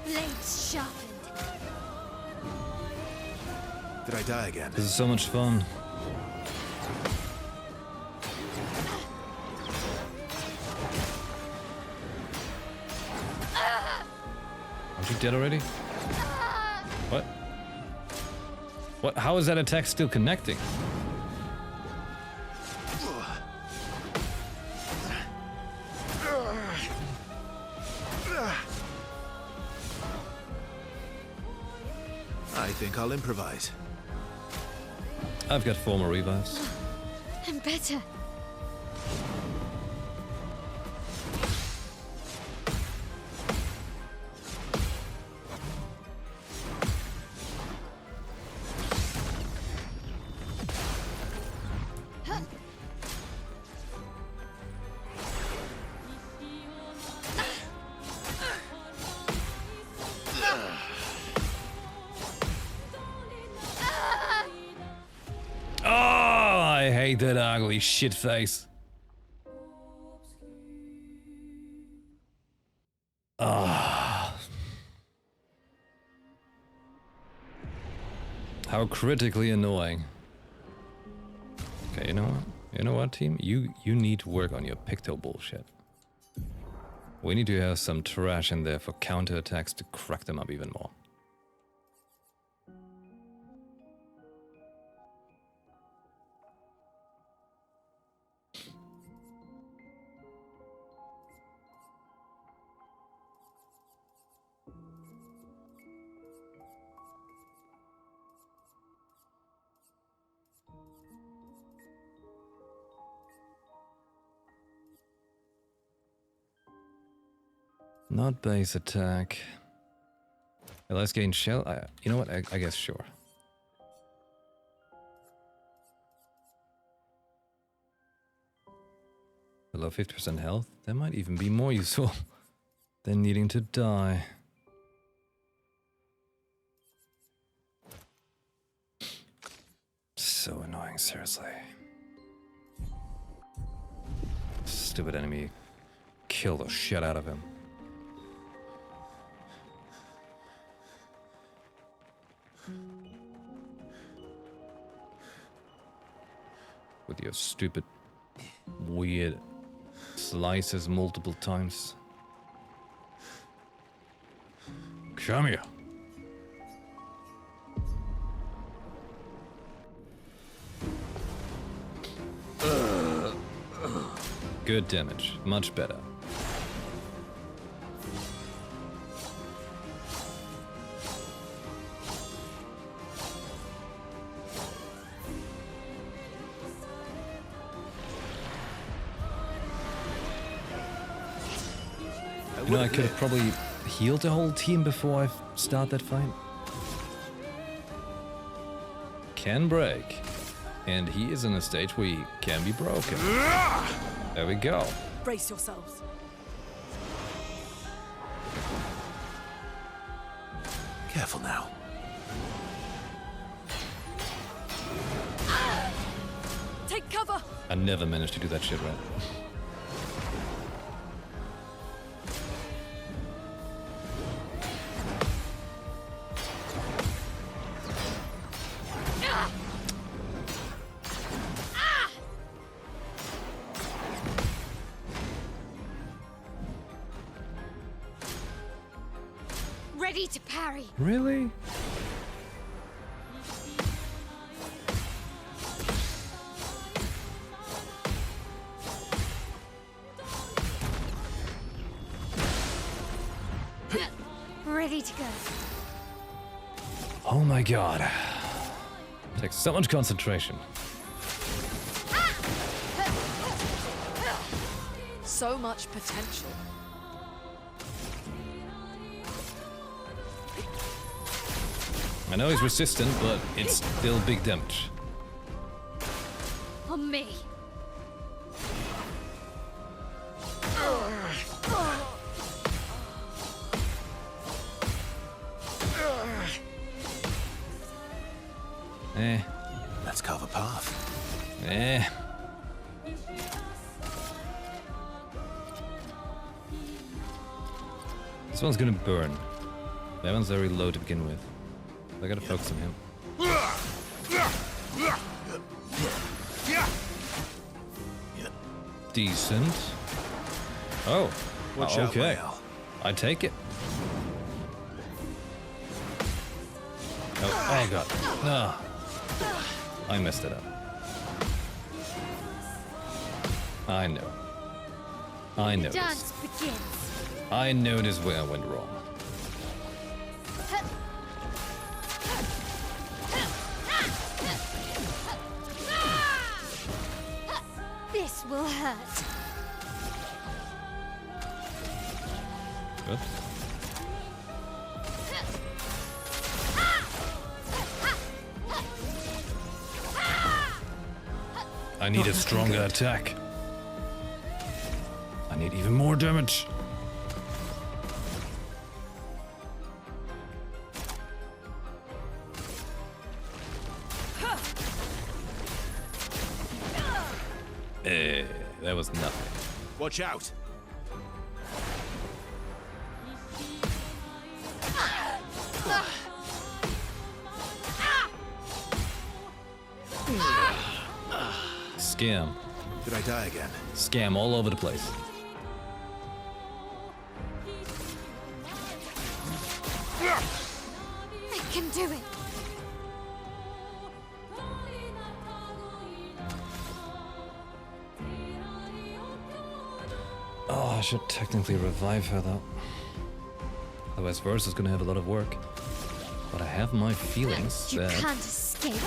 Blades sharpened. Did I die again? This is so much fun. Aren't you dead already? What? What? How is that attack still connecting? I think I'll improvise. I've got 4 more revives. I'm better. That ugly shit face. Ah. How critically annoying. Okay, you know what? You know what, team? You need to work on your picto bullshit. We need to have some trash in there for counterattacks to crack them up even more. Not base attack. Let's gain shell. You know what? I guess sure. Below 50% health. That might even be more useful than needing to die. So annoying, seriously. Stupid enemy. Kill the shit out of him. With your stupid, weird slices multiple times. Come here. Good damage, much better. You know, I could have probably healed the whole team before I start that fight. Can break. And he is in a stage where he can be broken. There we go. Brace yourselves. Careful now. Take cover! I never managed to do that shit right. ready to parry. Really? Ready to go. Oh my god. Takes so much concentration. So much potential. I know he's resistant, but it's still big damage. On me. Eh. Let's carve a path. Eh. This one's gonna burn. That one's very low to begin with. I gotta focus on him. Decent. Oh. Watch out, okay. Lael. I take it. Oh god. No. I messed it up. I know. I noticed. Dance begins. I noticed where I went wrong. This will hurt. Oops. I need a stronger attack. I need even more damage. That was nothing. Watch out! Scam. Did I die again? Scam all over the place. I can do it. Oh, I should technically revive her though. Otherwise Verse is gonna have a lot of work. But I have my feelings You that can't escape.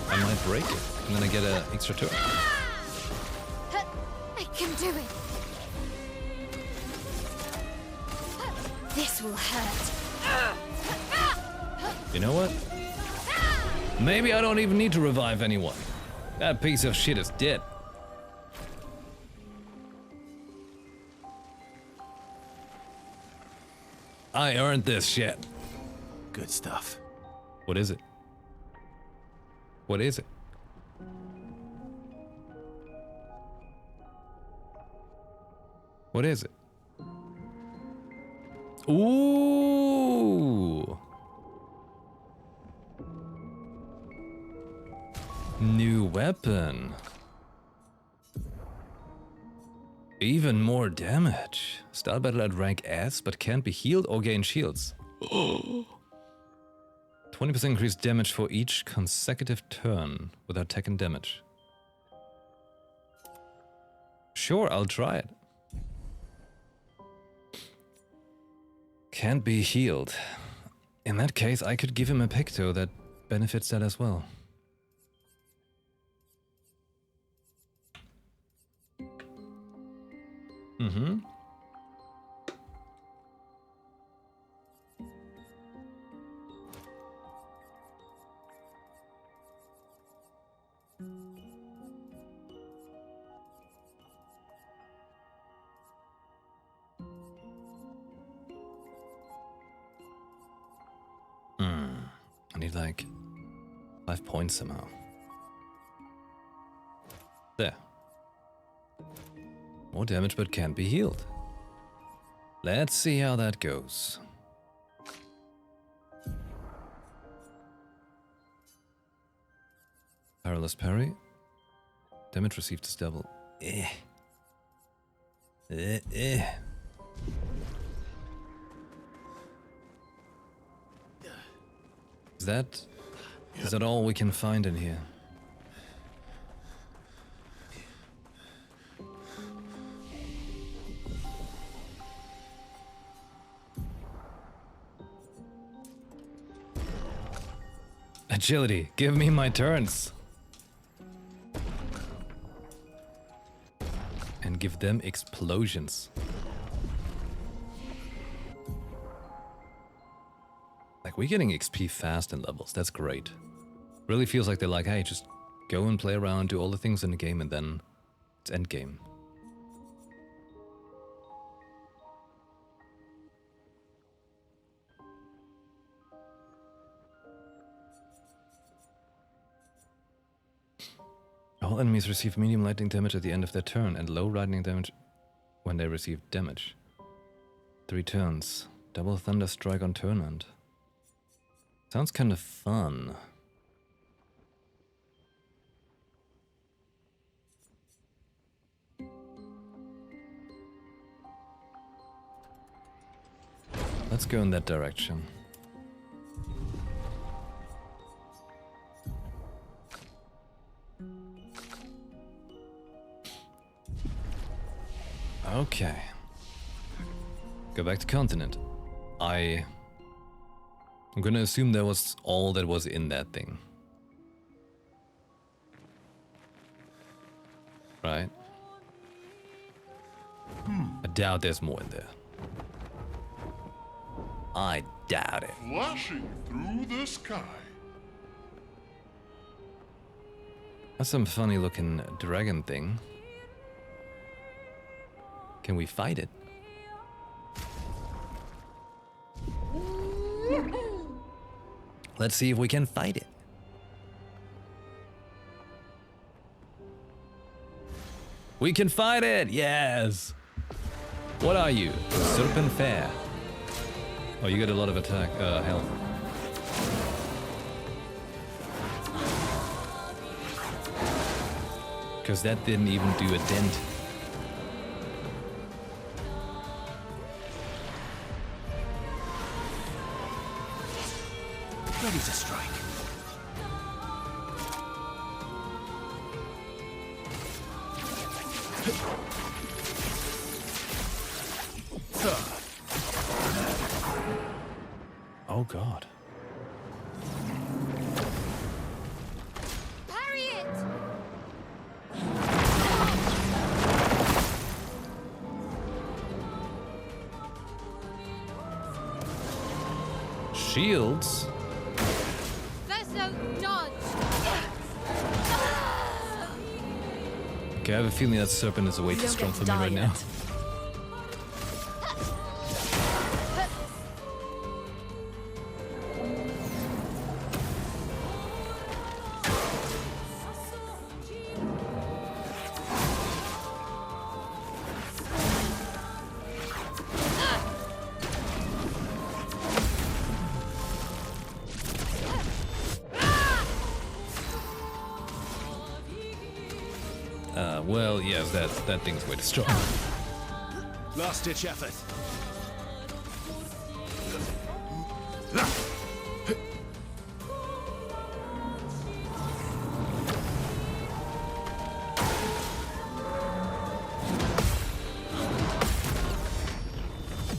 I might break it. And then I get an extra turn. I can do it. This will hurt. You know what? Maybe I don't even need to revive anyone. That piece of shit is dead. I earned this shit. Good stuff. What is it? What is it? What is it? Ooh! New weapon. Even more damage. Start battle at rank S, but can't be healed or gain shields. 20% increased damage for each consecutive turn without taking damage. Sure, I'll try it. Can't be healed. In that case, I could give him a Picto that benefits that as well. Mm-hmm. I need like 5 points somehow. There. More damage but can't be healed. Let's see how that goes. Perilous parry. Damage received is double. Is that all we can find in here? Agility, give me my turns. And give them explosions. Like, we're getting XP fast in levels, that's great. Really feels like they're like, hey, just go and play around, do all the things in the game, and then it's endgame. All enemies receive medium lightning damage at the end of their turn and low lightning damage when they receive damage. 3 turns. Double thunder strike on turn end. Sounds kind of fun. Let's go in that direction. Okay. Go back to continent. I'm gonna assume that was all that was in that thing. Right? I doubt there's more in there. I doubt it. Flashing through the sky. That's some funny looking dragon thing. Can we fight it? Let's see if we can fight it. We can fight it! Yes! What are you? Serpent Fair. Oh, you got a lot of attack, health. Because that didn't even do a dent. Ready to strike. Oh god. Harriet! Shields? Verso dodge! Okay, I have a feeling that serpent is way You too don't strong get for to me die right now. yet. Well, yes, that thing's way too strong. Last-ditch effort.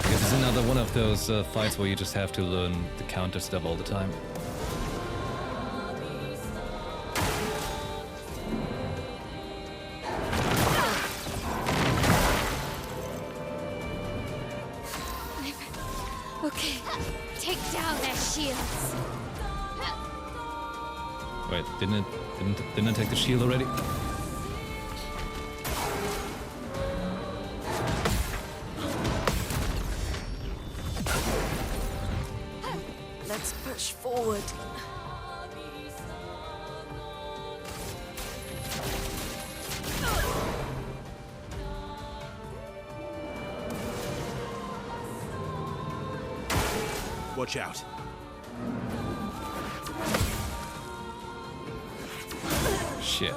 This is another one of those fights where you just have to learn the counter stuff all the time. Okay, take down their shields. Wait, didn't it take the shield already? Let's push forward. Watch out. Shit.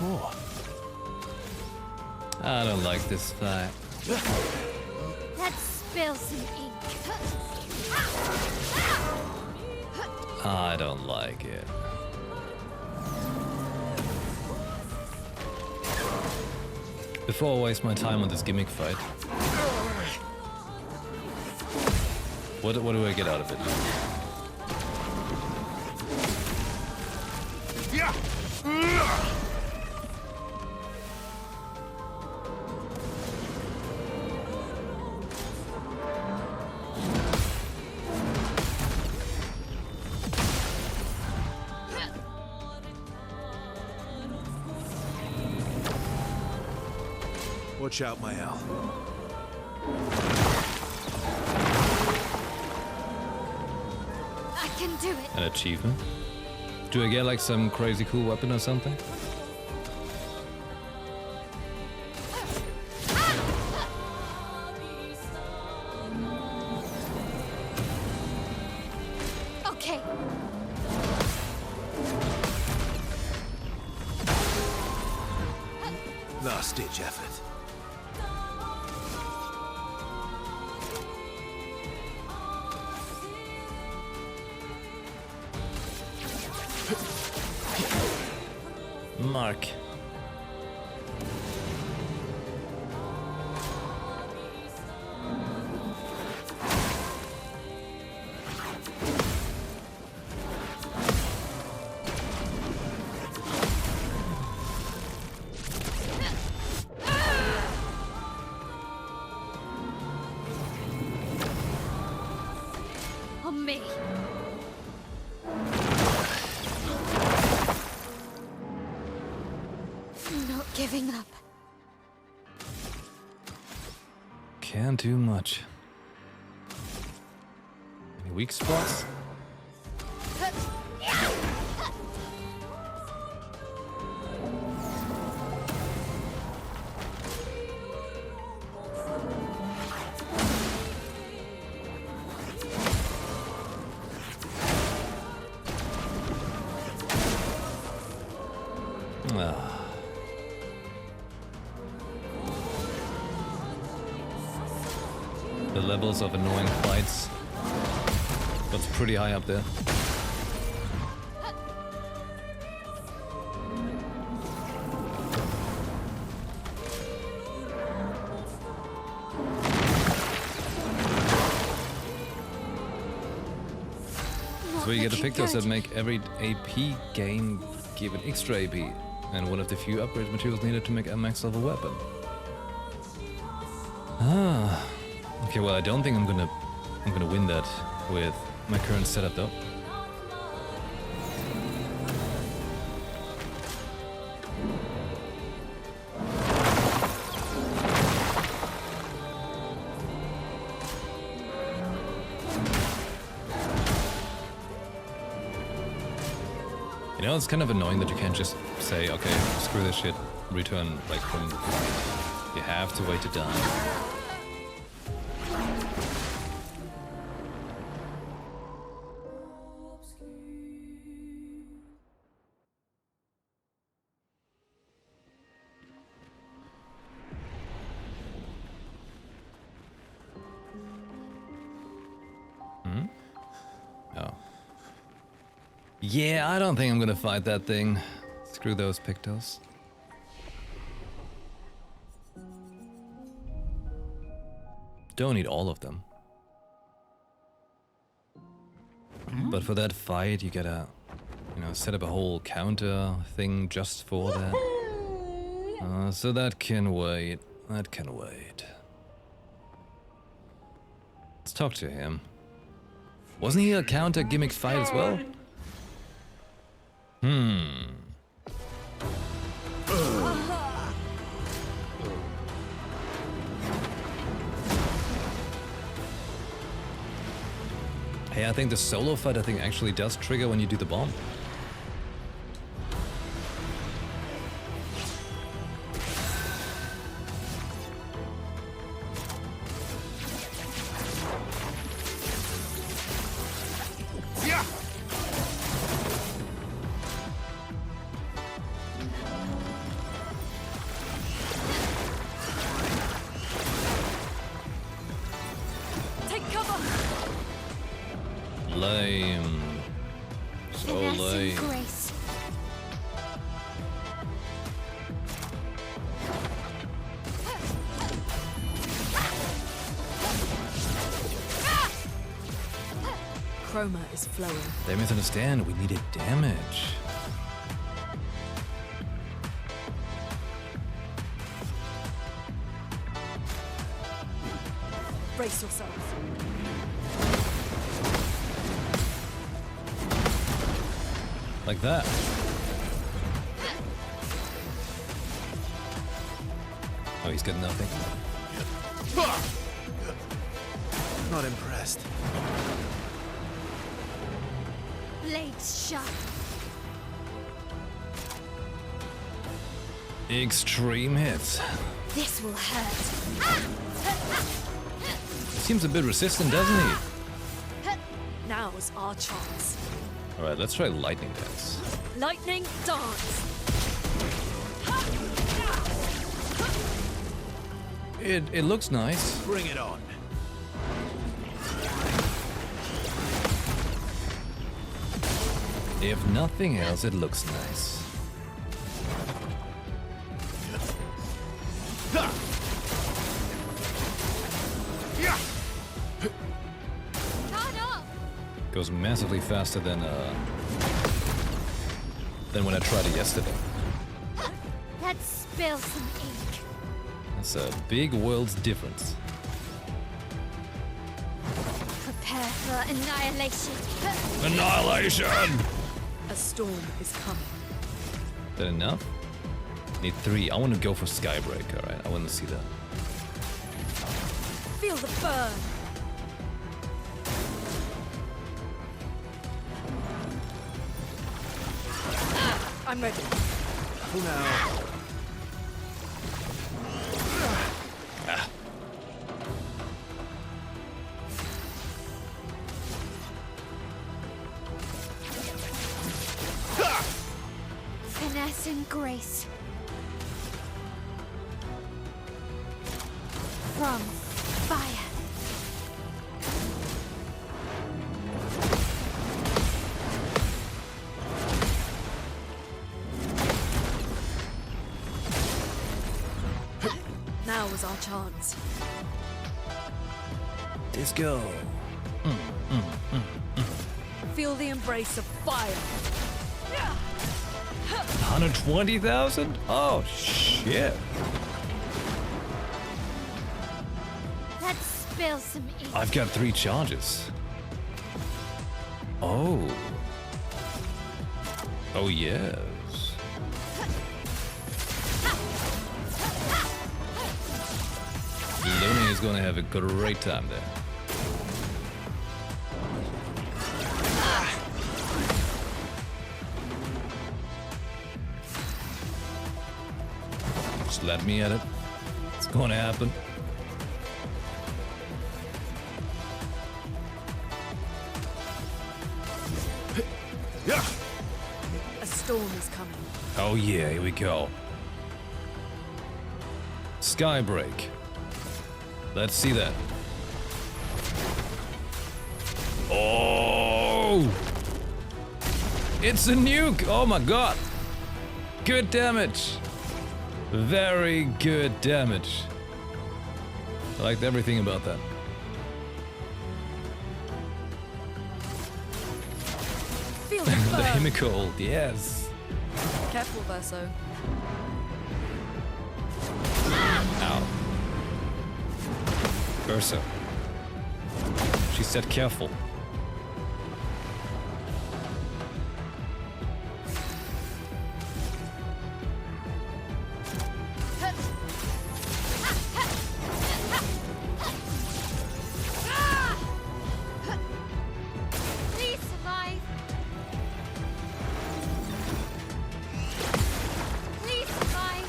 for? I don't like this fight. Let's spill some ink. I don't like it. Before I waste my time on this gimmick fight, what do I get out of it? Watch out, my Al. I can do it. An achievement? Do I get like some crazy cool weapon or something? Okay. Last-ditch effort. Mark. On me. Not giving up. Can't do much. Any weak spots? The levels of annoying fights. That's pretty high up there. So you get the pictures that make every AP gain give an extra AP, and one of the few upgrade materials needed to make a max level weapon. Ah. Okay, well I don't think I'm gonna win that with my current setup though. You know, it's kind of annoying that you can't just say, okay, screw this shit, return like from the fight. You have to wait to die. Yeah, I don't think I'm gonna fight that thing. Screw those pictos. Don't need all of them. But for that fight, you gotta, set up a whole counter thing just for that. So that can wait. That can wait. Let's talk to him. Wasn't he a counter gimmick fight as well? Hey, I think the solo fight actually does trigger when you do the bomb. Lame. So Finesse and lame. grace. Chroma is flowing. They misunderstand. We needed damage. Brace yourselves. Like that. Oh, he's got nothing. Not impressed. Blades sharp. Extreme hits. This will hurt. Seems a bit resistant, doesn't he? Now's our chance. Alright, let's try lightning dance. Lightning dance. It looks nice. Bring it on. If nothing else, it looks nice. Goes massively faster than when I tried it yesterday. Let's spill some ink. That's a big world's difference. Prepare for annihilation. Annihilation! A storm is coming. Is that enough? Need 3. I want to go for Skybreak, alright? I want to see that. Feel the burn. I'm ready. Who now? Finesse and grace. From fire. Now is our chance. Disco! Feel the embrace of fire. 120,000? Oh, shit. Let's spill some ink. I've got 3 charges. Oh. Oh, yes. Looney is going to have a great time there. Just let me at it. It's going to happen. A storm is coming. Oh yeah, here we go. Skybreak. Let's see that. Oh! It's a nuke! Oh my god! Good damage! Very good damage. I liked everything about that. Feel the The burn. Himiko, yes. Careful, Verso. Ow. Ursa. She said careful. Please survive. Please survive.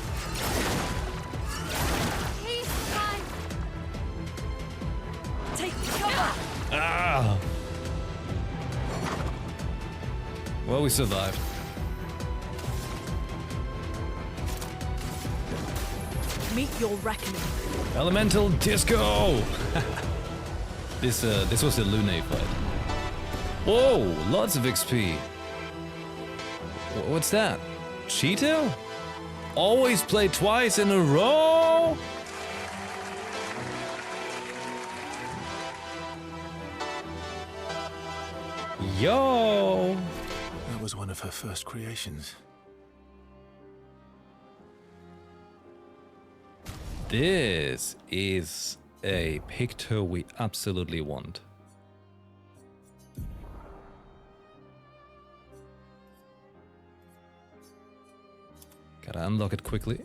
Please survive. Take cover. Ah! Well, we survived. Meet your reckoning. Elemental Disco! This was a Lune fight. Whoa, lots of XP. What's that? Cheeto? Always play twice in a row? Yo! That was one of her first creations. This is a picture we absolutely want. Gotta unlock it quickly.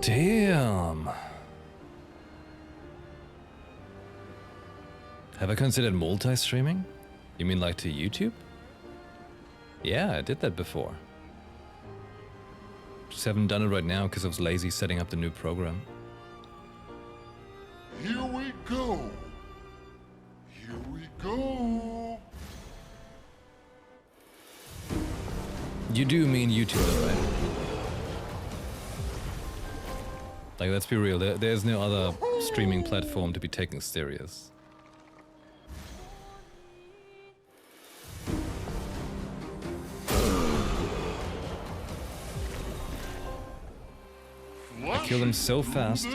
Damn! Have I considered multi-streaming? You mean like to YouTube? Yeah, I did that before. Just haven't done it right now because I was lazy setting up the new program. Here we go. Here we go. You do mean YouTube, right? Like, let's be real, there's no other streaming platform to be taken serious. I kill them so fast.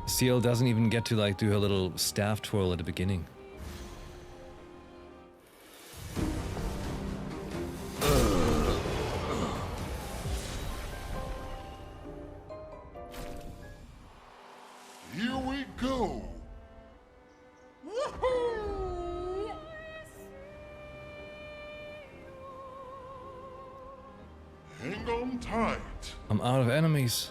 Seal doesn't even get to like do her little staff twirl at the beginning. Here we go. Hang on tight. I'm out of enemies.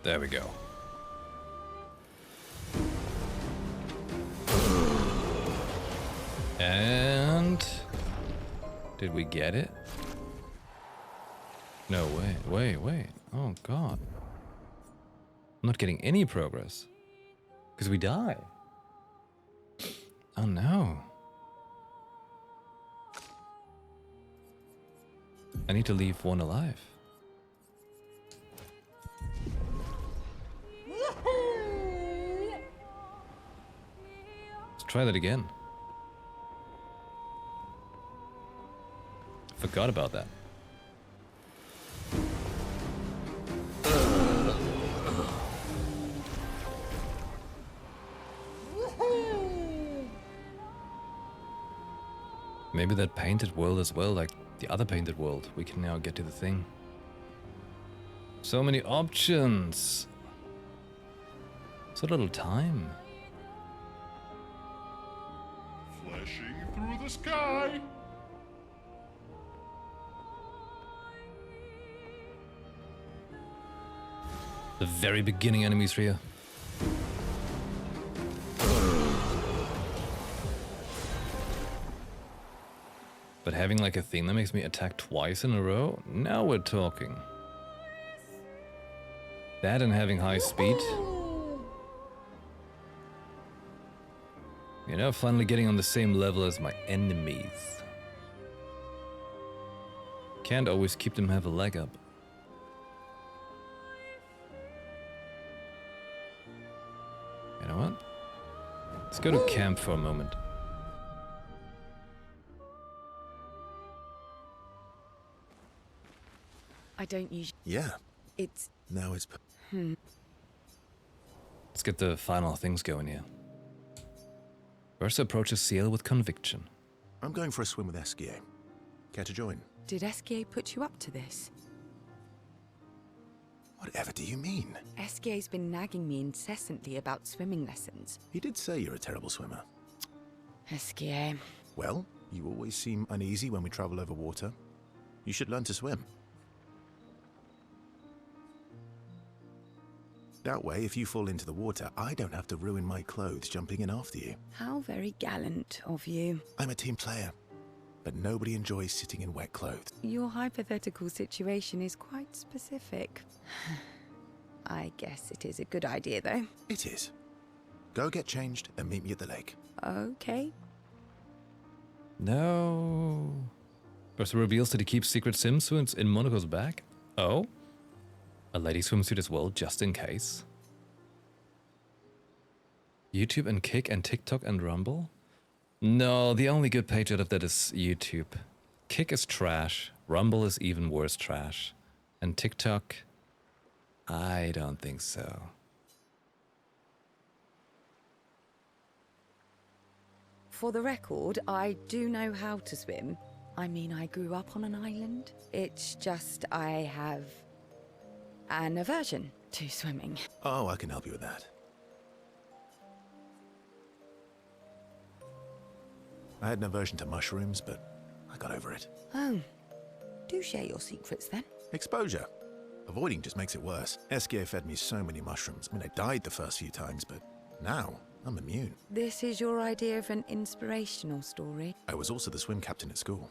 There we go. And did we get it? No, wait. Oh god. I'm not getting any progress. Because we die. Oh no. I need to leave one alive. Let's try that again. Forgot about that. Maybe that painted world as well, like the other painted world. We can now get to the thing. So many options. So little time. Flashing through the sky. The very beginning enemies here. But having like a thing that makes me attack twice in a row? Now we're talking. That and having high speed. You know, finally getting on the same level as my enemies. Can't always keep them have a leg up. You know what? Let's go to camp for a moment. I don't usually. Yeah. It's. Now it's... Let's get the final things going here. First approach a seal with conviction. I'm going for a swim with Esquier. Care to join? Did Esquier put you up to this? Whatever do you mean? Esquier's been nagging me incessantly about swimming lessons. He did say you're a terrible swimmer. Esquier. Well, you always seem uneasy when we travel over water. You should learn to swim. That way, if you fall into the water, I don't have to ruin my clothes jumping in after you. How very gallant of you. I'm a team player, but nobody enjoys sitting in wet clothes. Your hypothetical situation is quite specific. I guess it is a good idea, though. It is. Go get changed and meet me at the lake. Okay. No. Versa reveals that he keeps secret swimsuits in Monaco's bag. Oh? A lady swimsuit as well, just in case. YouTube and Kick and TikTok and Rumble? No, the only good page out of that is YouTube. Kick is trash. Rumble is even worse trash. And TikTok? I don't think so. For the record, I do know how to swim. I mean, I grew up on an island. It's just I have an aversion to swimming. Oh, I can help you with that. I had an aversion to mushrooms, but I got over it. Oh, do share your secrets then. Exposure. Avoiding just makes it worse. Esquier fed me so many mushrooms. I mean, I died the first few times, but now I'm immune. This is your idea of an inspirational story. I was also the swim captain at school.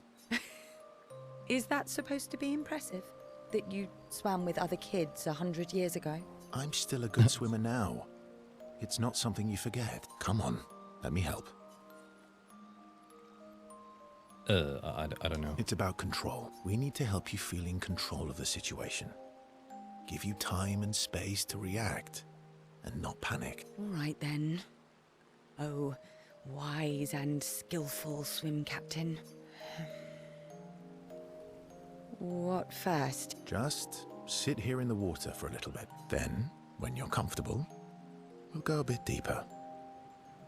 Is that supposed to be impressive? That you swam with other kids 100 years ago? I'm still a good swimmer now. It's not something you forget. Come on, let me help. I don't know. It's about control. We need to help you feel in control of the situation. Give you time and space to react and not panic. All right then. Oh, wise and skillful swim captain. What first? Just sit here in the water for a little bit. Then, when you're comfortable, we'll go a bit deeper.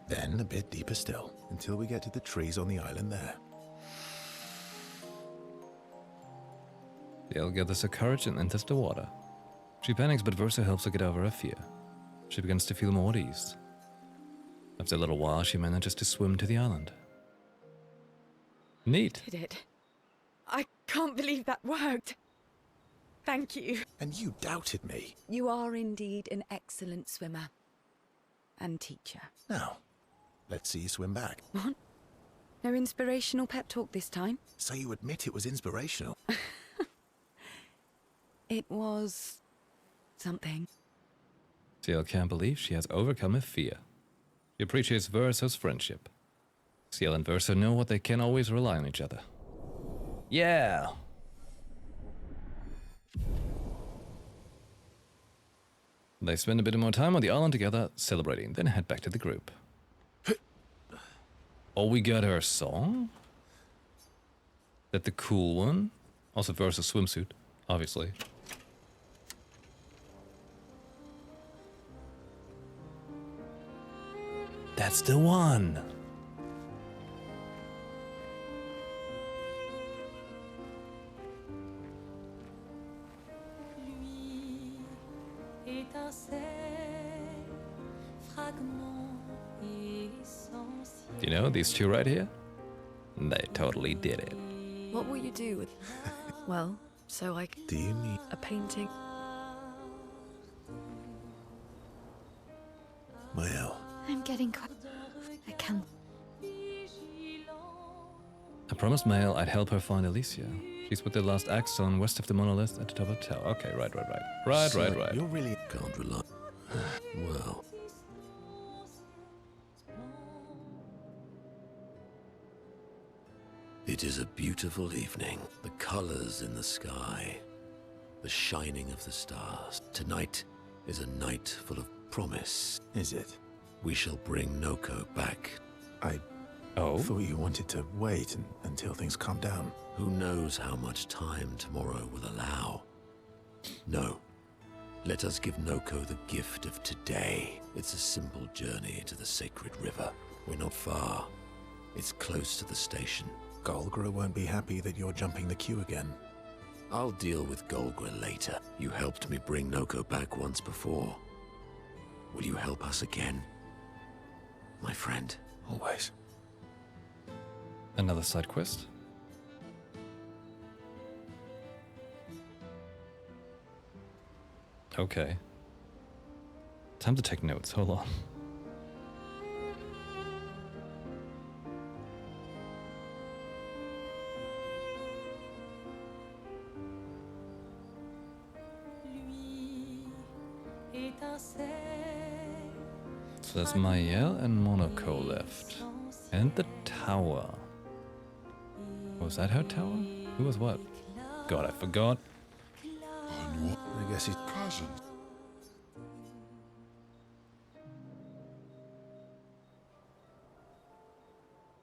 Then a bit deeper still, until we get to the trees on the island there. Dale gathers her courage and enters the water. She panics, but Versa helps her get over her fear. She begins to feel more at ease. After a little while, she manages to swim to the island. Neat. Did it? I can't believe that worked. Thank you. And you doubted me. You are indeed an excellent swimmer. And teacher. Now, let's see you swim back. What? No inspirational pep talk this time? So you admit it was inspirational. It was something. Ciel can't believe she has overcome her fear. She appreciates Versa's friendship. Ciel and Versa know what they can always rely on each other. Yeah! They spend a bit more time on the island together, celebrating, then head back to the group. Oh, we got her song? That the cool one? Also Versa's swimsuit, obviously. That's the one! You know, these two right here? They totally did it. What will you do with... Well, so I... Do you mean... A painting? Mael? I'm getting quite... I can't... I promised Mael I'd help her find Alicia. She's with the last axon west of the monolith at the top of the tower. Okay, right. Right. You're really... Can't rely. Well. It is a beautiful evening. The colors in the sky. The shining of the stars. Tonight is a night full of promise. Is it? We shall bring Noko back. I thought you wanted to wait until things calm down. Who knows how much time tomorrow will allow? No. Let us give Noko the gift of today. It's a simple journey to the sacred river. We're not far. It's close to the station. Golgra won't be happy that you're jumping the queue again. I'll deal with Golgra later. You helped me bring Noko back once before. Will you help us again? My friend. Always. Another side quest? Okay. Time to take notes, hold on. So there's Mael and Monaco left. And the tower. Was that her tower? Who was what? God, I forgot. I guess he's Cousin.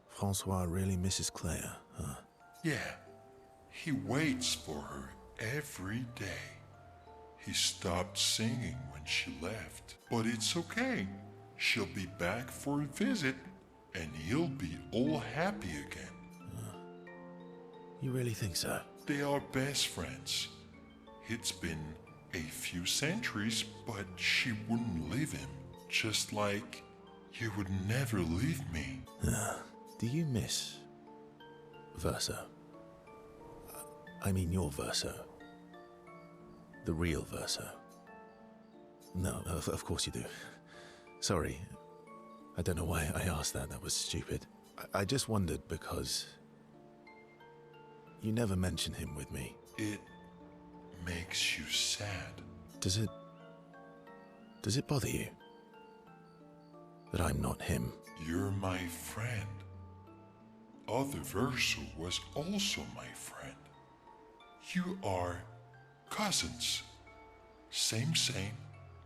Francois really misses Claire, huh? Yeah, he waits for her every day. He stopped singing when she left, but it's okay. She'll be back for a visit, and he'll be all happy again. You really think so? They are best friends. It's been a few centuries, but she wouldn't leave him. Just like you would never leave me. Do you miss Verso? I mean your Verso. The real Verso. No, of course you do. Sorry. I don't know why I asked that. That was stupid. I just wondered because you never mention him with me. It makes you sad. Does it bother you that I'm not him? You're my friend. Other Verso was also my friend. You are cousins. Same,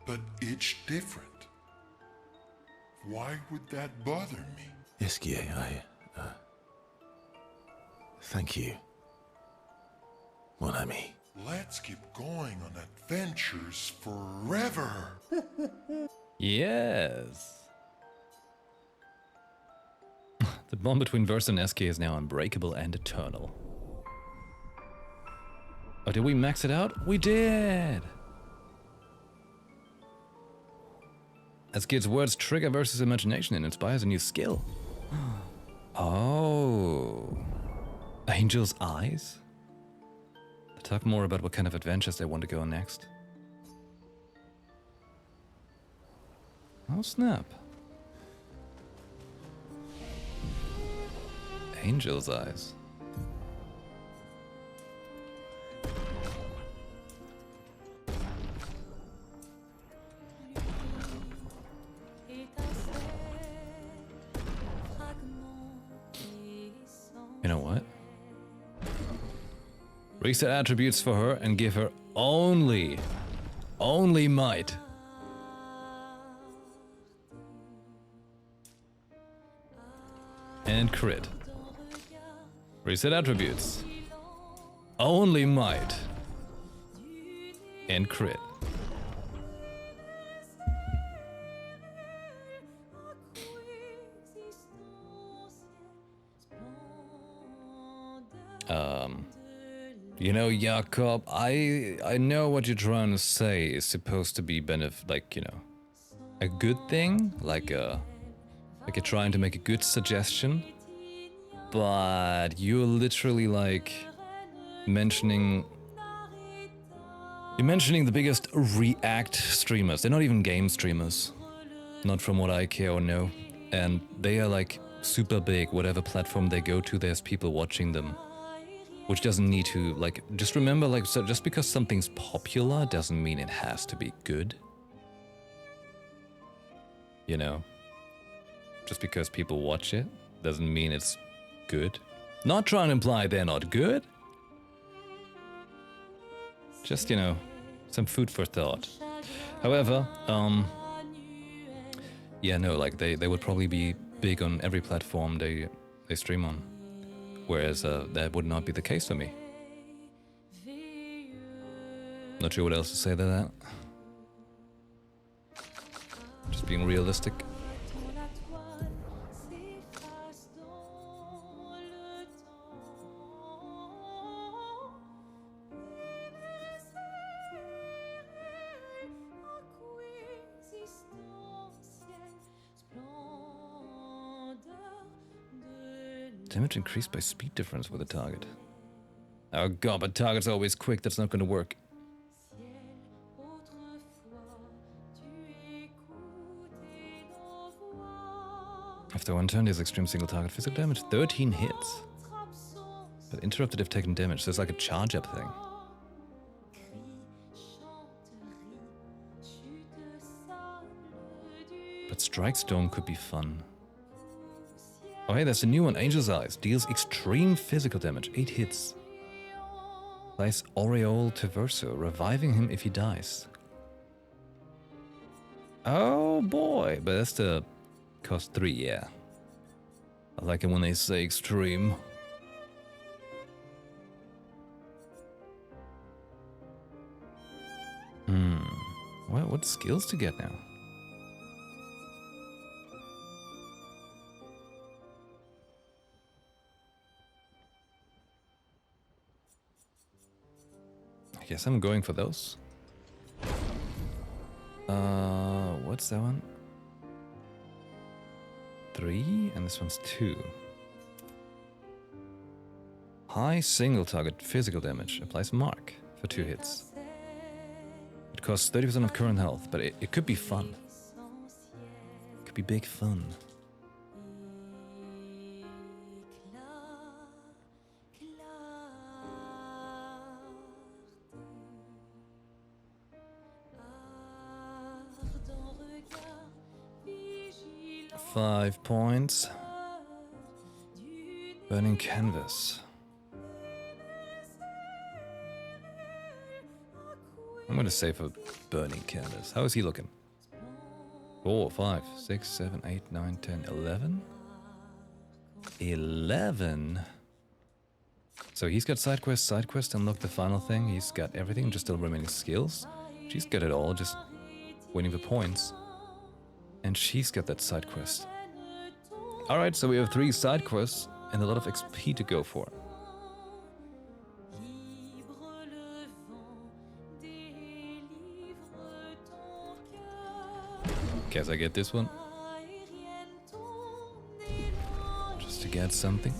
but each different. Why would that bother me? Esquier, thank you, mon ami. Let's keep going on adventures forever. Yes. The bond between Verso and Esquier is now unbreakable and eternal. Oh, did we max it out? We did! Esquier's words trigger Verso's imagination and inspires a new skill. Oh. Angel's eyes? They talk more about what kind of adventures they want to go on next. Oh, snap. Angel's eyes. You know what? Reset attributes for her and give her only might. And crit. Reset attributes. Only might. And crit. You know, Jakob, I know what you're trying to say is supposed to be a good thing, like you're trying to make a good suggestion, but you're literally mentioning the biggest React streamers. They're not even game streamers, not from what I care or know, and they are super big. Whatever platform they go to, there's people watching them. Which doesn't need to, just remember, so just because something's popular doesn't mean it has to be good. You know? Just because people watch it doesn't mean it's good. Not trying to imply they're not good. Just, some food for thought. However, yeah, no, they would probably be big on every platform they stream on. Whereas that would not be the case for me. Not sure what else to say to that. Just being realistic. Damage increased by speed difference with a target. Oh god, but target's always quick, that's not gonna work. After one turn, deals extreme single target physical damage, 13 hits. But interrupted if taken damage, so it's like a charge up thing. But Strike Stone could be fun. Oh hey, there's a new one, Angel's Eyes. Deals extreme physical damage, 8 hits. Applies Aureole to Verso, reviving him if he dies. Oh boy, but that's the cost 3, yeah. I like it when they say extreme. What skills to get now? I guess I'm going for those. What's that one? 3, and this one's 2. High single target physical damage. Applies Mark for 2 hits. It costs 30% of current health, but it could be fun. It could be big fun. Five points. Burning Canvas. I'm gonna save for Burning Canvas. How is he looking? 4, 5, 6, 7, 8, 9, 10, 11? 11? So he's got side quest, unlock the final thing. He's got everything, just still remaining skills. She's got it all, just waiting for points. And she's got that side quest. Alright, so we have 3 side quests and a lot of XP to go for. Guess I get this one. Just to get something.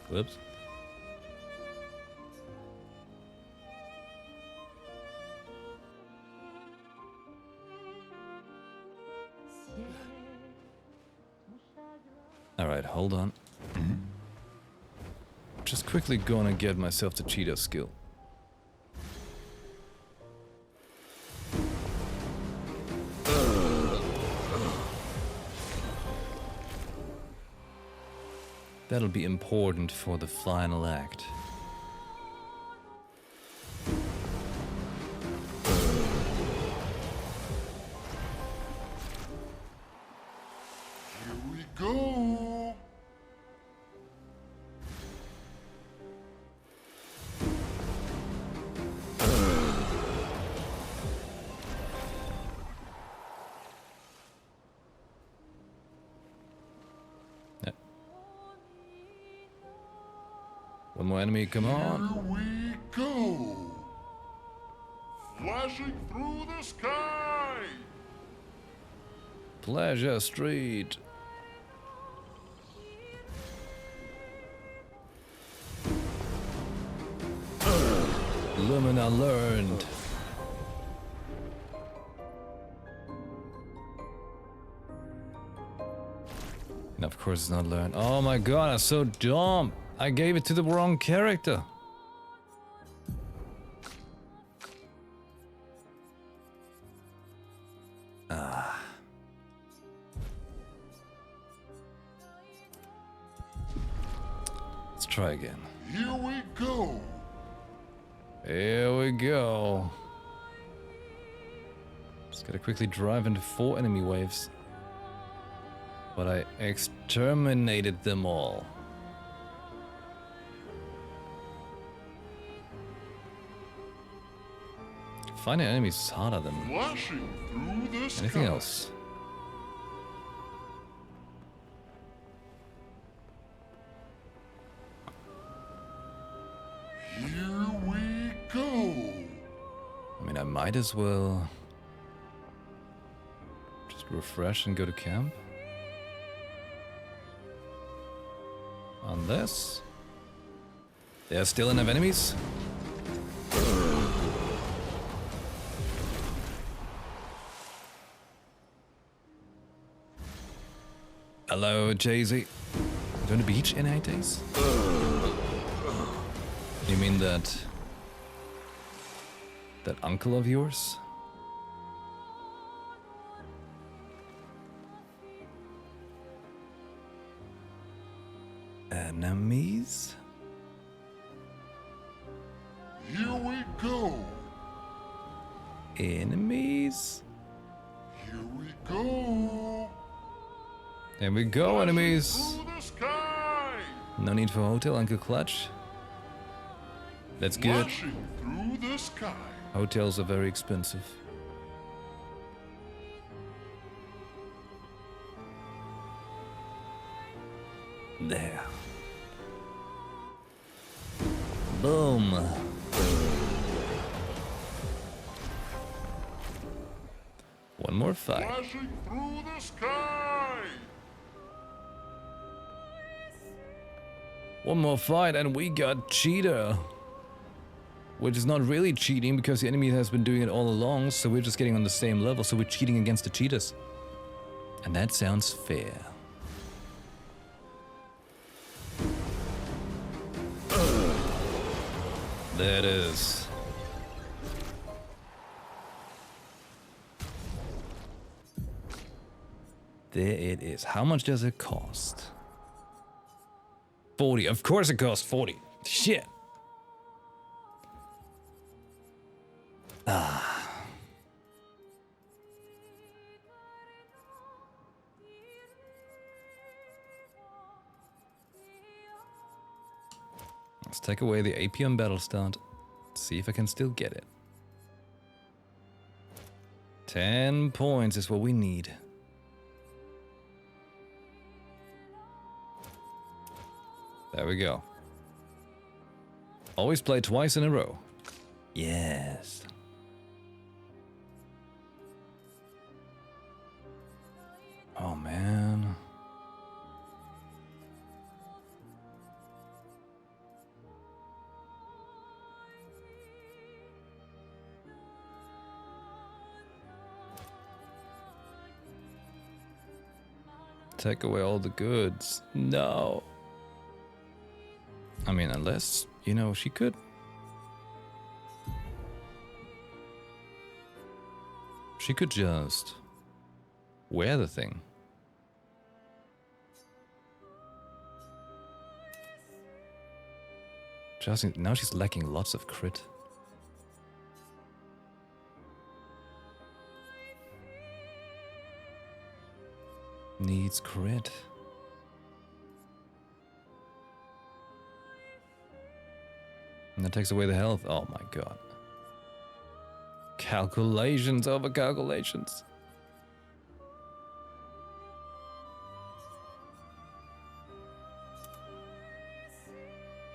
Whoops. Alright, hold on. Just quickly gonna get myself the Cheeto skill. That'll be important for the final act. Here we go. One more enemy, come on. Here we go. Flashing through the sky. Pleasure Street. Lumina learned. And of course it's not learned. Oh my god, I'm so dumb. I gave it to the wrong character. Let's try again. Here we go. Here we go. Just gotta quickly drive into 4 enemy waves. But I exterminated them all. Finding enemies is harder than Flashing through the sky. anything else. Here we go. I mean, I might as well just refresh and go to camp. On this. There's still enough enemies. Hello, Jay-Z. Going to beach in 8 days? You mean that That uncle of yours? Enemies? Here we go. Enemies? Here we go. There we go, enemies. Through the sky. No need for hotel, Uncle Clutch. That's good. Flashing through the sky. Hotels are very expensive. There. Boom. One more fight. Flashing through the sky. One more fight and we got Cheetah. Which is not really cheating because the enemy has been doing it all along, so we're just getting on the same level, so we're cheating against the cheetahs. And that sounds fair. There it is. There it is. How much does it cost? 40. Of course it costs 40. Shit. Let's take away the AP on battle start. See if I can still get it. 10 points is what we need. There we go. Always play twice in a row. Yes. Oh man. Take away all the goods. No. I mean, unless, you know, she could. She could just wear the thing. Just now she's lacking lots of crit. Needs crit. And that takes away the health. Oh my god. Calculations over calculations.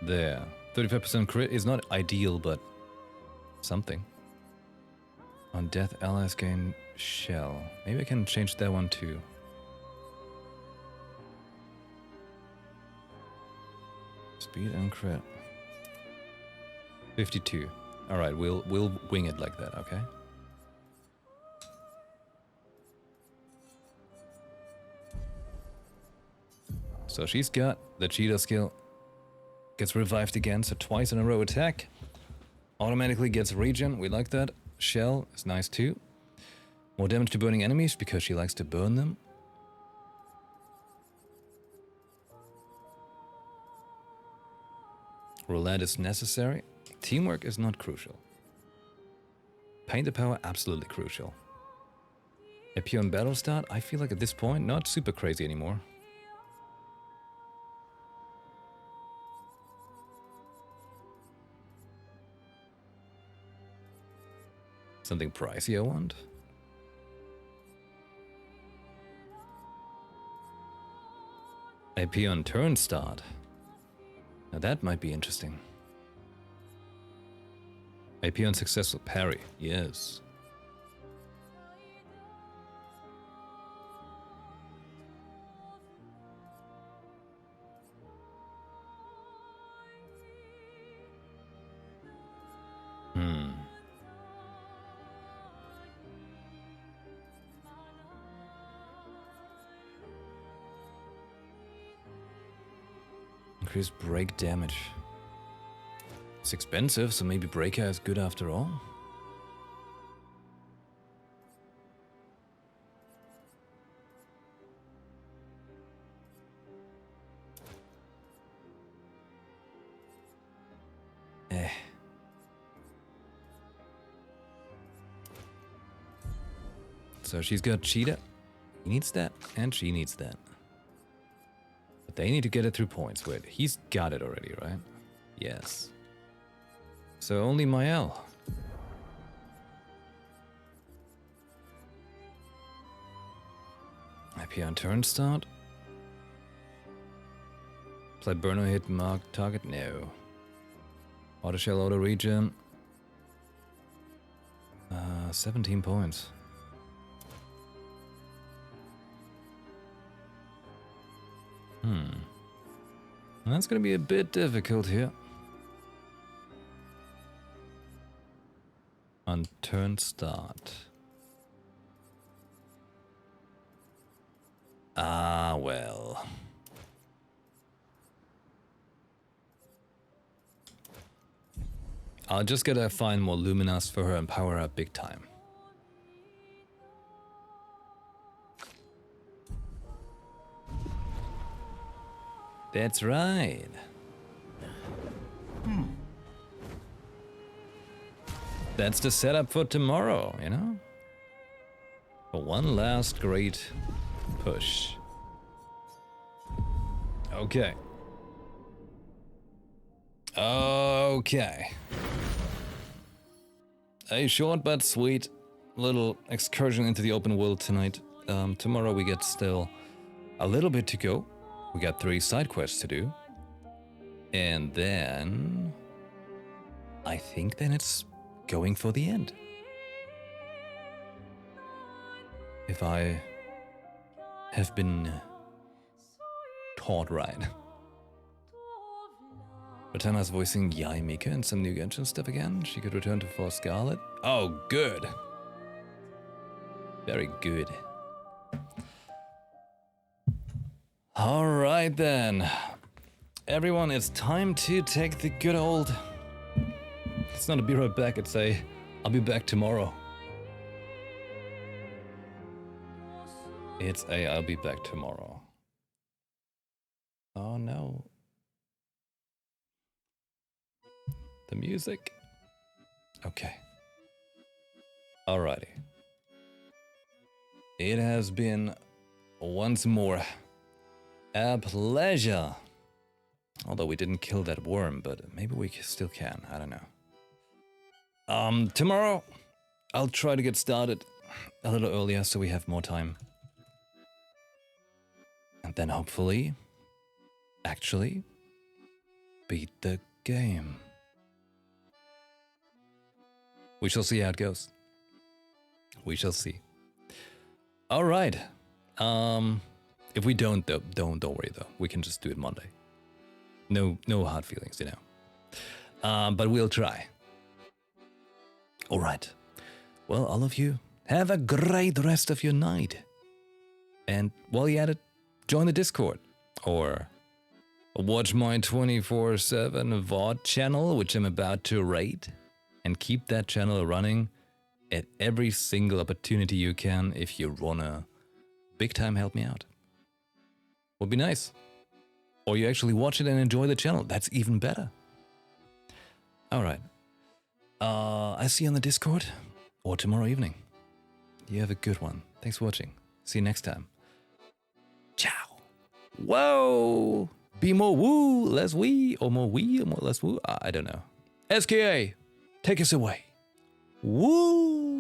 There. 35% crit is not ideal, but something. On death, allies gain shell. Maybe I can change that one too. Speed and crit. 52. All right, we'll wing it like that, okay? So she's got the cheetah skill. Gets revived again, so twice in a row attack. Automatically gets regen, we like that. Shell is nice too. More damage to burning enemies because she likes to burn them. Roulette is necessary. Teamwork is not crucial. Painter power, absolutely crucial. AP on battle start, I feel like at this point, not super crazy anymore. Something pricey I want. AP on turn start. Now that might be interesting. AP on successful parry, yes. Increase break damage. It's expensive, so maybe Breaker is good after all. So she's got Cheetah. He needs that, and she needs that. But they need to get it through points. Wait, he's got it already, right? Yes. So only Mael. IP on turn start. Play burner hit mark target? No. Auto shell, auto regen. 17 points. That's gonna be a bit difficult here. On turn start. Ah, well. I'll just gotta find more Luminas for her and power her up big time. That's right. That's the setup for tomorrow, you know? For one last great push. Okay. Okay. A short but sweet little excursion into the open world tonight. Tomorrow we get still a little bit to go. We got 3 side quests to do. And then I think then it's going for the end. If I have been taught right. Ratana's voicing Yai Mika in some new Genshin stuff again. She could return to Force Scarlet. Oh, good. Very good. Alright then. Everyone, it's time to take the good old... It's not a be right back, it's a I'll be back tomorrow. It's a I'll be back tomorrow. Oh no. The music. Okay. Alrighty. It has been once more a pleasure. Although we didn't kill that worm, but maybe we still can. I don't know. Tomorrow I'll try to get started a little earlier so we have more time. And then hopefully, actually, beat the game. We shall see how it goes. We shall see. All right. If we don't, though, don't worry though. We can just do it Monday. No hard feelings, you know. But we'll try. All right. Well, all of you, have a great rest of your night. And while you're at it, join the Discord or watch my 24/7 VOD channel, which I'm about to rate, and keep that channel running at every single opportunity you can if you wanna big time help me out. Would be nice. Or you actually watch it and enjoy the channel. That's even better. All right. I see you on the Discord or tomorrow evening. You have a good one. Thanks for watching. See you next time. Ciao. Whoa. Be more woo, less wee, or more wee, or more less woo. I don't know. SKA, take us away. Woo.